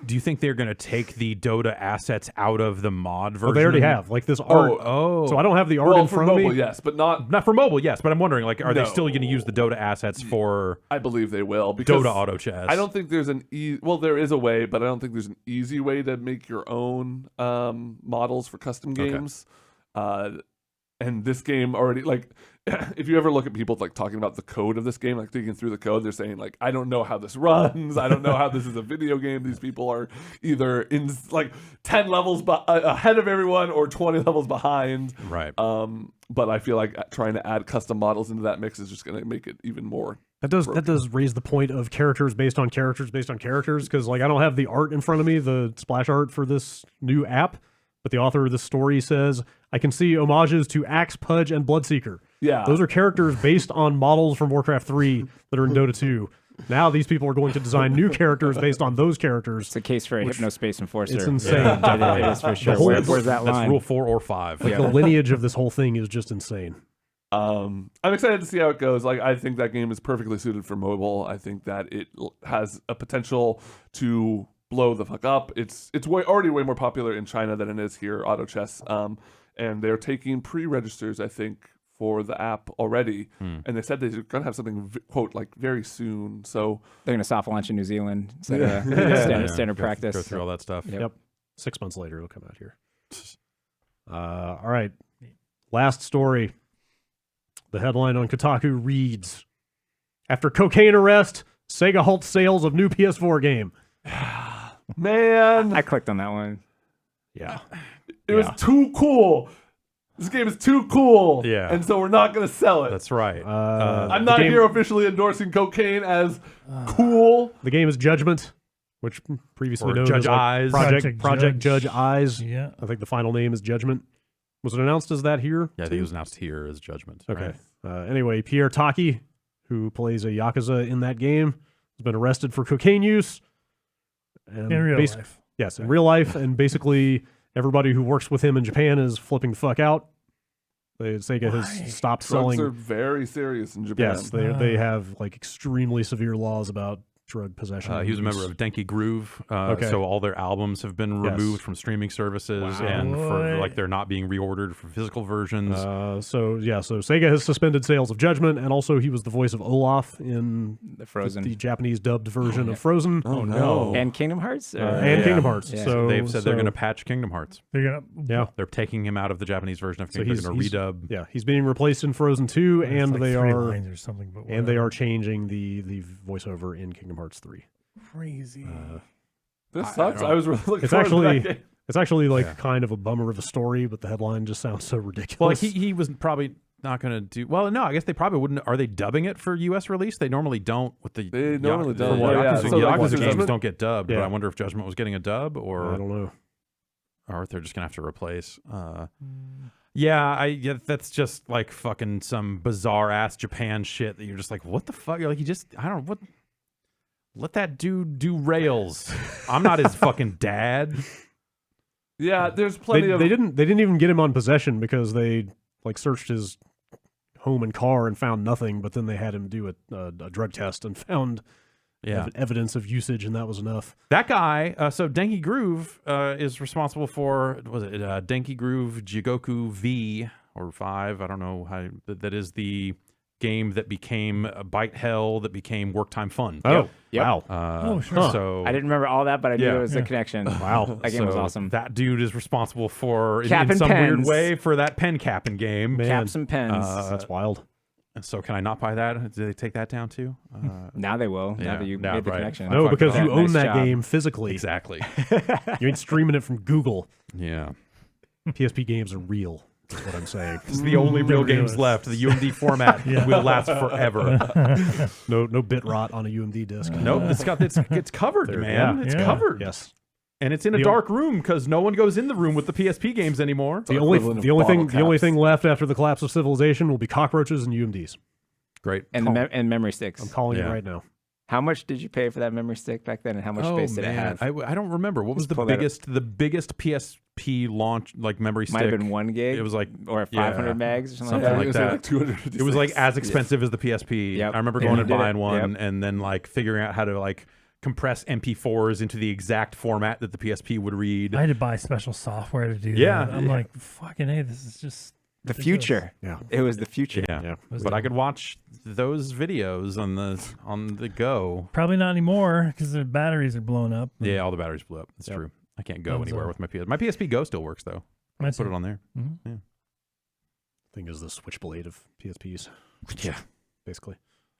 Do you think they're gonna take the Dota assets out of the mod version? Well, they already have like this art. Oh. So I don't have the art well, in for front mobile, of me. yes, but not. Not for mobile, yes, but I'm wondering, like, are they No. still going to use the Dota assets for I believe they will because Dota Auto Chess? I don't think there's well, there is a way, but I don't think there's an easy way to make your own models for custom games. And this game already, like, if you ever look at people like talking about the code of this game, like digging through the code, they're saying like, I don't know how this runs. I don't know how this is a video game. These people are either in like 10 levels ahead of everyone or 20 levels behind. Right. But I feel like trying to add custom models into that mix is just going to make it even more. That does raise the point of characters based on characters based on characters, because like I don't have the art in front of me, the splash art for this new app, but the author of the story says I can see homages to Axe, Pudge, and Bloodseeker. Yeah. Those are characters based on models from Warcraft 3 that are in Dota 2. Now these people are going to design new characters based on those characters. It's a case for a Hypnospace Enforcer. It's insane. Yeah, it is for sure. whole- Where's that That's line? rule 4 or 5. Like, the lineage of this whole thing is just insane. I'm excited to see how it goes. Like, I think that game is perfectly suited for mobile. I think that it has a potential to blow the fuck up. It's already way more popular in China than it is here, Auto Chess. And they're taking pre-registers, I think, for the app already. And they said they're going to have something, quote, like very soon. So They're going to soft launch in New Zealand. Instead of standard Go practice. through all that stuff. Yep. Yep. 6 months later, it'll come out here. All right. Last story. The headline on Kotaku reads, after cocaine arrest, Sega halts sales of new PS4 game. Man, I clicked on that one. Yeah. it was too cool. This game is too cool. Yeah. And so we're not going to sell it. That's right. I'm the not game- here officially endorsing cocaine as cool. The game is Judgment, which previously Or known Judge as like, Eyes. Project Judge Eyes. Yeah. I think the final name is Judgment. Was it announced as that here? Yeah, I think it was announced here as Judgment. Okay. Right? Anyway, Pierre Taki, who plays a Yakuza in that game, has been arrested for cocaine use. And In real life. Yes, in real life. And basically, everybody who works with him in Japan is flipping the fuck out. Sega has stopped Drugs selling. are very serious in Japan. Yes, they have like extremely severe laws about drug possession. He was a member use. of Denki Groove, Okay. so all their albums have been Yes. removed from streaming services, Wow. and for Boy. like they're not being reordered for physical versions. So Sega has suspended sales of Judgment, and also he was the voice of Olaf in The Frozen. the Japanese dubbed version of Frozen Oh, no. And Kingdom Hearts? and Yeah. Kingdom Hearts. Yeah. So They've said they're going to patch Kingdom Hearts. They're gonna. yeah, They're taking him out of the Japanese version of So Kingdom. They're going he's- to redub. yeah, he's being replaced in Frozen 2, It's and like they 3 are lines or something. But and they whatever. are changing the voiceover in Kingdom Hearts 3. crazy. This sucks. don't I was really looking It's forward to actually that game. it's actually like Yeah. kind of a bummer of a story, but the headline just sounds so Well, ridiculous. he was probably not going to do. Well, no, I guess they probably wouldn't. Are they dubbing it for U.S. release? They normally don't. With the They normally for don't. what, Yeah, Yakuza, so like Yakuza with games Judgment- don't get dubbed. But Yeah. I wonder if Judgment was getting a dub, I or don't know. if they're just going to have to replace. Yeah, that's just like fucking some bizarre ass Japan shit that you're just like, what the fuck? You're like, I don't know what. Let that dude do rails. I'm not his fucking dad. Yeah, there's plenty of. They didn't even get him on possession because they like searched his home and car and found nothing, but then they had him do a drug test and found Yeah. evidence of usage, and that was enough. That guy, so Denki Groove is responsible for, was it Denki Groove Jigoku V or 5? I don't know how, that is the game that became Bite Hell, that became Work Time Fun. Oh, Yep. wow. Oh, sure. So I didn't remember all that, but I knew Yeah. it was Yeah. a connection. Wow. That game was so awesome. That dude is responsible for, in Capping some weird pens. way, for that pen capping game. Man, Caps and pens. that's wild. So can I not buy that? Did they take that down too? Now they will. Yeah, now that you now, made the right. connection. No, fucking because you nice own that job. game physically. Exactly. You ain't streaming it from Google. Yeah. PSP games are real. Is what I'm saying. It's the only real They're games real. left. The UMD format Yeah. will last forever. No bit rot on a UMD disc. Nope, it's covered, There- man. yeah. It's Yeah. covered. Yes. And it's in a The dark room because no one goes in the room with the PSP games anymore. The only equivalent of the only thing bottle the only caps. thing left after the collapse of civilization will be cockroaches and UMDs. Great. and and memory sticks. I'm calling Yeah. it right now. How much did you pay for that memory stick back then, and how much Oh, space did it have? I don't remember. What was Just the pull that up. biggest PSP launch, like memory stick? Might have been 1 gig. It was like or yeah, 500 megs or something, something like like it was that. like 256. it was like as expensive as the PSP. Yep. I remember Yeah, going you and did it. buying one Yep. and then like figuring out how to like compress MP4s into the exact format that the PSP would read. I had to buy special software to do Yeah. that. I'm like, fucking hey, this is just The ridiculous. future. Yeah. It was the future. Yeah. Yeah. But I could watch those videos on the go. Probably not anymore because the batteries are blown up. Yeah, all the batteries blew up. That's Yep. true. I can't go Thumbs anywhere up. with my PSP. My PSP Go still works though. That's Put it on there. Mhm. Thing is the switchblade of PSPs. Yeah. Basically.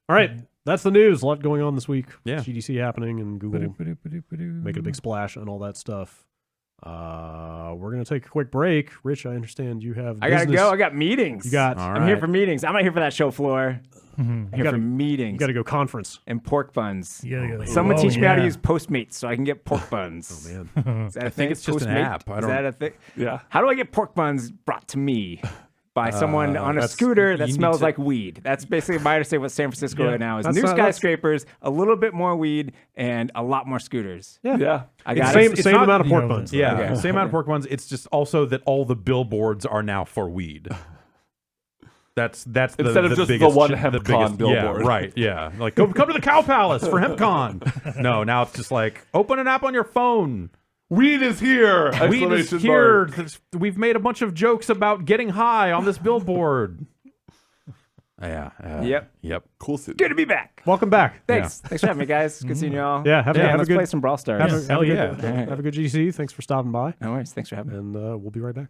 All right. That's the news. A lot going on this week. Yeah. GDC happening and Google making a Make big splash and all that stuff. We're gonna take a quick break. Rich, I understand you have I gotta business. go. I got meetings. You got All I'm here right. for meetings. I'm not here for that show floor. I'm here gotta- for meetings you gotta go conference. and pork buns. You gotta go. Someone Oh, teach me how to yeah. use Postmates so I can get pork buns. Oh man. Is that a I thing? think it's just an Postmate? app. I Is don't- that a thing? Yeah. How do I get pork buns brought to me by someone on a that's- scooter that you need smells to- like weed? That's basically my understanding of what San Francisco Yeah, right now is. that's New not- that's- skyscrapers, a little bit more weed, and a lot more scooters. Yeah. I It's got same it. It's same not- amount of you pork know, buns. though. Yeah, Okay. same amount of pork ones. It's just also that all the billboards are now for weed. That's the Instead of the just the biggest one the HempCon biggest- billboard. Yeah, right. Yeah, like come to the Cow Palace for HempCon. No, now it's just like open an app on your phone. Weed is here! Weed is Exclamation here. mark. We've made a bunch of jokes about getting high on this billboard. Yeah. Yep. Cool city. Good to be back. Welcome back. Thanks. Thanks for having me, guys. Good seeing you all. Yeah, have a let's good play some Brawl Stars. have a Hell good, yeah. have a good GC. Thanks for stopping by, No worries. Thanks for having me. and we'll be right back.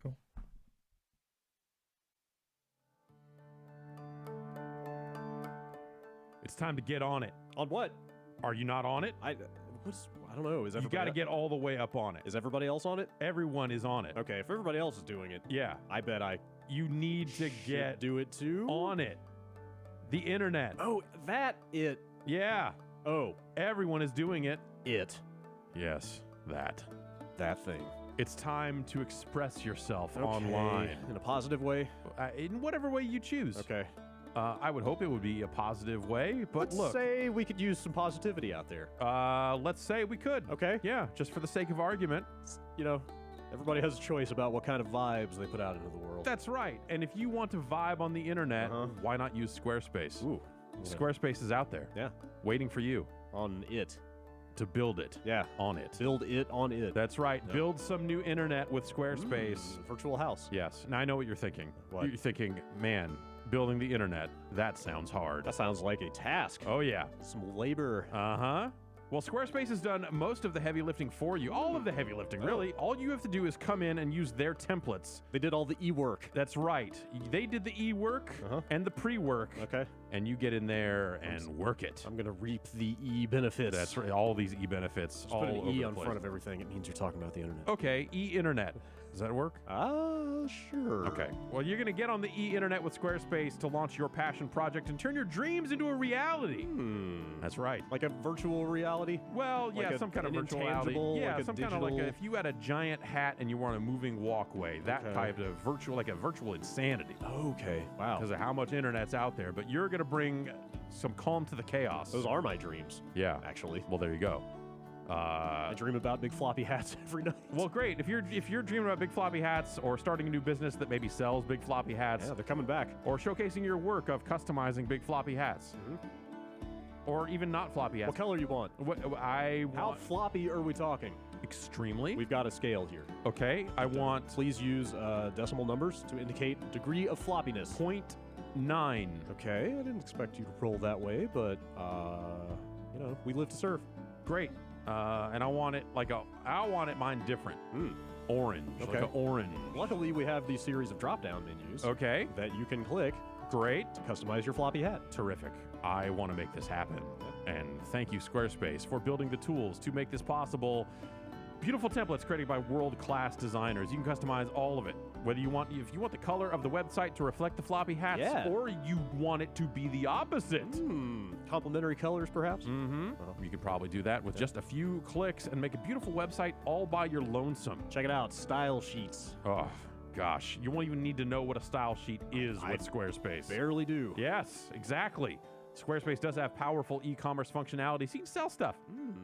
Cool. It's time to get on it. On what? Are you not on it? I don't know. Is You everybody? got to get all the way up on it. Is everybody else on it? Everyone is on it. Okay, if everybody else is doing it, Yeah. I bet I You need to get do it too. on it. The internet. Oh, it. Yeah. Oh, Everyone is doing it. it. Yes, that. That thing. It's time to express yourself Okay. online In a positive way. in whatever way you choose. Okay. I would hope it would be a positive way, but Let's look. say we could use some positivity out there. Let's say we could. Okay. Yeah, just for the sake of argument. You know, everybody has a choice about what kind of vibes they put out into the world. That's right. And if you want to vibe on the internet, why not use Squarespace? Ooh. Squarespace is out there. Yeah. Waiting for you On it. to build it. Yeah. On it. Build it on it. That's right. Build some new internet with Squarespace. Virtual house. Yes. Now I know what you're thinking. What? You're thinking, man, building the internet, that sounds hard. That sounds like a task. Oh, yeah. Some labor. Uh-huh. Well, Squarespace has done most of the heavy lifting for you. All of the heavy lifting, really. All you have to do is come in and use their templates. They did all the e-work. That's right. They did the e-work and the pre-work. Okay. And you get in there and work it. I'm going to reap the e-benefits. That's right. All these e-benefits Just all put an over E the on place. front of everything. It means you're talking about the internet. Okay, e-internet. Does that work? Sure. Okay. Well, you're going to get on the e-internet with Squarespace to launch your passion project and turn your dreams into a reality. That's right. Like a virtual reality? Well, Like yeah, some kind of an virtual reality. intangible, Yeah, like a some kind of like digital- if you had a giant hat and you were on a moving walkway, that Okay. type of virtual, like a virtual insanity. Okay. Wow. Because of how much internet's out there, but you're going to bring some calm to the chaos. Those are my dreams, Yeah. actually. Well, there you go. I dream about big floppy hats every night. Well, great. If you're dreaming about big floppy hats or starting a new business that maybe sells big floppy hats Yeah, they're coming back. or showcasing your work of customizing big floppy hats or even not floppy hats. What color you want? I How want floppy are we talking? extremely. We've got a scale here. Okay, I want Please use decimal numbers to indicate degree of floppiness. 0.9. Okay, I didn't expect you to roll that way, but we live to serve. Great. And I want it mine different. Orange. Okay. Like an orange. Luckily, we have these series of drop-down menus Okay. that you can click Great. to customize your floppy hat. Terrific. I want to make this happen. And thank you, Squarespace, for building the tools to make this possible. Beautiful templates created by world-class designers. You can customize all of it. If you want the color of the website to reflect the floppy hats, Yeah. or you want it to be the opposite. Complementary colors, perhaps? You could probably do that with just a few clicks and make a beautiful website all by your lonesome. Check it out, style sheets. Oh, gosh. You won't even need to know what a style sheet is with Squarespace. Barely do. Yes, exactly. Squarespace does have powerful e-commerce functionality, so you can sell stuff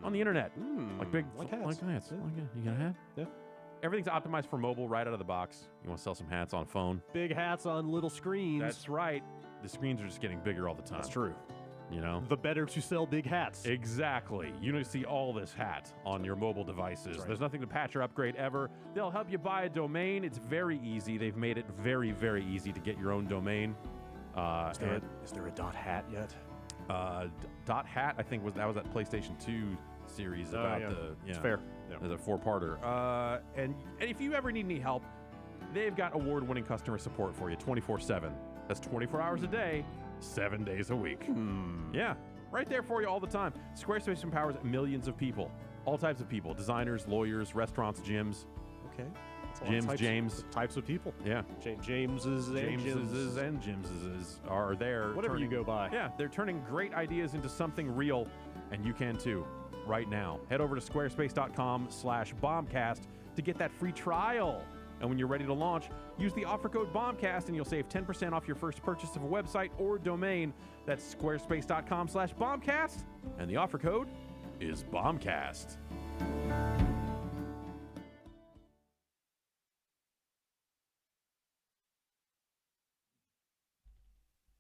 on the internet. Like big like hats. Like hats. Yeah. You got a hat? Yeah. Everything's optimized for mobile right out of the box. You want to sell some hats on phone? Big hats on little screens. That's right. The screens are just getting bigger all the time. That's true. You know? The better to sell big hats. Exactly. You need to see all this hat on your mobile devices. right. There's nothing to patch or upgrade ever. They'll help you buy a domain. It's very easy. They've made it very, very easy to get your own domain. Is there a dot hat yet? Dot Hat, I think that was that PlayStation 2 series about the. It's fair. Yeah. There's a 4-parter. And if you ever need any help, they've got award-winning customer support for you 24/7. That's 24 hours a day, 7 days a week. Yeah, right there for you all the time. Squarespace empowers millions of people, all types of people, designers, lawyers, restaurants, gyms. Okay. That's a lot of types of people. Yeah. Jameses and Jameses and Jimses are there. Whatever you go by. Yeah, they're turning great ideas into something real, and you can too, right now. Head over to squarespace.com/bombcast to get that free trial. And when you're ready to launch, use the offer code BOMBCAST and you'll save 10% off your first purchase of a website or domain. That's squarespace.com/bombcast, and the offer code is BOMBCAST.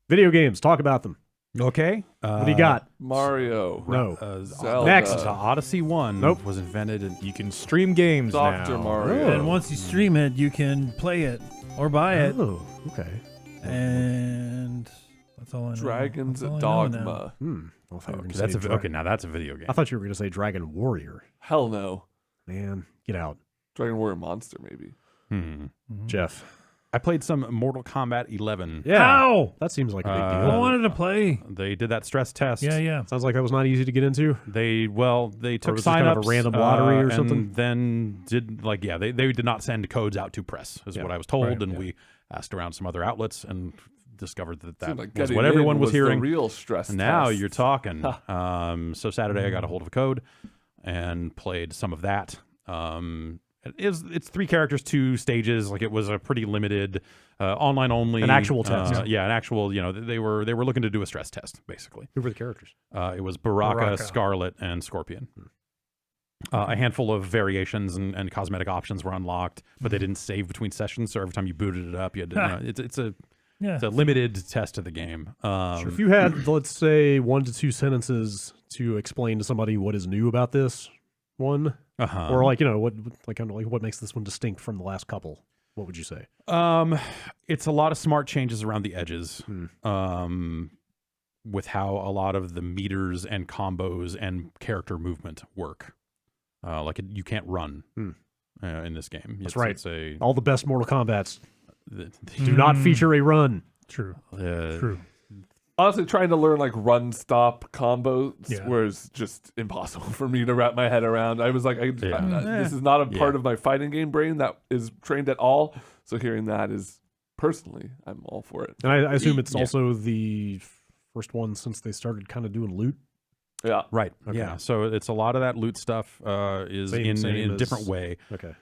Video games. Talk about them. Okay. What do you got? Mario. No. Zelda. Next. The Odyssey 1 Nope. was invented, and you can stream games Dr. now. Mario. And once you stream it, you can play it or buy it. Oh, okay. And that's all I know. Dragon's That's all I know now. Dogma. Well, I thought you were Okay, gonna that's say okay, now that's a video game. I thought you were going to say Dragon Warrior. Hell no. Man, get out. Dragon Warrior Monster, maybe. Jeff. I played some Mortal Kombat 11. Yeah. How? That seems like a big I deal. wanted to play. They did that stress test. Yeah. Sounds like that was not easy to get into. They took was it just sign kind of ups a random lottery or and something? then did they did not send codes out to press, is what I was told, Right, and we asked around some other outlets and discovered that Seemed like was getting what everyone in was hearing. The real stress. And now test. you're talking. So Saturday I got a hold of a code and played some of that. It's 3 characters, 2 stages. Like, it was a pretty limited online only. An actual test. Yeah, an actual. They were looking to do a stress test basically. Who were the characters? It was Baraka, Baraka. Scarlet, and Scorpion. A handful of variations and cosmetic options were unlocked, but they didn't save between sessions. So every time you booted it up, you had to, it's a limited test of the game. Sure. If you had, let's say, 1 to 2 sentences to explain to somebody what is new about this one, or like what makes this one distinct from the last couple, what would you say? It's a lot of smart changes around the edges. With how a lot of the meters and combos and character movement work. You can't run in this game. That's right. All the best Mortal Kombats do do not feature a run. True. True. Honestly, trying to learn like run stop combos was just impossible for me to wrap my head around. I was like, this is not a part of my fighting game brain that is trained at all. So hearing that is personally, I'm all for it. And I assume it's also the first one since they started kind of doing loot. Yeah. Right. Okay. Yeah. So it's a lot of that loot stuff is in a different way. Okay.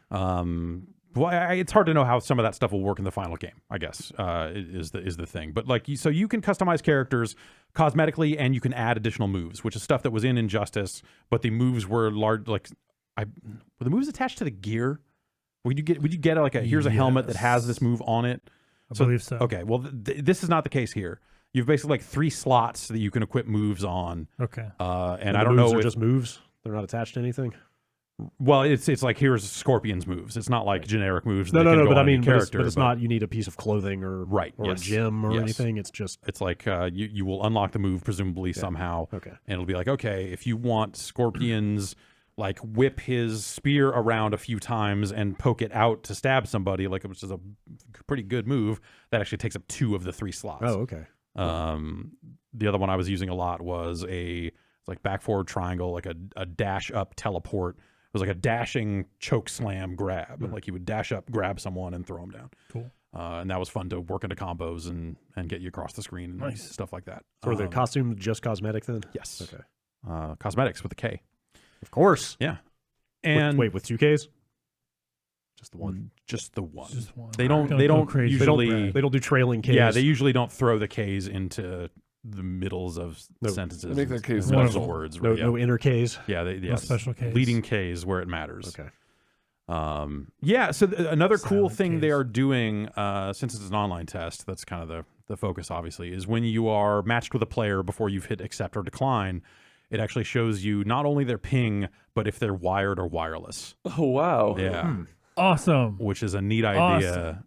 It's hard to know how some of that stuff will work in the final game, I guess, is the thing. But so you can customize characters cosmetically, and you can add additional moves, which is stuff that was in Injustice, but the moves were large. Were the moves attached to the gear? Would you get here's a helmet that has this move on it? I believe so. Okay. Well, this is not the case here. You've basically 3 slots that you can equip moves on. Okay. And I don't know if just moves. They're not attached to anything. Well, it's like here's Scorpion's moves. It's not like generic moves. No. But I mean, character, but it's not. You need a piece of clothing or a gem or anything. It's just. It's like you will unlock the move presumably somehow. Okay. And it'll be like, okay, if you want Scorpion's whip his spear around a few times and poke it out to stab somebody, which is a pretty good move, that actually takes up 2 of the 3 slots. Oh, okay. The other one I was using a lot was a back forward triangle, like a dash up teleport. It was like a dashing choke slam grab. Like you would dash up, grab someone, and throw them down. Cool. And that was fun to work into combos and get you across the screen and stuff like that. So are the costumes just cosmetic then? Yes. Okay. Cosmetics with a K. Of course. Yeah. And with 2 Ks? Just the one. Just the one. Just one. They don't crazy. usually They don't do trailing Ks. Yeah, they usually don't throw the Ks into the middles of sentences. They make that Ks special special. words. No inner Ks. Yeah, No special Ks. Leading Ks where it matters. Okay. So another cool Silent thing Ks. they are doing, since it's an online test, that's kind of the focus, obviously, is when you are matched with a player before you've hit accept or decline, it actually shows you not only their ping, but if they're wired or wireless. Oh, wow. Yeah. Awesome. Which is a neat idea.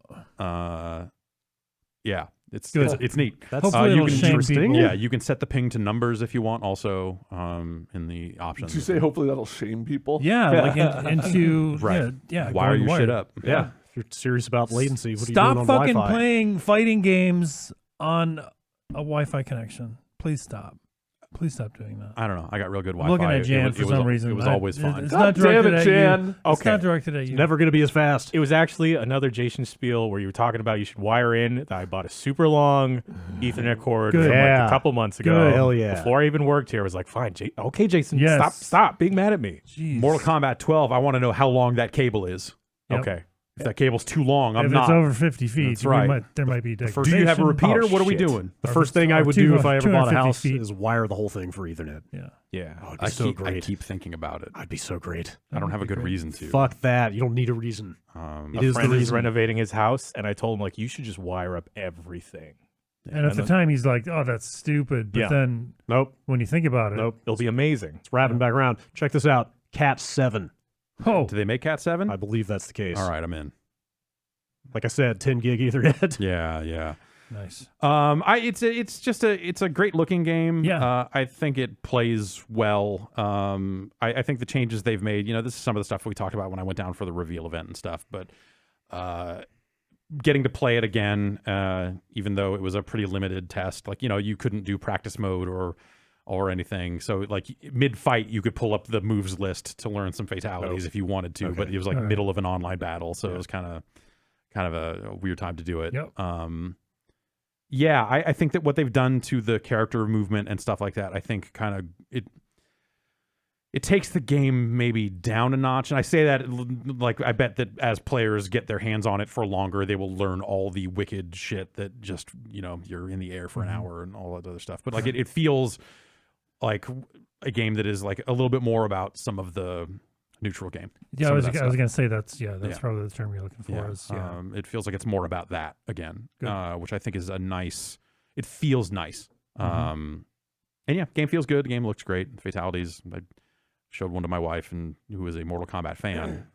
Yeah. It's neat. Hopefully you it'll can shame people. Yeah, you can set the ping to numbers if you want. Also, in the options. Did you say hopefully that'll shame people? Yeah, into right. Yeah. Wire your wired. shit up. Yeah. If you're serious about latency, what are you Stop doing on fucking Wi-Fi? playing fighting games on a Wi-Fi connection. Please stop. Please stop doing that. I don't know. I got real good I'm Wi-Fi. looking at Jan for some reason. It was always fun. It's God not damn directed it, at Jan. you. It's Okay. not directed at you. Never going to be as fast. It was actually another Jason spiel where you were talking about you should wire in. I bought a super long Ethernet cord Good. from Yeah. a couple months ago. Good. Hell yeah. Before I even worked here, I was like, fine, okay, Jason, Yes. stop being mad at me. Jeez. Mortal Kombat 12. I want to know how long that cable is. Yep. Okay. If that cable's too long, I'm if not. it's over 50 feet, That's right. there might be Do you have a repeater? Oh, What are we shit. doing? The Or first thing I would two- do if I ever bought a 250 house feet. is wire the whole thing for Ethernet. Yeah. Yeah. Oh, it'd be I so keep, I great. keep thinking about it. I'd be so great. I don't have a That'd be good great. reason to. Fuck that. You don't need a reason. Um, It is the friend is reason. renovating his house, and I told him, like, you should just wire up everything. And at the time, he's like, oh, that's stupid. But Yeah. then Nope. when you think about it, Nope. It'll be amazing. It's wrapping back around. Check this out. Cat 7. oh, do they make Cat 7? I believe that's the case. All right, I'm in. Like I said, 10 gig Ethernet. Yeah. nice. It's a great looking game. Yeah. I think it plays well. I think the changes they've made, this is some of the stuff we talked about when I went down for the reveal event and stuff, but getting to play it again, even though it was a pretty limited test. Like, you couldn't do practice mode or anything. So like mid-fight, you could pull up the moves list to learn some fatalities if you wanted to, but it was like middle of an online battle, so it was kind of a weird time to do it. Yep. I think that what they've done to the character movement and stuff like that, I think kind of it takes the game maybe down a notch. And I say that like I bet that as players get their hands on it for longer, they will learn all the wicked shit that just, you're in the air for an hour and all that other stuff. But like it feels like a game that is like a little bit more about some of the neutral game. Yeah, I was going to say that's probably the term you're looking for. It feels like it's more about that again, which I think is it feels nice. And yeah, game feels good. The game looks great. Fatalities, I showed one to my wife, who is a Mortal Kombat fan,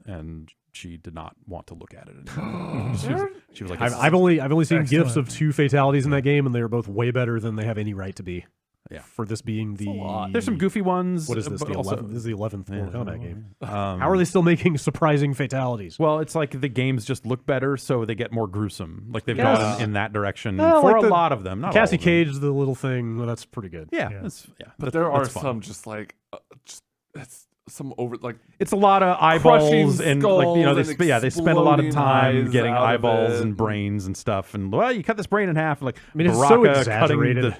and she did not want to look at it anymore. She was like, I've only seen Excellent. gifs of 2 fatalities in that game, and they are both way better than they have any right to be. Yeah. For this being the there's some goofy ones. What is this? but The also- 11th? This is the 11th Mortal Kombat game. Um, How are they still making surprising fatalities? Well, it's like the games just look better, so they get more gruesome. Like they've Yes. gone in that direction Well, for like a the lot of them. Not all Cassie of them. Cage, the little thing, well, that's pretty good. Yeah, Yeah. But there are that's fun. some just like it's some over like It's a lot of Crushing eyeballs and like skulls they spend a lot of exploding time eyes getting out of eyeballs it. and brains and stuff. And well, you cut this brain in half, like I mean, it's so Baraka cutting exaggerated. the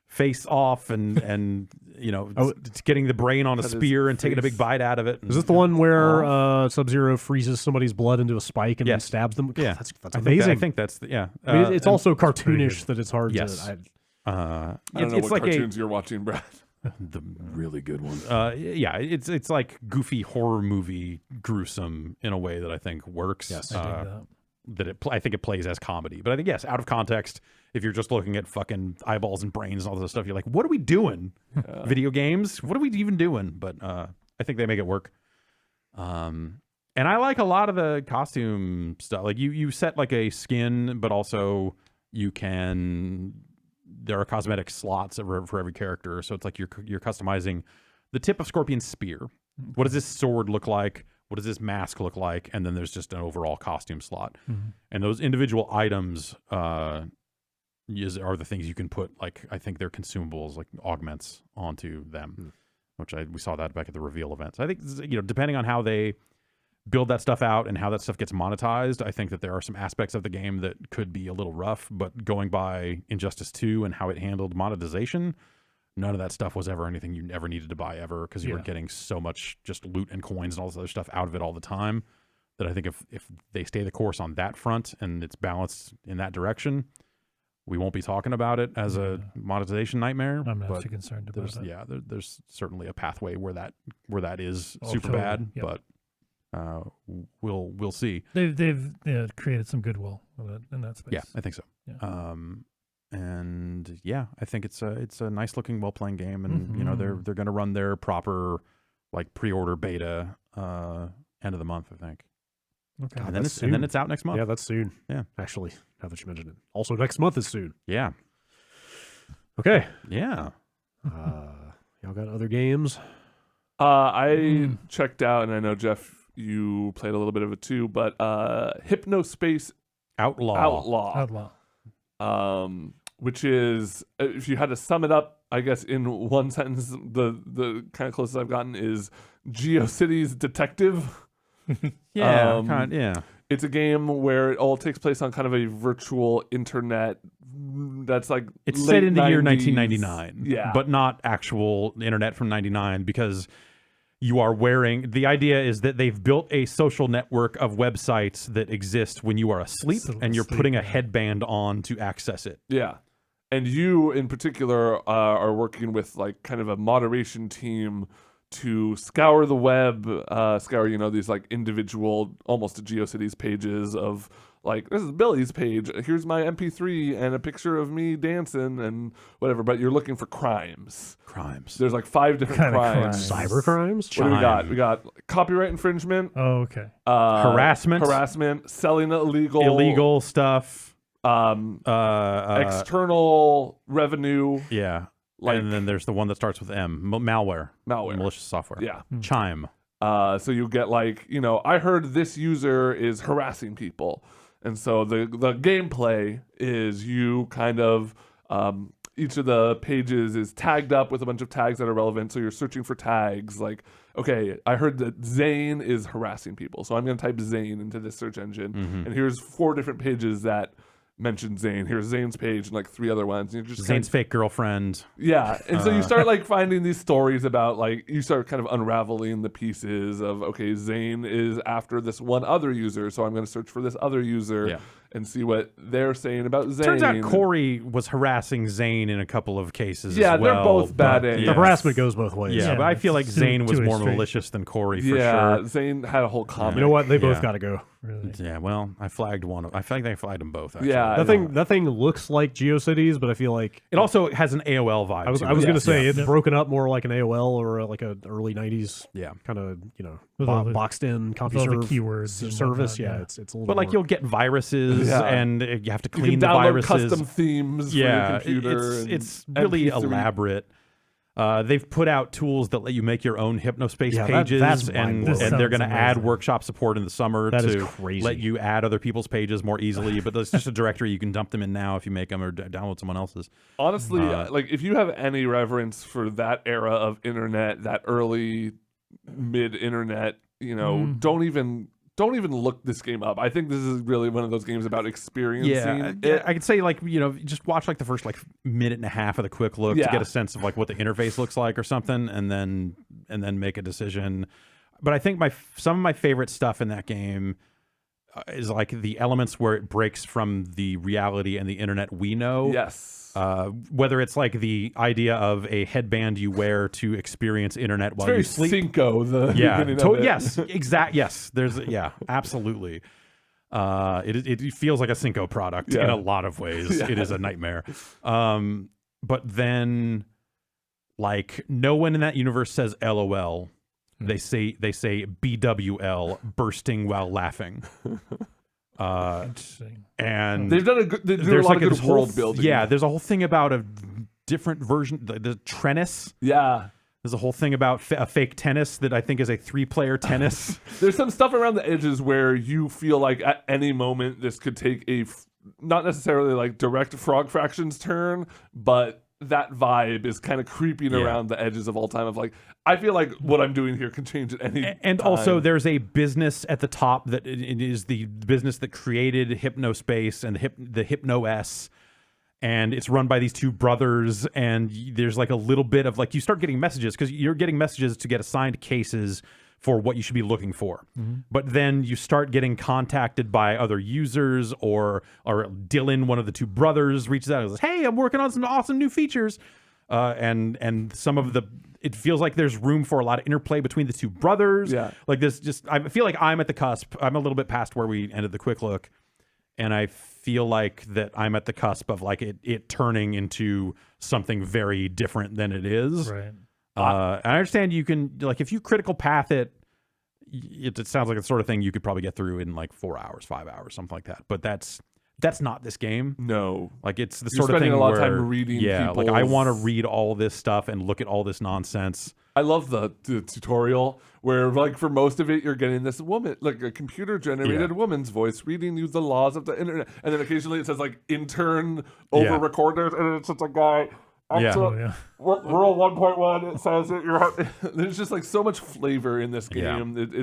face off and it's getting the brain on a Cut his spear and taking a big face. bite out of it. Is this the one where Sub-Zero freezes somebody's blood into a spike and then Yes. stabs them? God, Yeah, that's I think amazing. I think that's I mean, it's also cartoonish that it's hard Yes. to. I don't know it's what like cartoons you're watching, Brad. the really good one. It's like goofy horror movie, gruesome in a way that I think works. Yes. I dig that. I think it plays as comedy. But I think, yes, out of context, if you're just looking at fucking eyeballs and brains and all this stuff, you're like, what are we doing? Video games? What are we even doing? But I think they make it work. And I like a lot of the costume stuff. Like you set like a skin, but also there are cosmetic slots for every character. So it's like you're customizing the tip of Scorpion's spear. What does this sword look like? What does this mask look like? And then there's just an overall costume slot. And those individual items are the things you can put, like, I think they're consumables, like augments onto them, which we saw that back at the reveal event. So I think, depending on how they build that stuff out and how that stuff gets monetized, I think that there are some aspects of the game that could be a little rough, but going by Injustice 2 and how it handled monetization, none of that stuff was ever anything you ever needed to buy ever, because you were getting so much just loot and coins and all this other stuff out of it all the time, that I think if they stay the course on that front and it's balanced in that direction, we won't be talking about it as a monetization nightmare. I'm not but too concerned about it. there's certainly a pathway where that is super totally. bad, Yep. but we'll see. They've created some goodwill in that space. Yeah, I think so. Yeah. And yeah, I think it's a nice looking, well playing game, and they're going to run their proper like pre-order beta end of the month, I think. Okay. And then it's out next month. Yeah, that's soon. Yeah. Actually, now that you mentioned it. Also, next month is soon. Yeah. Okay. Yeah. Y'all got other games? I checked out, and I know, Jeff, you played a little bit of it too, but Hypnospace Outlaw. which is, if you had to sum it up, I guess in one sentence, the kind of closest I've gotten is GeoCities Detective. Yeah. It's a game where it all takes place on kind of a virtual internet that's like It's late set in the year 90s. 1999. Yeah. But not actual internet from 99, because you are wearing, the idea is that they've built a social network of websites that exist when you are asleep, and you're putting a headband on to access it. Yeah. And you in particular are working with like kind of a moderation team to scour the web, these like individual, almost GeoCities pages of like, this is Billy's page. Here's my MP3 and a picture of me dancing and whatever. But you're looking for crimes. There's like 5 different Kind of crimes. crimes. Cyber crimes? What do we got? We got copyright infringement, Oh, okay. Harassment, selling illegal stuff, external revenue. yeah. Like, And then there's the one that starts with M, malware, malicious software. yeah. Chime. So you get like, I heard this user is harassing people. And so the gameplay is you kind of each of the pages is tagged up with a bunch of tags that are relevant. So you're searching for tags like, okay, I heard that Zane is harassing people, so I'm going to type Zane into this search engine, and here's 4 different pages that mention Zane. Here's Zane's page and like 3 other ones. And you're just Zane's fake girlfriend. Yeah. And so you start like finding these stories about like, you start kind of unraveling the pieces of, okay, Zane is after this one other user, so I'm going to search for this other user and see what they're saying about Zane. Turns out Corey was harassing Zane in a couple of cases yeah, as well. They're both bad but, eggs. The harassment goes both ways. Yeah, but I feel like Zane was more malicious than Corey for sure. Zane had a whole comment. You know what? They both got to go. Really? Yeah, well, I flagged one. I think I flagged them both. Actually. Yeah. That thing looks like GeoCities, but I feel like it also has an AOL vibe. I was to it. going to say it's broken up more like an AOL or like a early '90s kind of With all the- boxed in with all the CompuServe keywords and service. whatnot, It's a little. But like more, you'll get viruses and you have to You clean can the download viruses. custom themes for your computer. It's really MP3. elaborate. They've put out tools that let you make your own Hypnospace pages, that's and mind-blowing. they're going to add amazing. workshop support in the summer That is to crazy. let you add other people's pages more easily. But there's just a directory you can dump them in now if you make them or download someone else's. Honestly, like if you have any reverence for that era of internet, that early mid-internet, you know, don't even look this game up. I think this is really one of those games about experiencing it. I could say like, you know, just watch like the first like minute and a half of the quick look to get a sense of like what the interface looks like or something, and then make a decision. But I think some of my favorite stuff in that game is like the elements where it breaks from the reality and the internet we know. Yes. Whether it's like the idea of a headband you wear to experience internet while It's very you sleep. Cinco, the beginning of it. Yes, yes. There's absolutely. It feels like a Cinco product in a lot of ways. Yeah. It is a nightmare. But then, like, no one in that universe says LOL. They say BWL, bursting while laughing. Interesting. And They've done a lot of good world building. Yeah, there's a whole thing about a different version, the tennis. Yeah. There's a whole thing about a fake tennis that I think is a 3-player tennis. There's some stuff around the edges where you feel like at any moment this could take not necessarily like direct Frog Fractions turn, but that vibe is kind of creeping around the edges of all time of like, I feel like what I'm doing here can change at any And time. also there's a business at the top that it is the business that created Hypnospace and the Hypno-S, and it's run by these 2 brothers, and there's like a little bit of like, you start getting messages because you're getting messages to get assigned cases for what you should be looking for. But then you start getting contacted by other users, or Dylan, one of the 2 brothers, reaches out and says, hey, I'm working on some awesome new features. And some of it feels like there's room for a lot of interplay between the 2 brothers. Yeah. Like this I feel like I'm at the cusp. I'm a little bit past where we ended the quick look. And I feel like that I'm at the cusp of like it turning into something very different than it is. Right. I understand you can, like, if you critical path it sounds like the sort of thing you could probably get through in like 4 hours, 5 hours, something like that. But that's not this game. No. Like it's the You're sort of thing spending a lot where, of time reading like I want to read all this stuff and look at all this nonsense. I love the tutorial where, like, for most of it, you're getting this woman, like a computer-generated woman's voice reading you the laws of the internet, and then occasionally it says like intern over recorders, and it's just a guy. Yeah. Rule 1.1. It says it. There's just like so much flavor in this game. Yeah.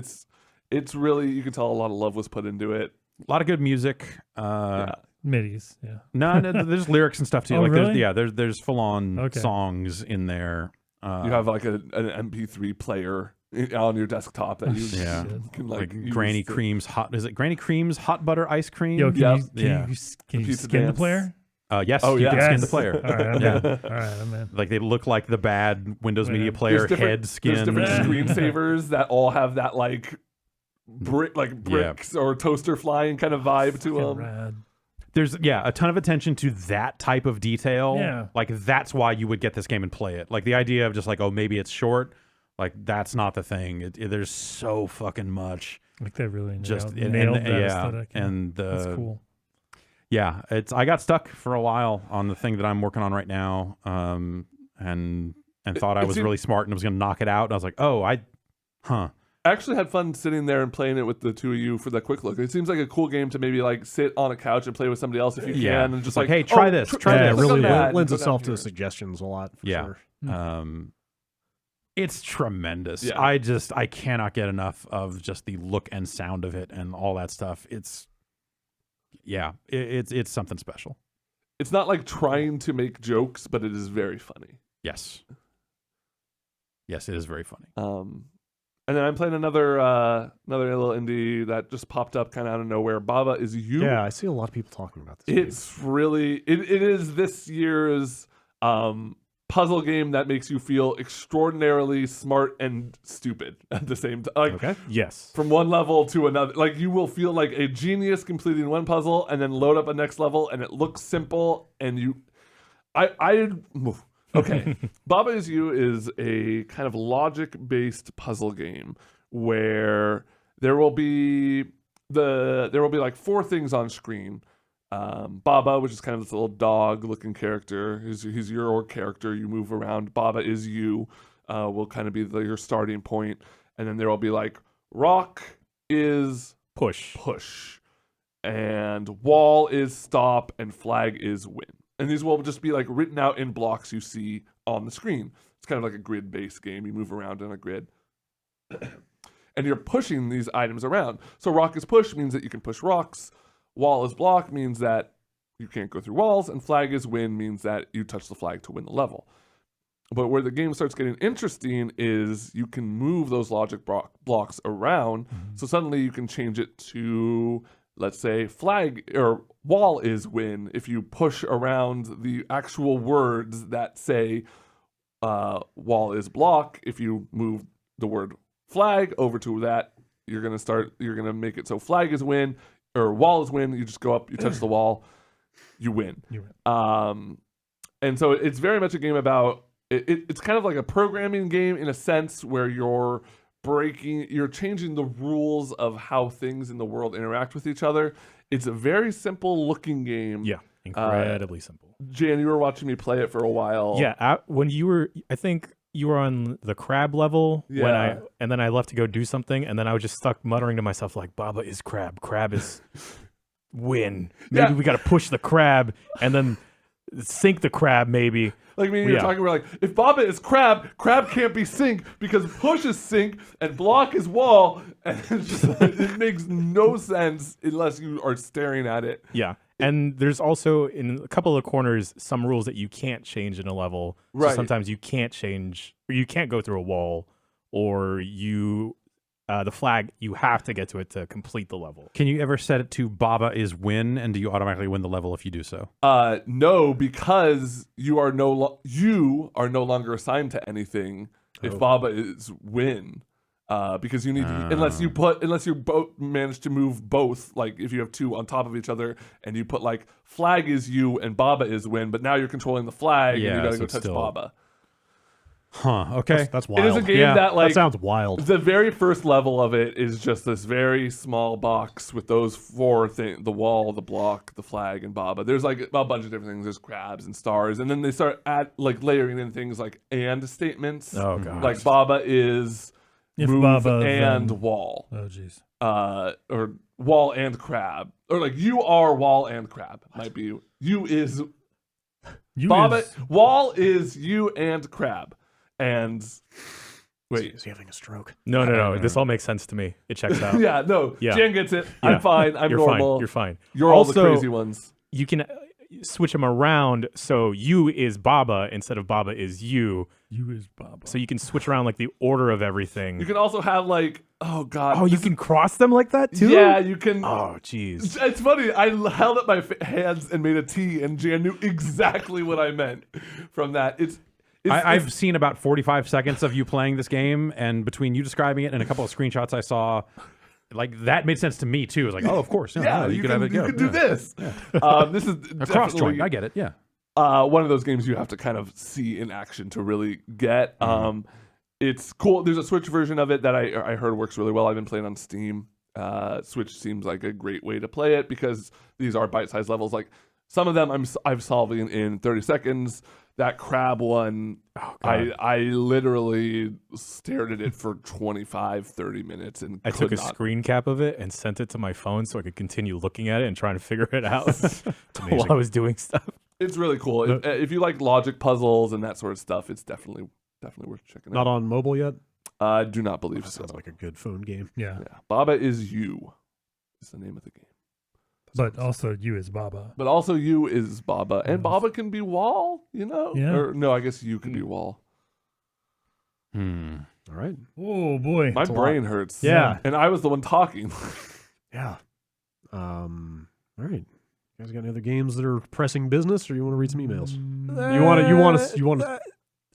It's really, you can tell a lot of love was put into it. A lot of good music. Middies, yeah. No, there's lyrics and stuff too. Oh, like really? there's full on songs in there. You have like an MP3 player on your desktop that you can like use Granny Cream's hot. Is it Granny Cream's hot butter ice cream? Yo, can you Pizza skin the dance. player? Yes, Oh, you yeah. can skin Yes. the player. All right, I'm Yeah. in. All right, I'm in. Like they look like the bad Windows Media Yeah. Player There's head skin. There's different screensavers that all have that like bricks or toaster flying kind of vibe to them. Rad. There's a ton of attention to that type of detail. Yeah. Like that's why you would get this game and play it. Like the idea of just like, oh, maybe it's short. Like that's not the thing. There's so fucking much. Like they really Just nailed that aesthetic. and That's cool. Yeah, I got stuck for a while on the thing that I'm working on right now, and thought I was really smart and was going to knock it out. And I was like, I actually had fun sitting there and playing it with the two of you for the quick look. It seems like a cool game to maybe like sit on a couch and play with somebody else if you can, and just like, hey, try this, try Yeah, it this. really Click on that, lends go down itself to here. suggestions a lot. For Yeah. sure. It's tremendous. Yeah. I cannot get enough of just the look and sound of it and all that stuff. It's something special. It's not like trying to make jokes, but it is very funny. Yes. Yes, it is very funny. And then I'm playing another little indie that just popped up kind of out of nowhere. Baba Is You. Yeah, I see a lot of people talking about this. It's really it is this year's puzzle game that makes you feel extraordinarily smart and stupid at the same time. Like, Okay. Yes. from one level to another. Like, you will feel like a genius completing one puzzle and then load up a next level and it looks simple and you okay. Baba Is You is a kind of logic-based puzzle game where there will be like four things on screen. Baba, which is kind of this little dog-looking character, he's your character. You move around. Baba Is You will kind of be your starting point, and then there will be like rock is Push. and wall is stop, and flag is win. And these will just be like written out in blocks you see on the screen. It's kind of like a grid-based game. You move around on a grid. And you're pushing these items around. So rock is push means that you can push rocks. Wall is block means that you can't go through walls. And flag is win means that you touch the flag to win the level. But where the game starts getting interesting is you can move those logic blocks around. So suddenly you can change it to, let's say, flag or wall is win if you push around the actual words that say wall is block. If you move the word flag over to that, you're gonna make it so flag is win or wall is win. You just go up, you touch the wall, you win. And so it's very much a game about it's kind of like a programming game in a sense where you're changing the rules of how things in the world interact with each other. It's a very simple looking game. Yeah. Incredibly simple. Jan, you were watching me play it for a while. Yeah. When you were, I think you were on the crab level and then I left to go do something, and then I was just stuck muttering to myself like, Baba is crab. Crab is win. Maybe we got to push the crab and then sink the crab maybe. Like me and you were talking, we're like, if Baba is crab can't be sink because push is sink and block is wall. And it's just, it makes no sense unless you are staring at it. Yeah. And there's also in a couple of corners some rules that you can't change in a level. Right. So sometimes you can't change, or you can't go through a wall, or the flag, you have to get to it to complete the level. Can you ever set it to Baba is win, and do you automatically win the level if you do so? No, because you are no longer assigned to anything if Baba is win. Because you need to, unless you both manage to move both, like if you have two on top of each other and you put like flag is you and Baba is win, but now you're controlling the flag and you gotta so go it's touch still- Baba. Huh, okay. That's wild. It is a game that like that sounds wild. the very first level of it is just this very small box with those four things: the wall, the block, the flag, and Baba. There's like a bunch of different things. There's crabs and stars, and then they start layering in things like and statements. Oh god. Like Baba is If move Baba, and then- wall. Oh, jeez. Or wall and crab, or like you are wall and crab. Might be you is You Baba. is- Wall is you and crab, and wait. Is he having a stroke? No. This all makes sense to me. It checks out. Yeah, no. Yeah. Jan gets it. Yeah. I'm fine. I'm You're normal. fine. You're fine. You're all Also, the crazy ones. You can switch them around so you is Baba instead of Baba is you. You is Baba. So you can switch around like the order of everything. You can also have like, oh god. Oh, you can cross them like that too? Yeah, you can. Oh, jeez. It's funny. I held up my hands and made a T, and Jan knew exactly what I meant from that. I've seen about 45 seconds of you playing this game, and between you describing it and a couple of screenshots I saw, like that made sense to me too. It was like, oh, of course, you could have it you go. can do this. This is A cross joint. definitely I get it. Yeah. one of those games you have to kind of see in action to really get. It's cool. There's a Switch version of it that I heard works really well. I've been playing on Steam. Switch seems like a great way to play it because these are bite-sized levels. Like Some of them I'm solving in 30 seconds. That crab one, I literally stared at it for 25, 30 minutes and I took a screen cap of it and sent it to my phone so I could continue looking at it and trying to figure it out while I was doing stuff. It's really cool. If you like logic puzzles and that sort of stuff, it's definitely worth checking out. Not on mobile yet? I do not believe That so. sounds like a good phone game. Yeah. Baba is You is the name of the game. But also you is Baba. But also You is Baba. And Yes. Baba can be Wall, you know? Yeah. Or no, I guess You can be Wall. All right. Oh boy. My brain hurts. Yeah. And I was the one talking. Yeah. All right. You guys got any other games that are pressing business, or you want to read some emails?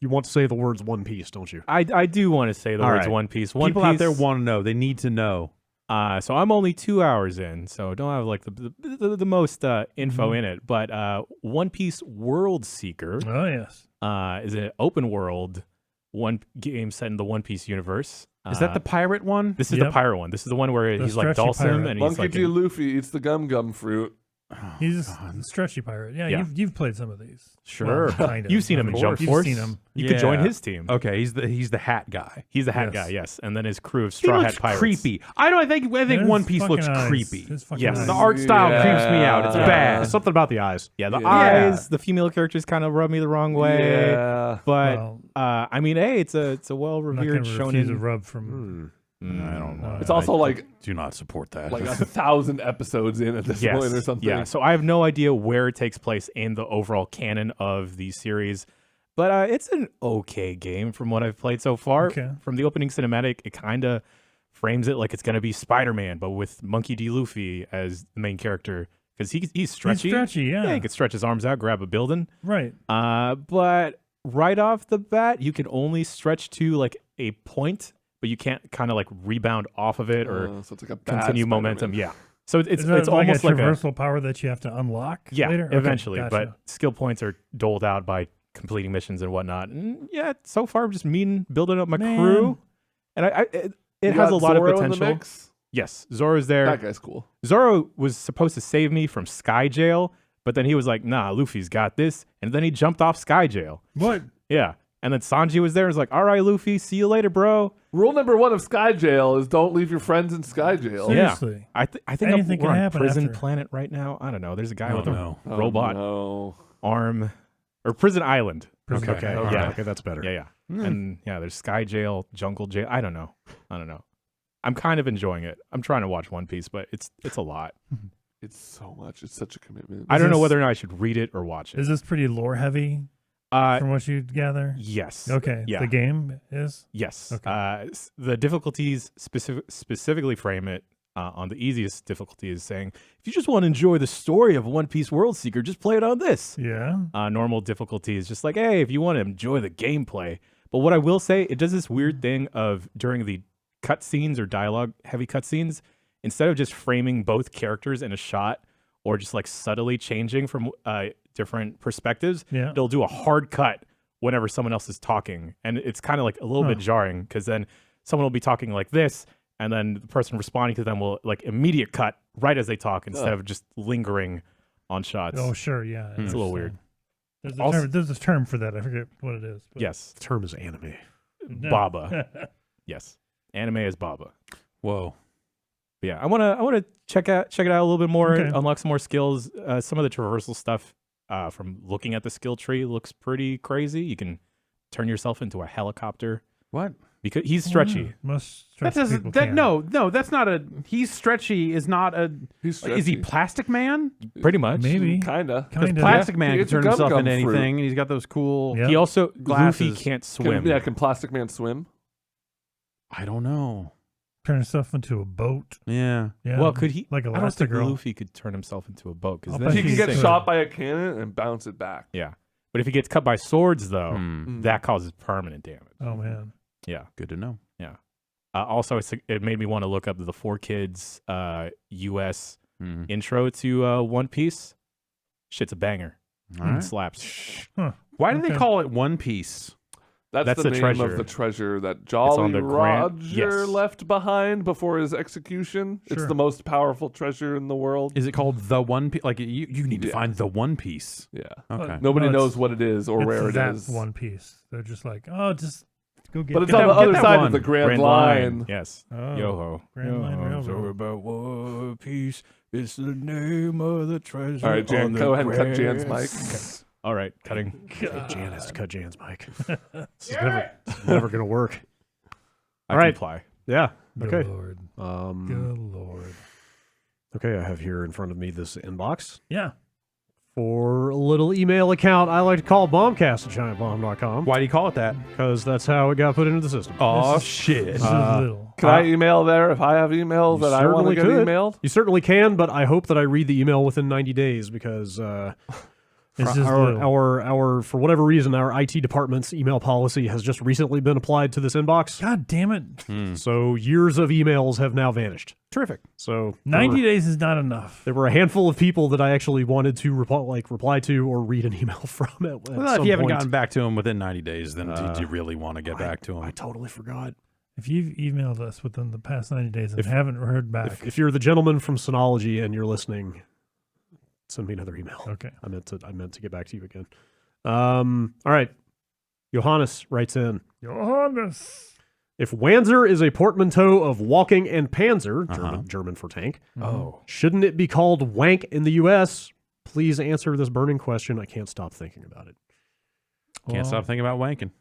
You want to say the words One Piece, don't you? I do want to say the All words right. One Piece. People out there want to know. They need to know. So I'm only 2 hours in, so don't have like the most info in it. But One Piece World Seeker Oh yes. is an open world game set in the One Piece universe. Is that the pirate one? This is Yep. the pirate one. This is the one where The he's like stretchy Dawson pirate. and he's Monkey like D. Luffy eats the gum fruit. He's a stretchy pirate. Yeah, Yeah. You've played some of these. Sure. Well, kind of. You've seen him in Jump You've Force. seen him. You could join Yeah. his team. Okay, he's the hat guy. He's the hat Yes. guy, yes, and then his crew of He Straw looks Hat Pirates. creepy. I think His One Piece fucking looks eyes. creepy. His fucking Yes. eyes. The art style creeps me out. It's Yeah. bad. Something about the eyes. Yeah, the Yeah. eyes, the female characters kind of rub me the wrong way. Yeah. But Well, I mean, hey, it's a well I'm not revered gonna refuse a shonen. rub from. I don't know. It's also like Do not support that. 1,000 episodes in at this Yes. point or something. Yeah, so I have no idea where it takes place in the overall canon of these series. But it's an okay game from what I've played so far. Okay. From the opening cinematic, it kind of frames it like it's going to be Spider-Man, but with Monkey D. Luffy as the main character. Because he's stretchy. He's stretchy, yeah. He can stretch his arms out, grab a building. Right. But right off the bat, you can only stretch to like a point, but you can't kind of like rebound off of it or So it's like a bad continue Spider-Man. momentum. Yeah. So it's Is that like almost a like a traversal power that you have to unlock later? Okay, eventually. gotcha. But skill points are doled out by completing missions and whatnot. And yeah, so far I'm just building up my Man. crew, and it You has a got lot Zoro of in the potential. mix? Yes, Zoro's there. That guy's cool. Zoro was supposed to save me from Sky Jail, but then he was like, "Nah, Luffy's got this," and then he jumped off Sky Jail. What? Yeah, and then Sanji was there and was like, "All right, Luffy, see you later, bro." Rule number 1 of Sky Jail is don't leave your friends in Sky Jail. Yeah. Seriously. I think Anything we're can on happen Prison after. Planet right now. I don't know. There's a guy Oh, with a no. Oh, robot no. arm, or Prison Island. Prison Okay. Island. Yeah. Okay, that's better. Yeah. And yeah, there's Sky Jail, Jungle Jail. I don't know. I'm kind of enjoying it. I'm trying to watch One Piece, but it's a lot. It's so much. It's such a commitment. I don't know this- whether or not I should read it or watch it. Is this pretty lore heavy from what you gather? Yes. Okay. Yeah. The game is? Yes. Okay. The difficulties specifically frame it on the easiest difficulty is saying, if you just want to enjoy the story of One Piece World Seeker, just play it on this. Yeah. Normal difficulty is just like, hey, if you want to enjoy the gameplay. But what I will say, it does this weird thing of during the cutscenes or dialogue heavy cutscenes, instead of just framing both characters in a shot or just like subtly changing from different perspectives, Yeah. it'll do a hard cut whenever someone else is talking. And it's kind of like a little bit jarring because then someone will be talking like this and then the person responding to them will like immediate cut right as they talk instead of just lingering on shots. Oh, sure. Yeah. I It's a little understand. weird. There's a term for that. I forget what it is. But Yes. The term is anime. Baba. Yes. Anime is Baba. Whoa. But yeah, I wanna check it out a little bit more, Okay. unlock some more skills. Some of the traversal stuff from looking at the skill tree looks pretty crazy. You can turn yourself into a helicopter What? because he's stretchy. Most That stretchy doesn't. people can. No. That's not a. He's stretchy. Is not a. He's Is he stretchy. Plastic Man? Pretty much. Maybe. Kinda. Because Kinda. Plastic Man He can gets a turn himself gum into fruit. anything, and he's got those cool. Yeah. He also Luffy Glasses. can't swim. Can Plastic Man swim? I don't know. Turn yourself into a boat. Yeah. Yeah. Well, could he? Like I don't think Elastigirl. Luffy could turn himself into a boat because I'll then bet He can he's get good. shot by a cannon and bounce it back. yeah. But if he gets cut by swords, though, Hmm. that causes permanent damage. Oh man. Yeah. Good to know. Also, it made me want to look up the 4Kids U.S. Mhm. intro to One Piece. Shit's a banger. All right. It slaps. Why do they Okay. call it One Piece? That's the name treasure. of the treasure that on Jolly the Grand- Roger yes. left behind before his execution. It's Sure. the most powerful treasure in the world. Is it called the One Piece? Like you need to Yeah. find the One Piece. Yeah. Okay. Nobody No, knows it's- what it is or where it that is. one piece. They're just like, oh, just go get. But it's it. on the Get other that side one. of the Grand Line. Yes. Oh, Yo-ho. Grand Line Yo-ho. So Railroad. about One Piece. It's the name of the treasure. All right, Jan, on the go ahead and cut Jan's Grand- mic. All right, cutting. Jan has to cut Jan's mic. This is never going to work. I All right. comply. Yeah. Good Okay. Lord. Um, Good Lord. okay, I have here in front of me this inbox Yeah. for a little email account I like to call Bombcast at giantbomb.com Why do you call it that? because that's how it got put into the system. Oh This shit! This is little. Can I email there if I have emails You that I want to certainly get could. emailed? You certainly can, but I hope that I read the email within 90 days because It's just little. our for whatever reason our IT department's email policy has just recently been applied to this inbox. God damn it. So years of emails have now vanished. Terrific. So 90 days is not enough. there were a handful of people that I actually wanted to reply to or read an email from at Well, some if you haven't point. gotten back to him within 90 days, then do you really want to get back to him? I totally forgot. If you've emailed us within the past 90 days and haven't heard back, If you're the gentleman from Synology and you're listening, send me another email. okay. I meant to get back to you again. All right. Johannes writes in. Johannes. If Wanzer is a portmanteau of walking and Panzer, German for tank, Oh, shouldn't it be called wank in the U.S.? Please answer this burning question. I can't stop thinking about it. can't stop thinking about wanking.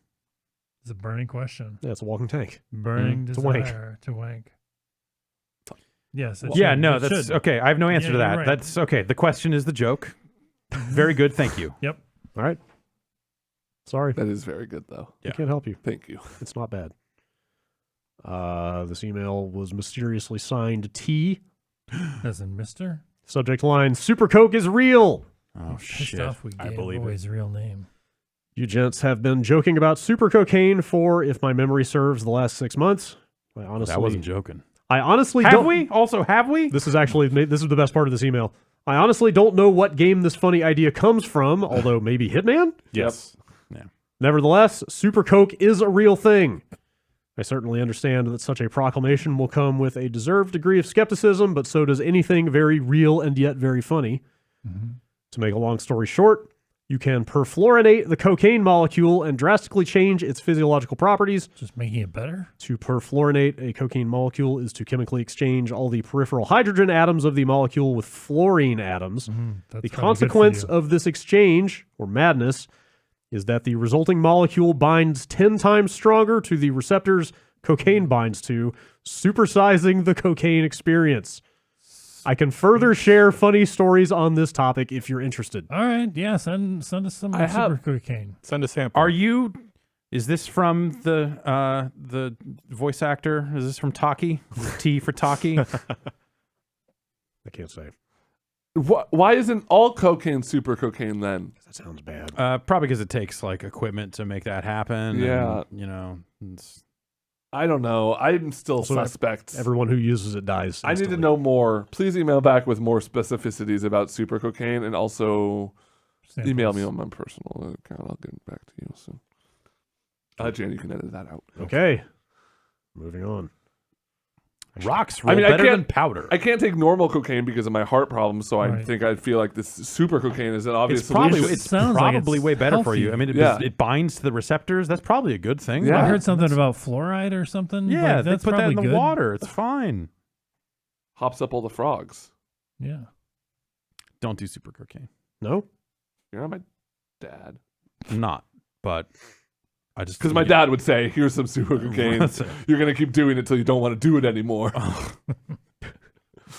It's a burning question. Yeah, it's a walking tank. Burning It's a wank. desire to wank. Yes. It Yeah, should. no, It that's should. okay. I have no answer Yeah, to that. you're right. That's okay. The question is the joke. Very good. Thank you. Yep. All right. Sorry. That is very good, though. I can't help you. Thank you. It's not bad. This email was mysteriously signed T. As in Mr. Subject line, Super Coke is real. Oh Pissed shit! off we I gave believe away his real name. You gents have been joking about super cocaine for, if my memory serves, the last 6 months. I honestly, That wasn't joking. I honestly Have don't. we? Also, have we? This is the best part of this email. I honestly don't know what game this funny idea comes from, although maybe Hitman? Yes. Nevertheless, Super Coke is a real thing. I certainly understand that such a proclamation will come with a deserved degree of skepticism, but so does anything very real and yet very funny. To make a long story short, you can perfluorinate the cocaine molecule and drastically change its physiological properties. Just making it better? To perfluorinate a cocaine molecule is to chemically exchange all the peripheral hydrogen atoms of the molecule with fluorine atoms. That's The probably good for consequence you. of this exchange, or madness, is that the resulting molecule binds 10 times stronger to the receptors cocaine binds to, supersizing the cocaine experience. I can further share funny stories on this topic if you're interested. All right. Yeah. Send us some I super have- cocaine. Send a sample. Are you? Is this from the voice actor? Is this from Taki? T for Taki? I can't say. Why isn't all cocaine super cocaine then? That sounds bad. Probably because it takes like equipment to make that happen. Yeah. and, you know. It's, I don't know. I'm still Also, suspect. Everyone who uses it dies. I need to instantly. know more. Please email back with more specificities about super cocaine, and also email me on my personal account. I'll get back to you soon. Jan, you can edit that out. Okay. Moving on. rocks I roll mean, I better can't- than powder. I can't take normal cocaine because of my heart problems, so I Right. think I'd feel like this super cocaine is an obvious it's probably solution. it's Sounds like probably it's way better for you. healthy. I mean, Yeah. it binds to the receptors. That's probably a good thing. Yeah. I heard something about fluoride or something. Yeah, like, they that's put that probably in the good. water. It's fine. Hops up all the frogs. Yeah. Don't do super cocaine. No? You're not my dad. I'm not, but I just Because my dad would say, "Here's some super cocaine. That's it. You're gonna keep doing it until you don't want to do it anymore."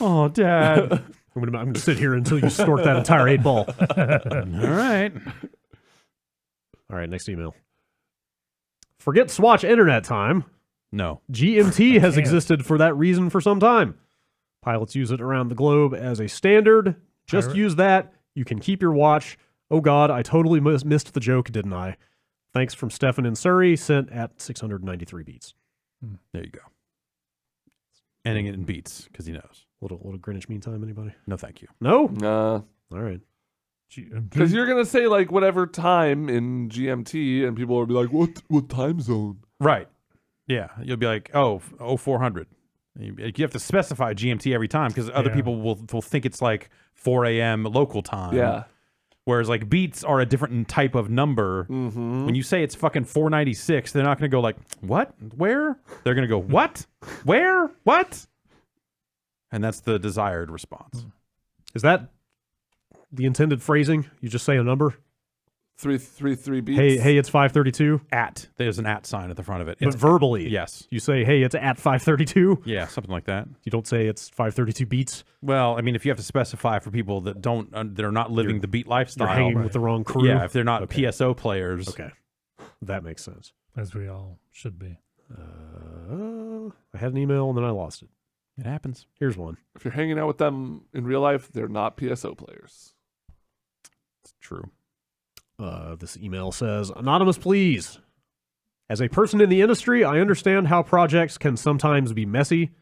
Oh, Dad. I'm gonna sit here until you snort that entire 8 ball. All right. All right, next email. Forget Swatch Internet Time. No. GMT has can't. existed for that reason for some time. Pilots use it around the globe as a standard. Just Pirate? use that. You can keep your watch. Oh God, I totally missed the joke, didn't I? Thanks from Stefan in Surrey, sent at 693 beats. There you go. Ending it in beats because he knows. Little Greenwich Mean Time, anybody? No, thank you. No? Nah. All right. Because you're gonna say like whatever time in GMT, and people will be like, "What time zone?" Right. Yeah. You'll be like, oh, 0400. You have to specify GMT every time because other people will think it's like 4 a.m. local time. Yeah. Whereas like beats are a different type of number. Mm-hmm. When you say it's fucking 496, they're not going to go like, what? Where? They're going to go, what? Where? What? And that's the desired response. Is that the intended phrasing? You just say a number? 333 beats. Hey, it's 532. There's an at sign at the front of it. But verbally, Yes. you say, hey, it's at 532. Yeah, something like that. You don't say it's 532 beats. Well, I mean, if you have to specify for people that that are not living the beat lifestyle, You're hanging with the wrong crew. yeah, if they're not PSO players, Okay, that makes sense. As we all should be. I had an email and then I lost it. it happens. Here's one. If you're hanging out with them in real life, they're not PSO players. It's true. This email says, Anonymous, please. As a person in the industry, I understand how projects can sometimes be messy,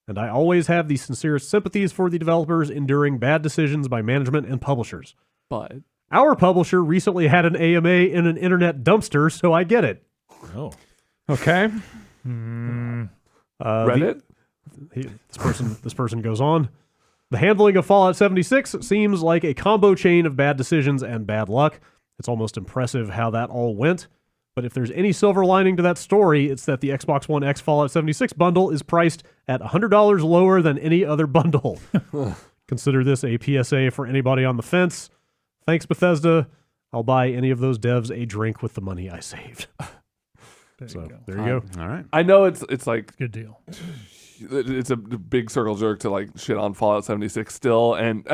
and I always have the sincerest sympathies for the developers enduring bad decisions by management and publishers. But Our publisher recently had an AMA in an internet dumpster, so I get it. Oh. Okay. Reddit? This person goes on. The handling of Fallout 76 seems like a combo chain of bad decisions and bad luck. It's almost impressive how that all went. But if there's any silver lining to that story, it's that the Xbox One X Fallout 76 bundle is priced at $100 lower than any other bundle. Consider this a PSA for anybody on the fence. Thanks, Bethesda. I'll buy any of those devs a drink with the money I saved. There There you go. All right. I know it's like Good deal. it's a big circle jerk to like shit on Fallout 76 still, and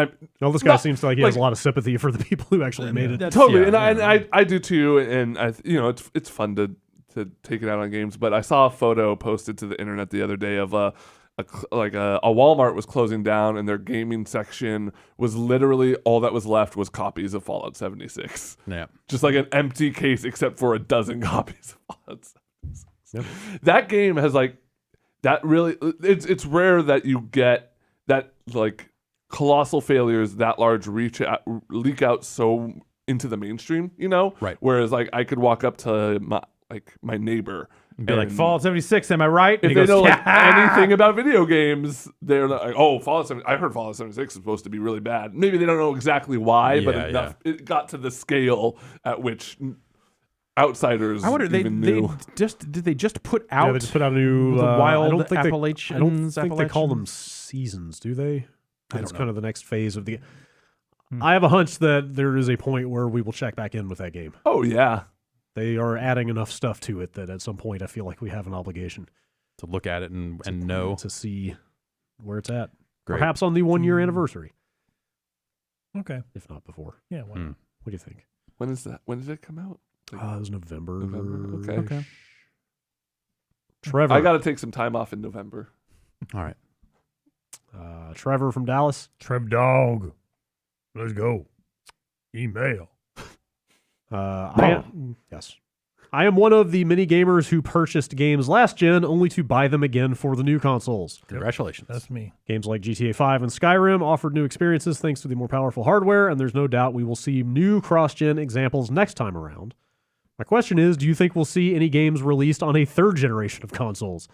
Well, this guy Not- seems like he has a lot of sympathy for the people who actually made it. totally, Yeah, and yeah. I do too, and it's fun to take it out on games. But I saw a photo posted to the internet the other day of a Walmart was closing down, and their gaming section was literally all that was left was copies of Fallout 76, Yeah. just like an empty case except for a dozen copies of Fallout 76. That game has like that really. It's rare that you get that like colossal failures that large leak out so into the mainstream, Right. Whereas like I could walk up to my neighbor Be like, and Fallout 76, am I right? if And they he goes, know like "Yeah." anything about video games, they're like, oh, Fallout 76. I heard Fallout 76 is supposed to be really bad. Maybe they don't know exactly why, but Yeah, enough it got to the scale at which outsiders I wonder, even knew. did they just put out Yeah, they just put out a new the I Wild don't think Appalachians? I don't think they call Appalachian? them seasons, do they? I It's don't kind of the next phase of the. I have a hunch that there is a point where we will check back in with that game. Oh yeah. They are adding enough stuff to it that at some point I feel like we have an obligation to look at it and know. to see where it's at. Great. Perhaps on the 1 year anniversary, Okay. if not before. Yeah. Well, Hmm. What do you think? When is that? When did it come out? It was November. November, okay. Trevor. I got to take some time off in November. All right. Trevor from Dallas. Trev Dog. Let's go. Email. Yes. I am one of the many gamers who purchased games last gen only to buy them again for the new consoles. Congratulations. That's me. Games like GTA 5 and Skyrim offered new experiences thanks to the more powerful hardware, and there's no doubt we will see new cross-gen examples next time around. My question is, do you think we'll see any games released on a third generation of consoles?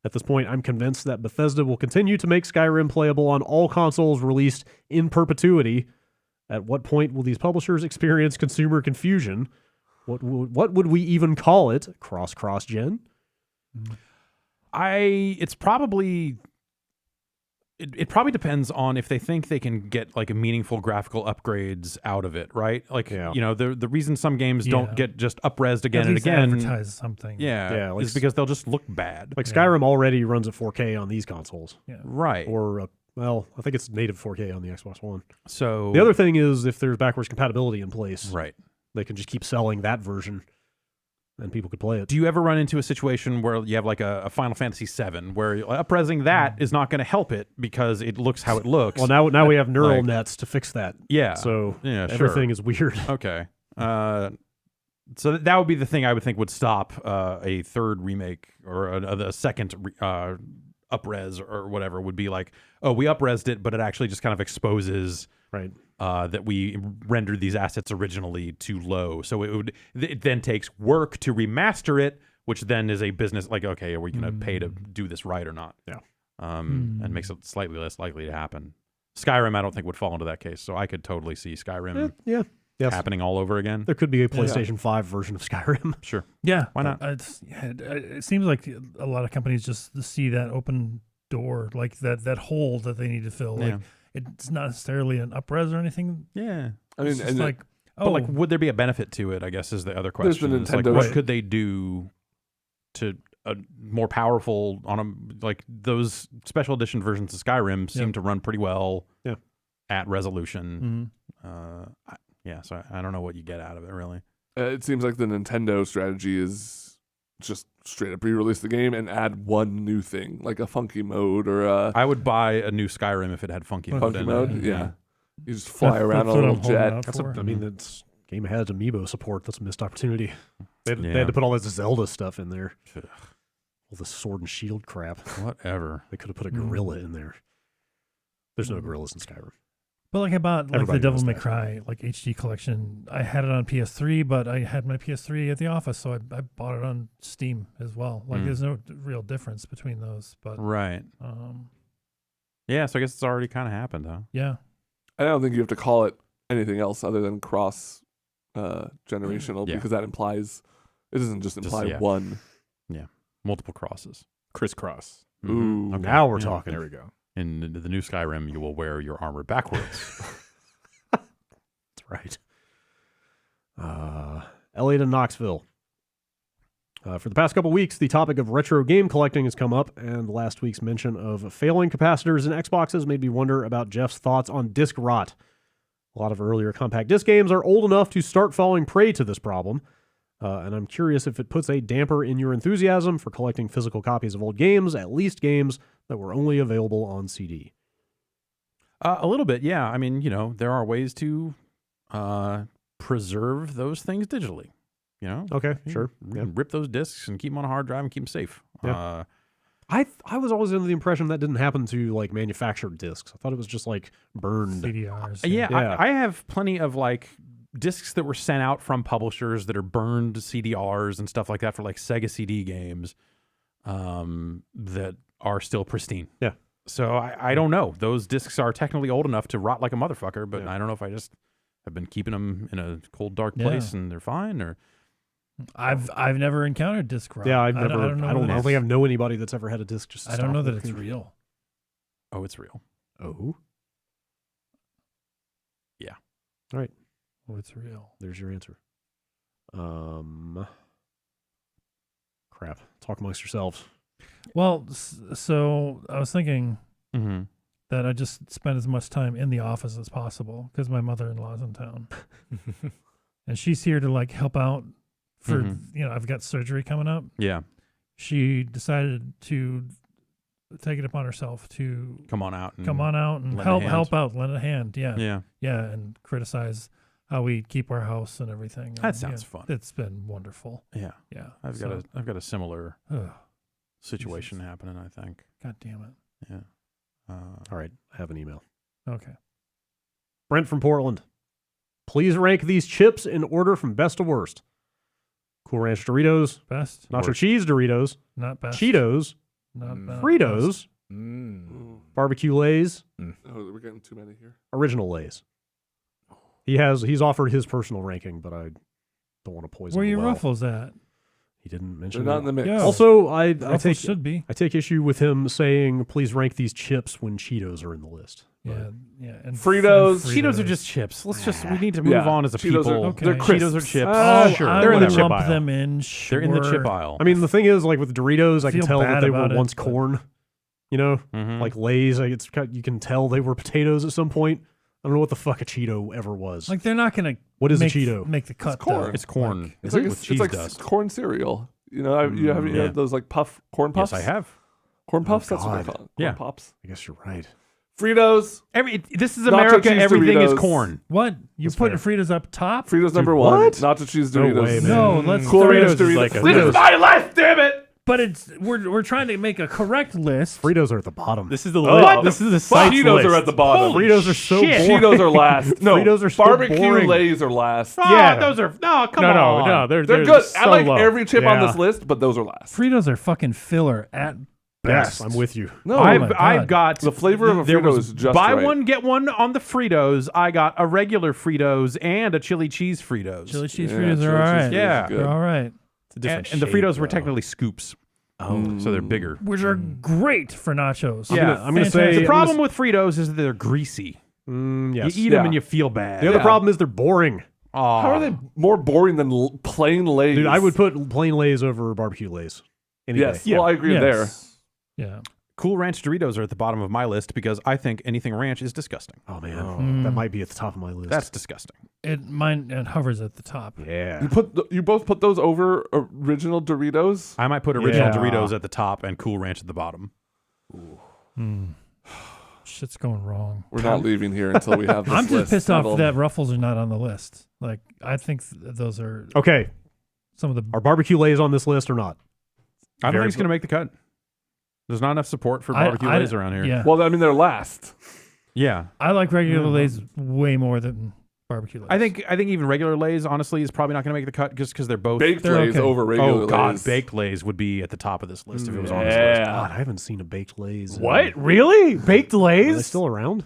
At this point, I'm convinced that Bethesda will continue to make Skyrim playable on all consoles released in perpetuity. At what point will these publishers experience consumer confusion? What would we even call it? Cross-gen? It's probably it probably depends on if they think they can get like a meaningful graphical upgrades out of it, right? Like the reason some games don't get just up-resed again At and least again. advertise something. Yeah, like is because they'll just look bad. Like Skyrim already runs at 4K on these consoles. Yeah. Right. Or, I think it's native 4K on the Xbox One. So The other thing is if there's backwards compatibility in place, right. they can just keep selling that version and people could play it. Do you ever run into a situation where you have like a Final Fantasy VII where up-resing that is not going to help it because it looks how it looks? Well, now we have neural Like- nets to fix that. Yeah. So Yeah, everything is weird. Okay. So that would be the thing I would think would stop a third remake or a second up-res or whatever would be like, oh, we up-resed it, but it actually just kind of exposes Right. that we rendered these assets originally too low. So it then takes work to remaster it, which then is a business like, okay, are we going to pay to do this right or not? Yeah. And makes it slightly less likely to happen. Skyrim, I don't think would fall into that case. So I could totally see Skyrim Yes. happening all over again. There could be a PlayStation 5 version of Skyrim. Sure. Yeah, Why not? It seems like a lot of companies just see that open door, like that hole that they need to fill. Yeah. Like it's not necessarily an up-res or anything. Yeah. I mean, It's just and like, But like, would there be a benefit to it? I guess is the other There's the question. It's like, Nintendo- what Right. could they do to more powerful on a like those special edition versions of Skyrim seem to run pretty well at resolution. So I don't know what you get out of it really. it seems like the Nintendo strategy is just straight up re-release the game and add one new thing, like a funky mode or a I would buy a new Skyrim if it had funky mode funky in mode. it. Yeah. You just fly around that's on a what little I'm holding jet. out That's for. I mean, that's game has amiibo support. That's a missed opportunity. They Yeah. had to put all this Zelda stuff in there. Ugh. All this sword and shield crap. Whatever. They could have put a gorilla in there. There's no gorillas in Skyrim. But like I bought like Everybody the Devil knows May that. Cry like HD collection. I had it on PS3, but I had my PS3 at the office, so I bought it on Steam as well. Like there's no real difference between those. But Right. Yeah, so I guess it's already kind of happened, huh? yeah, I don't think you have to call it anything else other than cross generational Yeah. because that implies it doesn't just imply yeah. one. Multiple crosses. Crisscross. Ooh. Okay. Now we're Yeah. talking. There we go. In the new Skyrim, you will wear your armor backwards. That's right. Elliot in Knoxville. For the past couple weeks, the topic of retro game collecting has come up, and last week's mention of failing capacitors and Xboxes made me wonder about Jeff's thoughts on disc rot. A lot of earlier compact disc games are old enough to start falling prey to this problem, and I'm curious if it puts a damper in your enthusiasm for collecting physical copies of old games, at least games that were only available on CD. A little bit, yeah. I mean, there are ways to preserve those things digitally. Okay, You sure. can Yeah. rip those discs and keep them on a hard drive and keep them safe. Yeah. I was always under the impression that didn't happen to like manufactured discs. I thought it was just like burned. CDRs. Yeah, Yeah. I have plenty of like discs that were sent out from publishers that are burned CDRs and stuff like that for like Sega CD games that are still pristine. Yeah. So I don't know. Those discs are technically old enough to rot like a motherfucker, but Yeah. I don't know if I just have been keeping them in a cold, dark place and they're fine or. I've never encountered disc rot. Yeah, I don't know. I don't think I know anybody that's ever had a disc just. I don't know stop that it's working. real. Oh, it's real. Oh, Yeah. All right. Oh, it's real. There's your answer. Crap. Talk amongst yourselves. Well, so I was thinking Mm-hmm. that I just spend as much time in the office as possible because my mother-in-law's in town, and she's here to like help out. For I've got surgery coming up. Yeah. She decided to take it upon herself to Come on out. And come on out and lend a help hand. out, lend a hand. Yeah, Yeah. and criticize how we keep our house and everything. That And, sounds fun. It's been wonderful. Yeah. Yeah, I've got a similar Ugh, situation happening, I think. God damn it. Yeah. All right. I have an email. Okay. Brent from Portland. Please rank these chips in order from best to worst. Cool Ranch Doritos, Best, Nacho Worst. Cheese Doritos, not best. Cheetos, not best. Fritos, Mm. Barbecue Lays, Oh, we're getting too many here. Original Lays. He's offered his personal ranking, but I don't want to poison Where the your well. ruffles at? He didn't They're mention not it. in the mix. Yeah. Also, I Ruffles take should be. I take issue with him saying, please rank these chips when Cheetos are in the list. Yeah, yeah. And Fritos. Cheetos are just chips. We need to move Yeah. on as a Cheetos people. are- Okay. they're crisps. Cheetos are chips. Sure. I They're in would the chip lump aisle. them in. Sure. They're in the chip aisle. I mean, the thing is, like with Doritos, I can Feel tell that bad they were about it, once but- corn. You know, Mhm. like Lay's, like you can tell they were potatoes at some point. I don't know what the fuck a Cheeto ever was. Like they're not gonna. What is a make, Cheeto? Make the cut. corn. though. It's corn. It's with like cheese it's like dust. corn cereal. You know, you haven't Yeah. had those like corn puffs? Yes, I have. Corn puffs. That's what God. they call it. Corn Yeah. pops. I guess you're right. Fritos. This is Nacho America. cheese Everything is Doritos. corn. What you That's putting fair. Fritos up top? Fritos number Dude, one. what? Nacho cheese No Doritos. way, man. No, let's Cool start- Ranch Fritos is Doritos. like a- This is my life, damn it! But we're trying to make a correct list. Fritos are at the bottom. This is the What? this is the site Cheetos list. are at the bottom. Fritos are so boring. Cheetos are last. No, Fritos are so barbecue boring. Lays are last. Yeah, those are come on. no, they're They're good. So I like low. every chip on Yeah. this list, but those are last. Fritos are fucking filler at Yes, best. I'm with you. No, my I've God. got the flavor of a there Frito was is just buy right. one get one on the Fritos. I got a regular Fritos and a chili cheese Fritos. Chili cheese Yeah, Fritos chili are all cheese right. Fritos is Yeah. good. They're all right. It's a different and the shape, Fritos were though. technically scoops, Oh, so they're bigger. Which are great for nachos. Yeah. I'm gonna say Fantastic. The problem with Fritos is that they're greasy. yes. You eat them Yeah. and you feel bad. The other Yeah. problem is they're boring. Aw. How are they more boring than plain Lays? Dude, I would put plain Lays over barbecue Lays. Any Yes. day. Well, I agree there. Yes. Yeah. Cool Ranch Doritos are at the bottom of my list because I think anything ranch is disgusting. Oh man, that might be at the top of my list. That's disgusting. It hovers at the top. yeah. You both put those over original Doritos. I might put original Yeah. Doritos at the top and Cool Ranch at the bottom. Shit's going wrong. We're not leaving here until we have this I'm just list pissed off settled. that Ruffles are not on the list. Like, I think those are Okay, some of the. are barbecue Lays on this list or not? I don't Very think it's going to make the cut. There's not enough support for I- barbecue I- Lays around here. Yeah. Well, I mean, they're last. Yeah. I like regular Lays way more than barbecue Lays. I think even regular Lays honestly is probably not going to make the cut just because they're both Baked They're Lays okay. over regular Oh God, Lays. baked Lays would be at the top of this list if it was on this list. God, I haven't seen a baked Lays. What? Really? Baked Are they Lays? still around?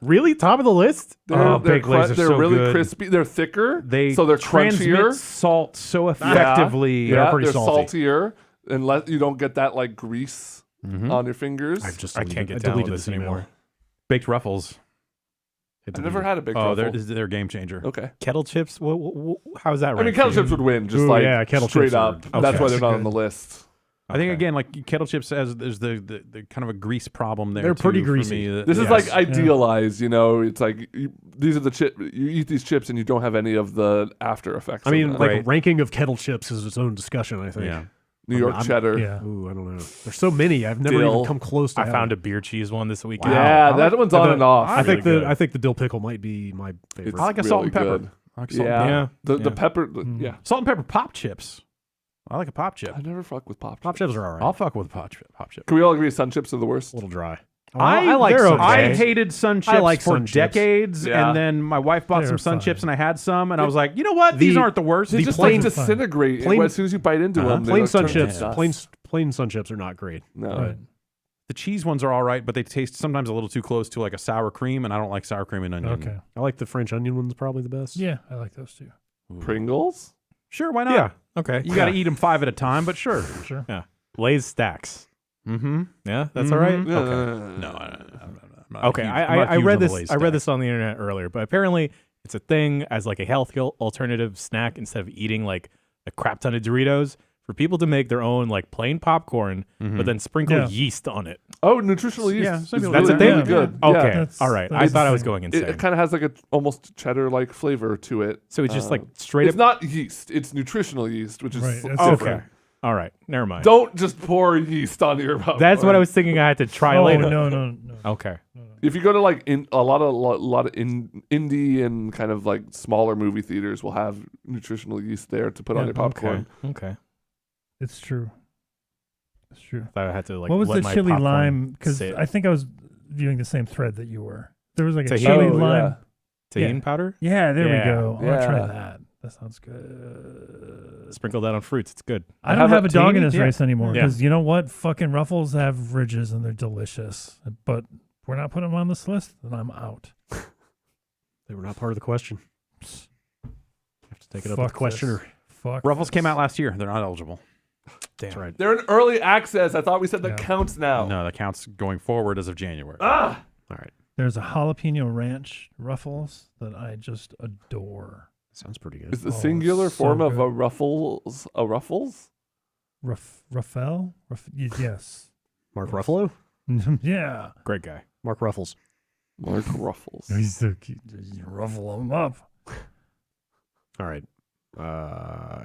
Really? Top of the list? They're baked Lays are they're so really good. crispy. They're thicker. They so they're transmit crunchier. salt so effectively. Yeah, They're pretty they're salty. saltier, and you don't get that like grease on your fingers. I can't get I down deleted with this email. anymore. Baked Ruffles. I've never had a big Oh, truffle. they're a game changer. Okay. Kettle chips? How is that right? I mean, kettle chips would win, just Ooh, like yeah, kettle straight chips are- up. That's okay. why they're not on Good. the list. I think again, like kettle chips, there's the kind of a grease problem there. They're pretty too, for greasy. me that- This is yes. like idealized, you know. It's like these are the chip. You eat these chips and you don't have any of the after effects. I mean, of like them. Right. ranking of kettle chips is its own discussion. I think. yeah. New York I'm- cheddar. Yeah. Ooh, I don't know. There's so many. I've never Dill. even come close to. I found a beer cheese one this weekend. Yeah, Wow. that one's on and off. I think really good. I think the dill pickle might be my favorite. It's I like a salt and really pepper. good. I like salt and Yeah, Yeah. the Yeah. pepper. Yeah, Salt and pepper pop chips. I like a pop chip. I never fuck with pop. Pop chips are all right. I'll fuck with a pop chip. Pop chip. Can we all agree Sun chips are the worst? A little dry. I like they're Sun okay. I chips. hated Sun chips like for Sun chips. decades, Yeah. and then my wife bought They're some Sun fine. chips, and I had some, and I was like, you know what? These The- aren't the worst. They The just plain- like disintegrate plain- as soon as you bite into them. they Plain like Sun turn chips. to dust. Plain Sun chips are not great. No. Right. The cheese ones are all right, but they taste sometimes a little too close to like a sour cream, and I don't like sour cream and onion. Okay. I like the French onion ones probably the best. Yeah, I like those too. Pringles. Sure, why not? Yeah. Okay. You got to eat them 5 at a time, but sure. Sure. Lay's stacks. Mm-hmm. Yeah, that's all right. Mhm. Okay. No, I'm not Okay, huge- I I'm not I huge read on the this. Lay's I read stack. this on the internet earlier, but apparently it's a thing as like a health alternative snack instead of eating like a crap ton of Doritos for people to make their own like plain popcorn, but then sprinkle Yeah. yeast on it. Oh, nutritional yeast. Yeah, is some people That's really, a thing? really good. Okay, Yeah. That's- all right. I that's thought I the was thing. going insane. It kind of has like a almost cheddar-like flavor to it. So it's just like straight It's up. not yeast. It's nutritional yeast, which is Right, that's Okay. different. All right. Never mind. Don't just pour yeast on your popcorn. That's what I was thinking. I had to try Oh later. no. Okay. If you go to like a lot of indie and kind of like smaller movie theaters, will have nutritional yeast there to put on Yeah, your popcorn. Okay. It's true. It's true. Thought I had to like. What was let the my chili popcorn lime? Because sit. I think I was viewing the same thread that you were. There was like a Tahini. chili Oh, lime. tahini yeah. powder. Yeah, there Yeah. we go. I want to try Yeah. that. That sounds good. Sprinkle that on fruits. It's good. I don't have a dog in this Yeah. race anymore Yeah. because you know what? Fucking Ruffles have ridges and they're delicious. But we're not putting them on this list, then I'm out. They were not part of the question. Have to take it up Fuck with the questioner. this. Fuck. Ruffles this. came out last year. They're not eligible. That's right. They're in early access. I thought we said that Yeah. counts now. No, that counts going forward as of January. Ah, All right. There's a jalapeno ranch Ruffles that I just adore. Sounds pretty good. is the Oh, singular so form of good. a Ruffles a Ruffles? Raphael? Yes. Mark Ruffalo? Yeah. Great guy. Mark Ruffles. Mark Ruffles. He's so cute. You ruffle him up. All right.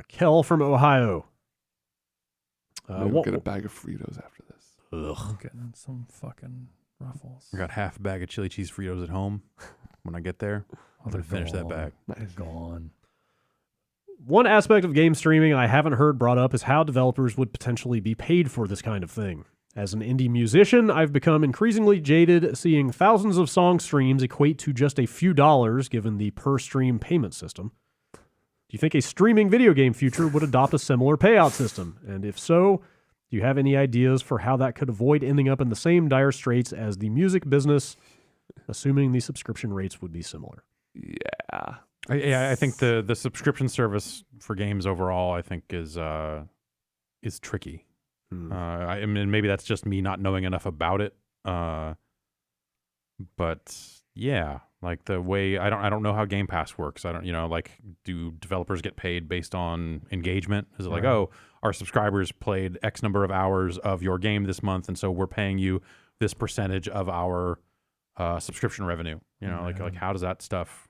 Kel from Ohio. Maybe we'll get a bag of Fritos after this. I'm getting some fucking Ruffles. I got half a bag of chili cheese Fritos at home. When I get there, I'm they're gonna finish that gone. bag. They're gone. One aspect of game streaming I haven't heard brought up is how developers would potentially be paid for this kind of thing. As an indie musician, I've become increasingly jaded seeing thousands of song streams equate to just a few dollars given the per-stream payment system. Do you think a streaming video game future would adopt a similar payout system? And if so, do you have any ideas for how that could avoid ending up in the same dire straits as the music business, assuming the subscription rates would be similar? Yeah. I think the subscription service for games overall, I think, is tricky. I mean, maybe that's just me not knowing enough about it. But yeah, like the way I don't know how Game Pass works. I don't, like, do developers get paid based on engagement? Is it like, oh, our subscribers played X number of hours of your game this month, and so we're paying you this percentage of our subscription revenue? Like how does that stuff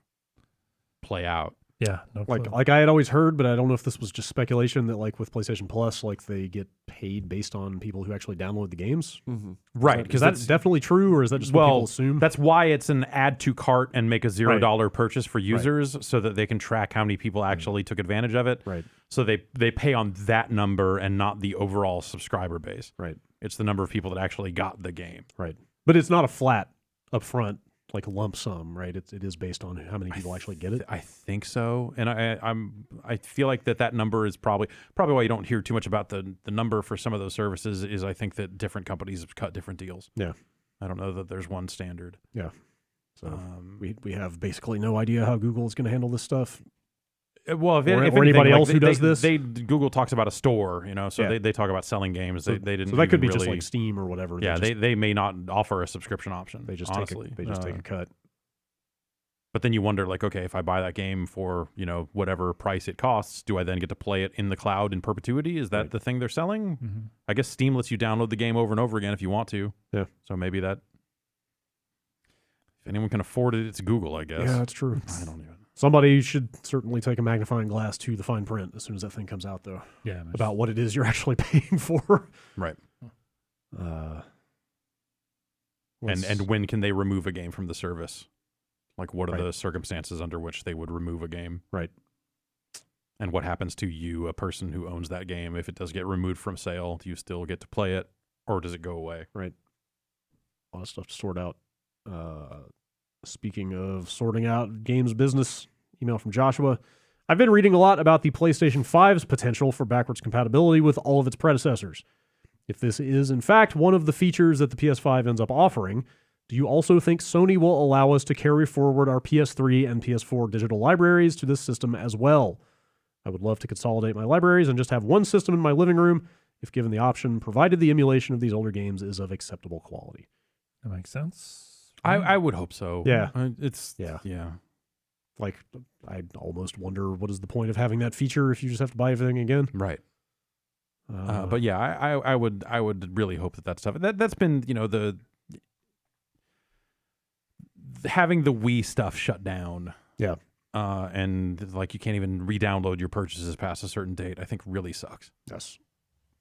play out? Yeah, no clue. Like I had always heard, but I don't know if this was just speculation that like with PlayStation Plus, like they get paid based on people who actually download the games. Mm-hmm. Right, Because that's definitely true, or is that just what people assume? That's why it's an add to cart and make a $0 purchase for users so that they can track how many people actually took advantage of it. Right. So they pay on that number and not the overall subscriber base. Right. It's the number of people that actually got the game. Right. But it's not a flat upfront like lump sum, right? It is based on how many people actually get it. I think so, and I feel like that number is probably why you don't hear too much about the number for some of those services. Is I think that different companies have cut different deals. Yeah, I don't know that there's one standard. Yeah, so we have basically no idea how Google is going to handle this stuff. Well, if or anybody else who does this, Google talks about a store, so they talk about selling games. So, they didn't. So that could be really, just like Steam or whatever. Yeah, they may not offer a subscription option. They just honestly, take a cut. But then you wonder, like, okay, if I buy that game for whatever price it costs, do I then get to play it in the cloud in perpetuity? Is that the thing they're selling? Mm-hmm. I guess Steam lets you download the game over and over again if you want to. Yeah. So maybe that. If anyone can afford it, it's Google, I guess. Yeah, that's true. I don't even. Somebody should certainly take a magnifying glass to the fine print as soon as that thing comes out, though. Yeah, about what it is you're actually paying for. Right. And And when can they remove a game from the service? Like, what are the circumstances under which they would remove a game? Right. And what happens to you, a person who owns that game, if it does get removed from sale? Do you still get to play it, or does it go away? Right. A lot of stuff to sort out. Speaking of sorting out games business, email from Joshua. I've been reading a lot about the PlayStation 5's potential for backwards compatibility with all of its predecessors. If this is, in fact, one of the features that the PS5 ends up offering, do you also think Sony will allow us to carry forward our PS3 and PS4 digital libraries to this system as well? I would love to consolidate my libraries and just have one system in my living room, if given the option, provided the emulation of these older games is of acceptable quality. That makes sense. I would hope so. Yeah. Yeah. Like, I almost wonder what is the point of having that feature if you just have to buy everything again. Right. But yeah, I would really hope that stuff that's been the having the Wii stuff shut down. Yeah. And like you can't even re-download your purchases past a certain date. I think really sucks. Yes.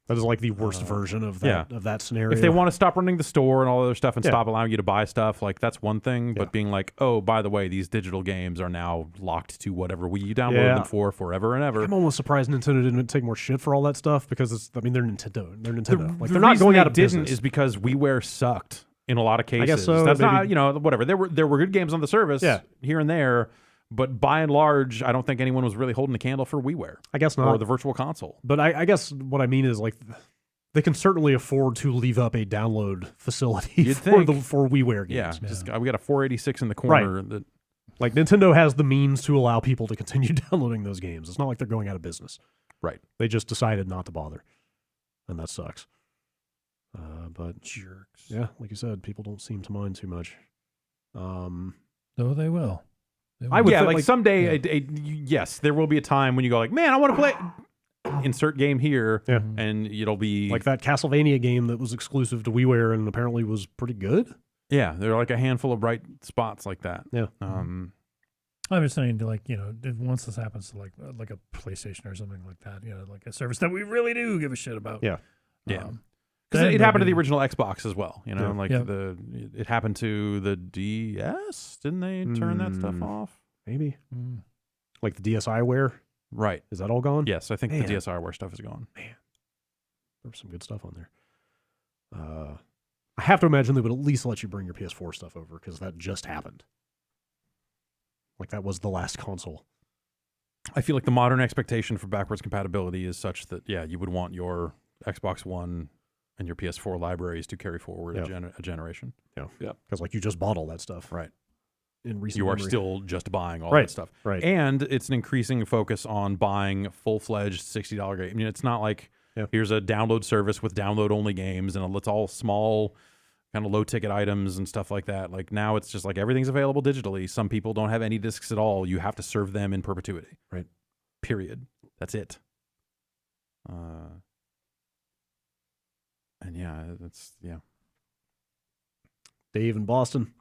That is like the worst version of that scenario. If they want to stop running the store and all other stuff and stop allowing you to buy stuff, like that's one thing. But being like, oh, by the way, these digital games are now locked to whatever you download them for forever and ever. I'm almost surprised Nintendo didn't take more shit for all that stuff because they're Nintendo. They're Nintendo. Like they're not going out of business. Is because WiiWare sucked in a lot of cases. I guess so. That's not whatever. There were good games on the service here and there. But by and large, I don't think anyone was really holding a candle for WiiWare. I guess not. Or the Virtual Console. But I guess what I mean is like they can certainly afford to leave up a download facility for WiiWare games. Yeah, we got a 486 in the corner. Right. Like Nintendo has the means to allow people to continue downloading those games. It's not like they're going out of business. Right. They just decided not to bother. And that sucks. But jerks. Yeah, like you said, people don't seem to mind too much. No, they will. I would think, someday, yes, there will be a time when you go like, man, I want to play insert game here, and it'll be like that Castlevania game that was exclusive to WiiWare and apparently was pretty good. Yeah, there are like a handful of bright spots like that. Yeah. I'm just saying, like, once this happens to like a PlayStation or something like that, like a service that we really do give a shit about. Yeah. Yeah. Because it happened to the original Xbox as well, it happened to the DS. Didn't they turn that stuff off? Maybe. Like the DSiWare? Right. Is that all gone? Yes, I think Man. the DSiWare stuff is gone. There was some good stuff on there. I have to imagine they would at least let you bring your PS4 stuff over because that just happened. Like that was the last console. I feel like the modern expectation for backwards compatibility is such that, yeah, you would want your Xbox One and your PS4 libraries to carry forward a generation. Yeah. Because like you just bought all that stuff. Right. In recent You are memory. still just buying all Right. that stuff. Right. And it's an increasing focus on buying full-fledged $60 games. I mean, it's not like here's a download service with download-only games and it's all small, kind of low-ticket items and stuff like that. Like now it's just like everything's available digitally. Some people don't have any discs at all. You have to serve them in perpetuity. Right. Period. That's it. And yeah, Dave in Boston.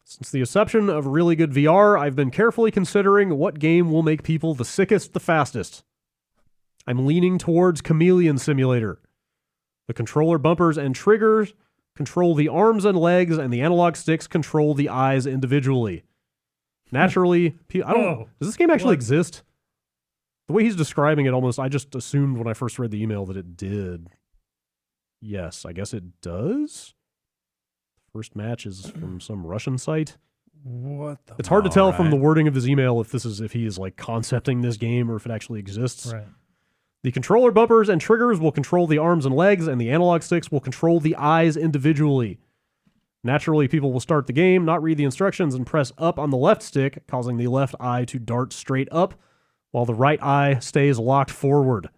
Since the inception of really good VR, I've been carefully considering what game will make people the sickest the fastest. I'm leaning towards Chameleon Simulator. The controller bumpers and triggers control the arms and legs, and the analog sticks control the eyes individually. Naturally, does this game actually exist? The way he's describing it, I just assumed when I first read the email that it did. Yes, I guess it does. First match is from some Russian site. What the? It's hard to tell from the wording of his email if he is like concepting this game or if it actually exists. Right. The controller bumpers and triggers will control the arms and legs, and the analog sticks will control the eyes individually. Naturally, people will start the game, not read the instructions, and press up on the left stick, causing the left eye to dart straight up, while the right eye stays locked forward.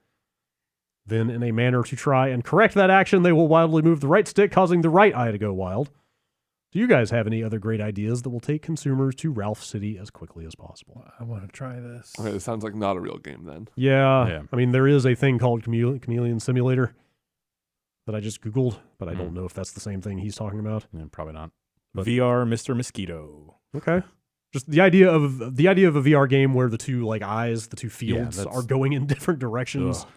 Then, in a manner to try and correct that action, they will wildly move the right stick, causing the right eye to go wild. Do you guys have any other great ideas that will take consumers to Ralph City as quickly as possible? I want to try this. Okay, this sounds like not a real game then. Yeah. I mean, there is a thing called Chameleon Simulator that I just Googled, but I don't know if that's the same thing he's talking about. Yeah, probably not. But- VR Mr. Mosquito. Okay. Just the idea of a VR game where the two like eyes, the two fields that's- are going in different directions, Ugh.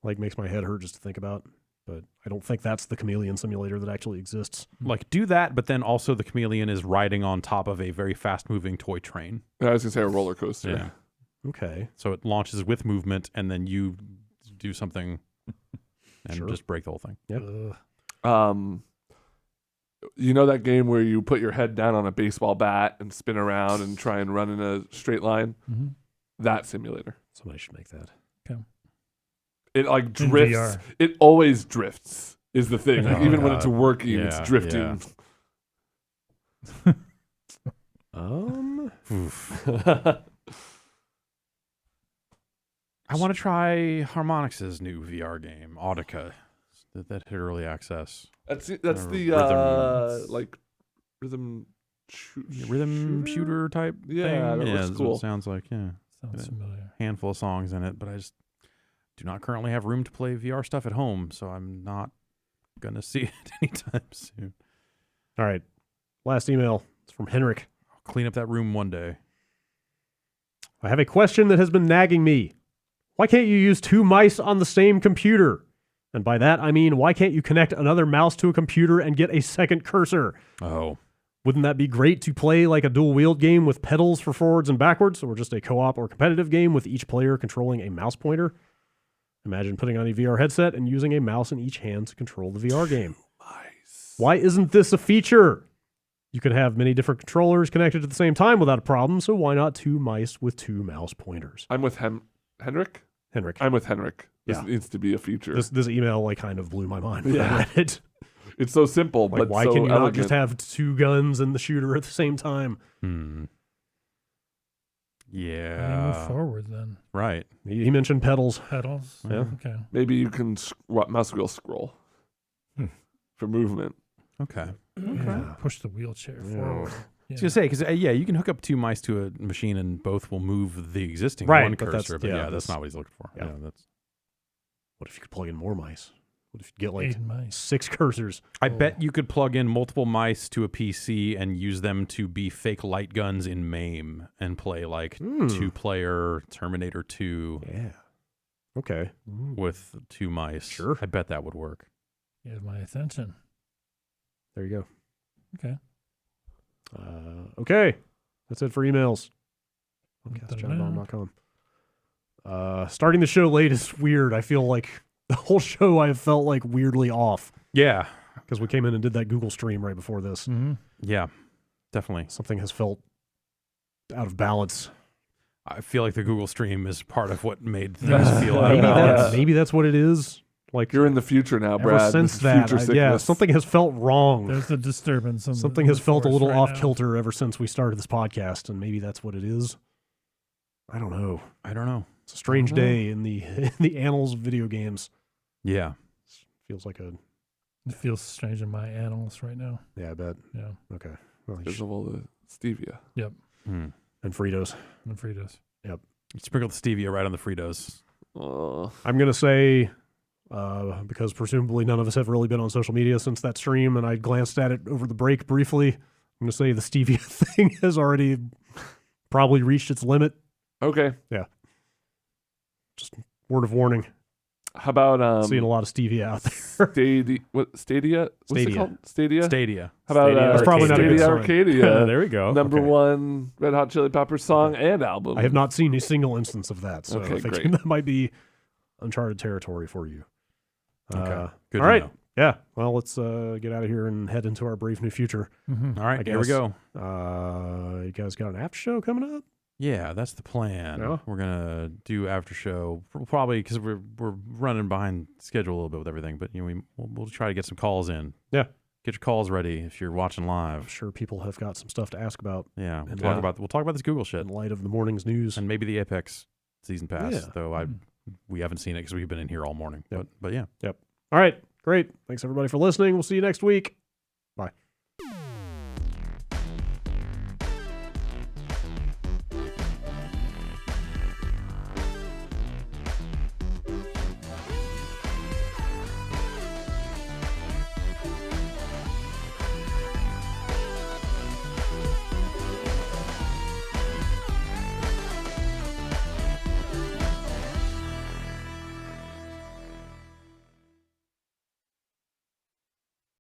like makes my head hurt just to think about. But I don't think that's the Chameleon Simulator that actually exists. Like, do that, but then also the chameleon is riding on top of a very fast-moving toy train. I was gonna say a roller coaster. Yeah. Okay. So it launches with movement, and then you do something and Sure. just break the whole thing. Ugh. You know that game where you put your head down on a baseball bat and spin around and try and run in a straight line? Mm-hmm. That simulator. Somebody should make that. It like In drifts. VR. It always drifts. Is the thing. Like, Oh, even when God. it's working, it's Yeah, drifting. I want to try Harmonix's new VR game, Audica. That hit early access. That's the Rhythm- like rhythm Rhythm shooter type Yeah, thing. that looks that's what cool. it sounds like, yeah. Sounds familiar. Handful of songs in it, but I just do not currently have room to play VR stuff at home, so I'm not going to see it anytime soon. All right. Last email. It's from Henrik. I'll clean up that room one day. I have a question that has been nagging me. Why can't you use two mice on the same computer? And by that, I mean, why can't you connect another mouse to a computer and get a second cursor? Oh. Wouldn't that be great to play like a dual-wield game with pedals for forwards and backwards, or just a co-op or competitive game with each player controlling a mouse pointer? Imagine putting on a VR headset and using a mouse in each hand to control the VR game. Nice. Why isn't this a feature? You could have many different controllers connected at the same time without a problem, so why not two mice with two mouse pointers? I'm with Henrik. Henrik. I'm with Henrik. This Yeah. needs to be a feature. This email like kind of blew my mind when I Yeah. read it. It's so simple, Like, but why so can you elegant. not just have two guns and the shooter at the same time? Hmm. Move Yeah. forward then. Right. He mentioned pedals. Pedals. Yeah. Okay. Maybe you can mouse wheel scroll for movement. Okay. Yeah. Push the wheelchair Yeah. forward. I was gonna say because you can hook up two mice to a machine and both will move the existing Right, one but that's- cursor. But yeah, yeah, that's- that's not what he's looking for. yeah. Yeah, that's. What if you could plug in more mice? What if you get like 8 mice. 6 cursors? I bet you could plug in multiple mice to a PC and use them to be fake light guns in MAME and play like two-player Terminator 2 Yeah. Okay. with two mice. Sure. I bet that would work. You have my attention. There you go. Okay. Okay. That's it for emails. Da-da-da. Bombcast@chatterbomb.com. Starting the show late is weird. I feel like the whole show I have felt like weirdly off Yeah. because we came in and did that Google stream right before this. Yeah. Definitely. Something has felt out of balance. I feel like the Google stream is part of what made things feel out of Maybe balance. maybe that's what it is. Like You're in the future now, ever Brad. since This is that, future yeah, sickness. something has felt wrong. There's a disturbance. Something has felt a little off kilter ever since we started this podcast, and maybe that's what it is. I don't know. It's a strange day in the annals of video games. Yeah. Feels like a It feels strange in my annals right now. yeah. I bet. Yeah, Okay. Well, Because of all the stevia. Hmm. and Fritos. and Fritos. You sprinkle the stevia right on the Fritos. I'm gonna say, because presumably none of us have really been on social media since that stream, and I glanced at it over the break briefly. I'm gonna say the stevia thing has already probably reached its limit. Okay. Just word of warning. How about Seeing a lot of stevia out there. Stadia? What Stadia? What's it Stadia. called? Stadia. Stadia. How about Stadia That's probably not a good Stadia sign. Arcadia? there we go. Number Okay. one Red Hot Chili Peppers song and album. I have not seen a single instance of that, so Okay, I think great. that might be uncharted territory for you. Okay. Good all to right. know. Yeah. Well, let's get out of here and head into our brave new future. Mm-hmm. All right. I Here we guess. go. You guys got an after show coming up? Yeah, that's the plan. Yeah. We're gonna do after show probably because we're running behind schedule a little bit with everything, but we'll try to get some calls in. Yeah. Get your calls ready if you're watching I'm live. sure people have got some stuff to ask about Yeah, And, we'll talk about this Google shit in light of the morning's news. and maybe the Apex season pass. Yeah. Though we haven't seen it because we've been in here all morning. Yep. But yeah. All right. Great. Thanks everybody for listening. We'll see you next week.